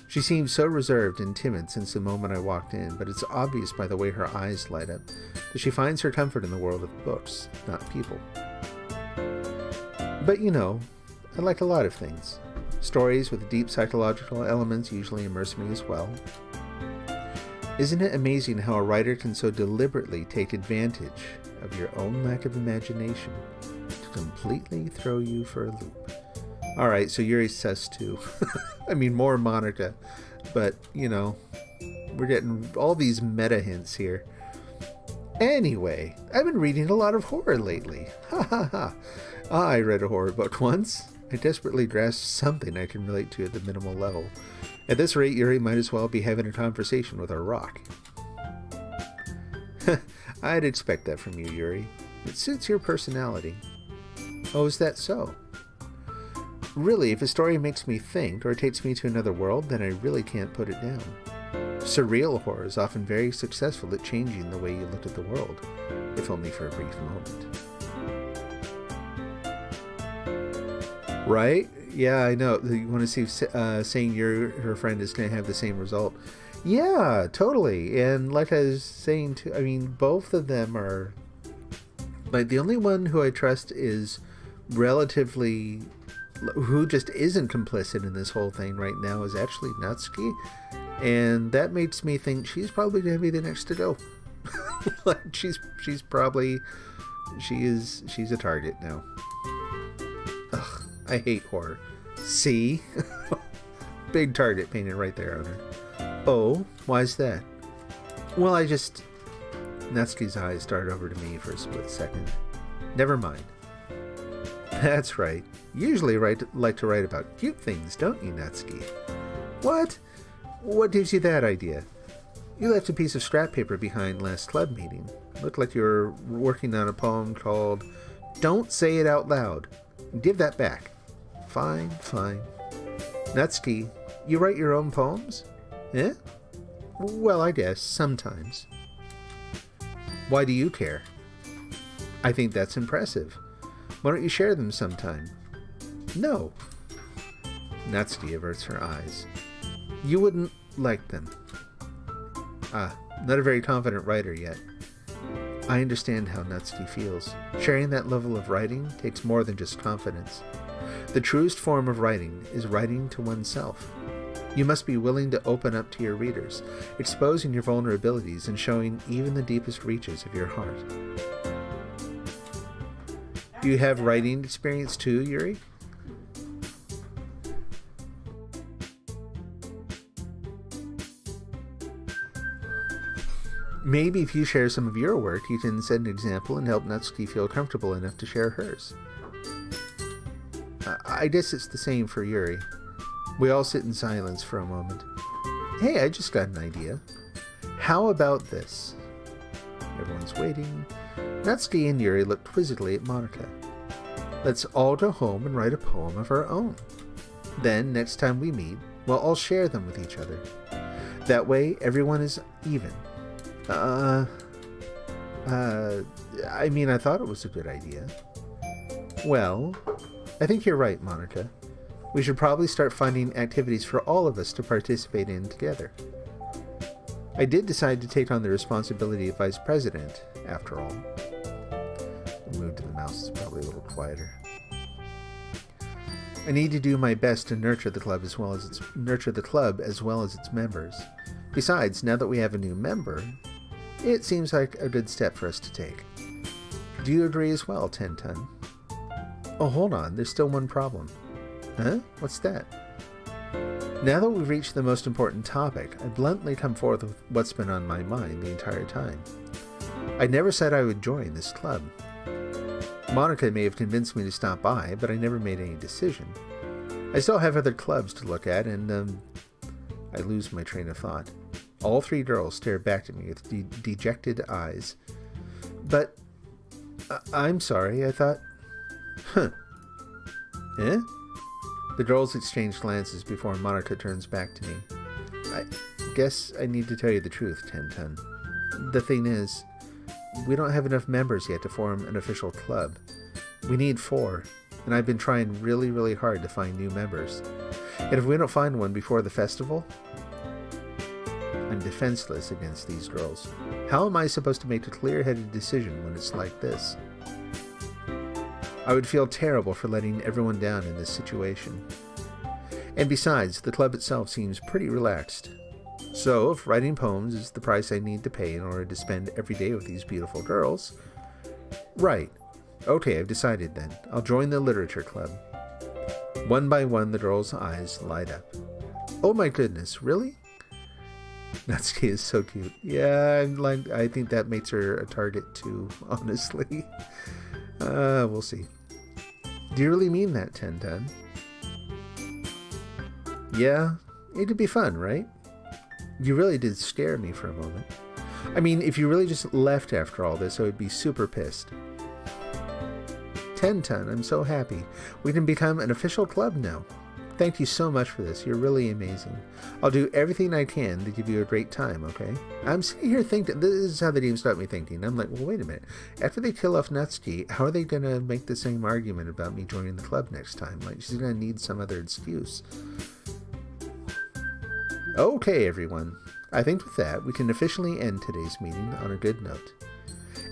She seems so reserved and timid since the moment I walked in, but it's obvious by the way her eyes light up that she finds her comfort in the world of books, not people. But I like a lot of things. Stories with deep psychological elements usually immerse me as well. Isn't it amazing how a writer can so deliberately take advantage of your own lack of imagination to completely throw you for a loop? Alright, so Yuri's sus too. I mean, more Monica. But, we're getting all these meta hints here. Anyway, I've been reading a lot of horror lately. Ha ha ha. I read a horror book once. I desperately grasped something I can relate to at the minimal level. At this rate, Yuri might as well be having a conversation with a rock. I'd expect that from you, Yuri. It suits your personality. Oh, is that so? Really, if a story makes me think or takes me to another world, then I really can't put it down. Surreal horror is often very successful at changing the way you look at the world, if only for a brief moment. Right? Yeah, I know. You want to see if saying her friend is going to have the same result. Yeah, totally. And like I was saying, too, I mean, both of them are... Like, the only one who I trust is relatively... who just isn't complicit in this whole thing right now is actually Natsuki. And that makes me think she's probably going to be the next to go. Like, she's probably... She's a target now. Ugh, I hate horror. See? Big target painted right there on her. Oh, why's that? Well, Natsuki's eyes started over to me for a split second. Never mind. That's right. Usually like to write about cute things, don't you, Natsuki? What? What gives you that idea? You left a piece of scrap paper behind last club meeting. Looked like you were working on a poem called Don't Say It Out Loud. Give that back. Fine. Natsuki, you write your own poems? Eh? Well, I guess, sometimes. Why do you care? I think that's impressive. Why don't you share them sometime? No. Natsuki averts her eyes. You wouldn't like them. Not a very confident writer yet. I understand how Natsuki feels. Sharing that level of writing takes more than just confidence. The truest form of writing is writing to oneself. You must be willing to open up to your readers, exposing your vulnerabilities and showing even the deepest reaches of your heart. Do you have writing experience too, Yuri? Maybe if you share some of your work, you can set an example and help Natsuki feel comfortable enough to share hers. I guess it's the same for Yuri. We all sit in silence for a moment. Hey, I just got an idea. How about this? Everyone's waiting. Natsuki and Yuri look quizzically at Monica. Let's all go home and write a poem of our own. Then, next time we meet, we'll all share them with each other. That way, everyone is even. I thought it was a good idea. Well, I think you're right, Monica. We should probably start finding activities for all of us to participate in together. I did decide to take on the responsibility of vice president, after all. The move to the mouse is probably a little quieter. I need to do my best to nurture the club as well as its members. Besides, now that we have a new member, it seems like a good step for us to take. Do you agree as well, Ten-Ton? Oh, hold on, there's still one problem. Huh? What's that? Now that we've reached the most important topic, I bluntly come forth with what's been on my mind the entire time. I never said I would join this club. Monica may have convinced me to stop by, but I never made any decision. I still have other clubs to look at, and, I lose my train of thought. All three girls stare back at me with dejected eyes. But, I'm sorry, I thought... Huh. Eh? The girls exchange glances before Monica turns back to me. I guess I need to tell you the truth, Ten-Ton. The thing is, we don't have enough members yet to form an official club. We need 4, and I've been trying really, really hard to find new members. And if we don't find one before the festival, I'm defenseless against these girls. How am I supposed to make a clear-headed decision when it's like this? I would feel terrible for letting everyone down in this situation. And besides, the club itself seems pretty relaxed. So, if writing poems is the price I need to pay in order to spend every day with these beautiful girls... Right. Okay, I've decided then. I'll join the literature club. One by one, the girls' eyes light up. Oh my goodness, really? Natsuki is so cute. Yeah, I think that makes her a target too, honestly. We'll see. Do you really mean that, Ten-Ton? Yeah, it'd be fun, right? You really did scare me for a moment. I mean, if you really just left after all this, I would be super pissed. Ten-Ton, I'm so happy. We can become an official club now. Thank you so much for this. You're really amazing. I'll do everything I can to give you a great time, okay? I'm sitting here thinking, this is how the game stopped me thinking. I'm like, well, wait a minute. After they kill off Natsuki, how are they going to make the same argument about me joining the club next time? Like, she's going to need some other excuse. Okay, everyone. I think with that, we can officially end today's meeting on a good note.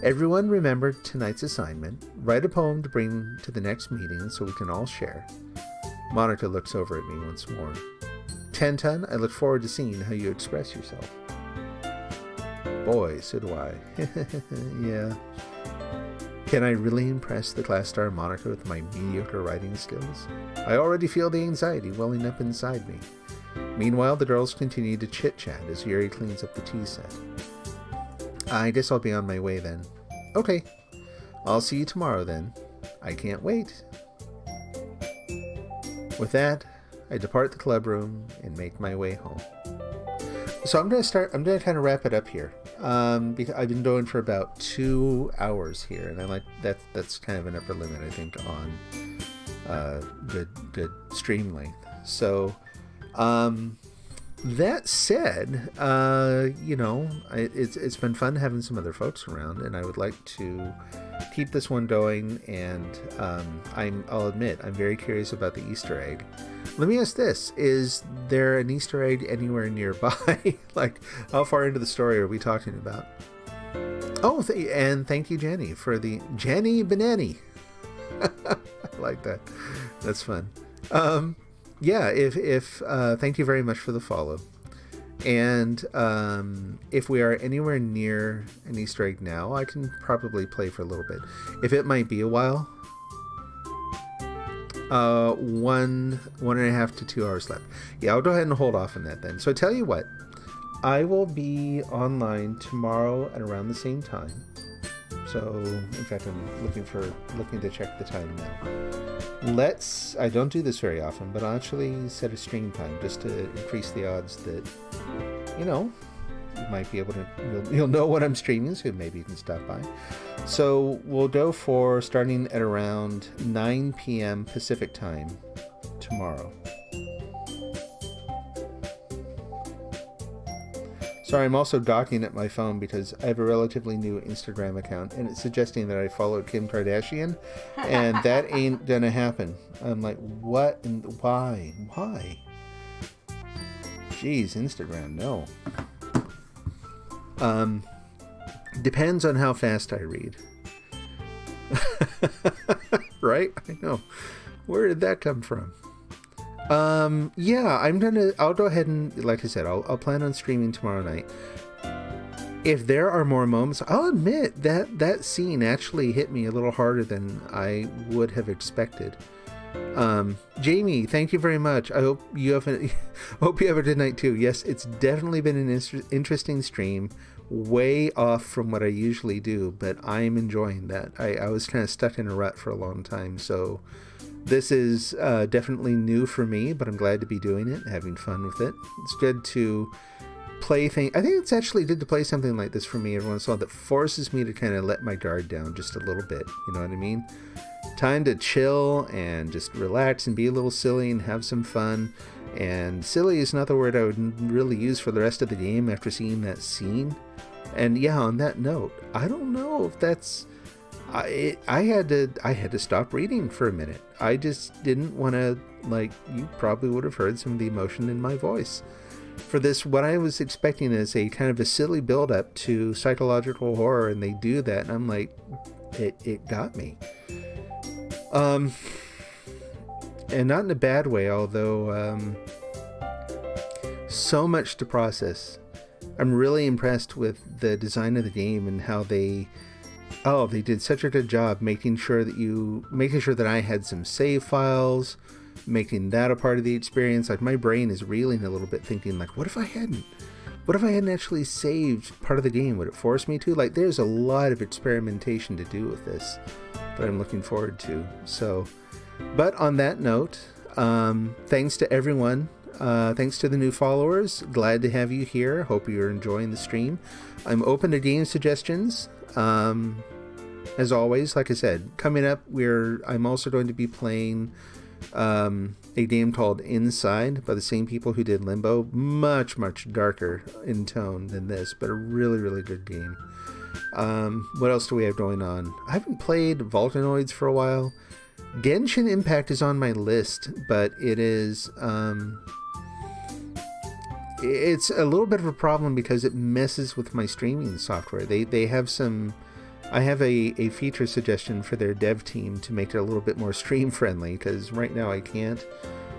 Everyone remember tonight's assignment. Write a poem to bring to the next meeting so we can all share. Monica looks over at me once more. Tenton, I look forward to seeing how you express yourself. Boy, so do I. Yeah. Can I really impress the class star Monica with my mediocre writing skills? I already feel the anxiety welling up inside me. Meanwhile, the girls continue to chit-chat as Yuri cleans up the tea set. I guess I'll be on my way then. Okay. I'll see you tomorrow then. I can't wait. With that, I depart the club room and make my way home. So I'm going to kind of wrap it up here. Because I've been going for about 2 hours here, and I like that's kind of an upper limit, I think, on good stream length. So that said, it's been fun having some other folks around, and I would like to keep this one going, and I'll admit I'm very curious about the Easter egg. Let me ask this: is there an Easter egg anywhere nearby? Like, how far into the story are we talking about? Oh, and thank you, Jenny, for the Jenny Benani. I like that. That's fun. Yeah, if thank you very much for the follow. And if we are anywhere near an Easter egg now, I can probably play for a little bit. If it might be a while, 1.5 to 2 hours left. Yeah, I'll go ahead and hold off on that then. So I tell you what, I will be online tomorrow at around the same time. So, in fact, I'm looking to check the time now. I don't do this very often, but I'll actually set a stream time just to increase the odds that, you might be able to, you'll know what I'm streaming, so maybe you can stop by. So we'll go for starting at around 9 p.m. Pacific time tomorrow. Sorry, I'm also gawking at my phone because I have a relatively new Instagram account, and it's suggesting that I follow Kim Kardashian, and that ain't gonna happen. I'm like, what and why? Why? Jeez, Instagram, no. Depends on how fast I read. Right? I know. Where did that come from? Yeah, I'll go ahead and, like I said, I'll plan on streaming tomorrow night. If there are more moments, I'll admit that scene actually hit me a little harder than I would have expected. Jamie, thank you very much. I hope you have a good night too. Yes, it's definitely been an interesting stream, way off from what I usually do, but I'm enjoying that. I was kind of stuck in a rut for a long time, so this is definitely new for me, but I'm glad to be doing it, having fun with it. It's good to play things. I think it's actually good to play something like this for me every once in a while that forces me to kind of let my guard down just a little bit. You know what I mean? Time to chill and just relax and be a little silly and have some fun. And silly is not the word I would really use for the rest of the game after seeing that scene. And yeah, on that note, I don't know if that's... I had to stop reading for a minute. I just didn't want to, you probably would have heard some of the emotion in my voice. For this, what I was expecting is a kind of a silly build-up to psychological horror, and they do that, and I'm like, it got me. And not in a bad way, although so much to process. I'm really impressed with the design of the game and how they did such a good job making sure that I had some save files, making that a part of the experience. Like, my brain is reeling a little bit, thinking like, what if I hadn't actually saved part of the game? Would it force me to? Like, there's a lot of experimentation to do with this that I'm looking forward to. So, but on that note, thanks to everyone. Thanks to the new followers. Glad to have you here. Hope you're enjoying the stream. I'm open to game suggestions. As always, like I said, coming up, I'm also going to be playing a game called Inside by the same people who did Limbo. Much, much darker in tone than this, but a really, really good game. What else do we have going on? I haven't played Volcanoids for a while. Genshin Impact is on my list, but it is... it's a little bit of a problem because it messes with my streaming software. They have some... I have a feature suggestion for their dev team to make it a little bit more stream friendly, because right now I can't.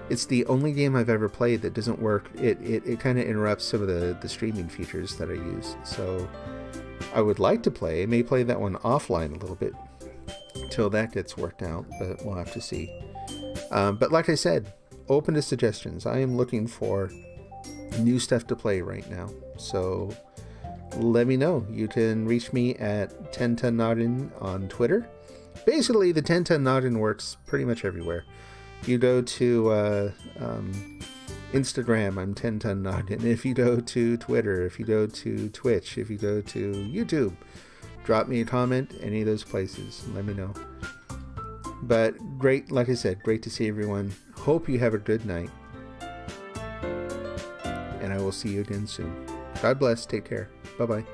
It's the only game I've ever played that doesn't work. It kind of interrupts some of the streaming features that I use. So I would like to play. I may play that one offline a little bit till that gets worked out, but we'll have to see. But like I said, open to suggestions. I am looking for new stuff to play right now. So let me know. You can reach me at 1010noggin on Twitter. Basically, the 1010noggin works pretty much everywhere. You go to Instagram, I'm 1010noggin. If you go to Twitter, if you go to Twitch, if you go to YouTube, drop me a comment, any of those places. Let me know. But great, like I said, great to see everyone. Hope you have a good night. And I will see you again soon. God bless. Take care. Bye-bye.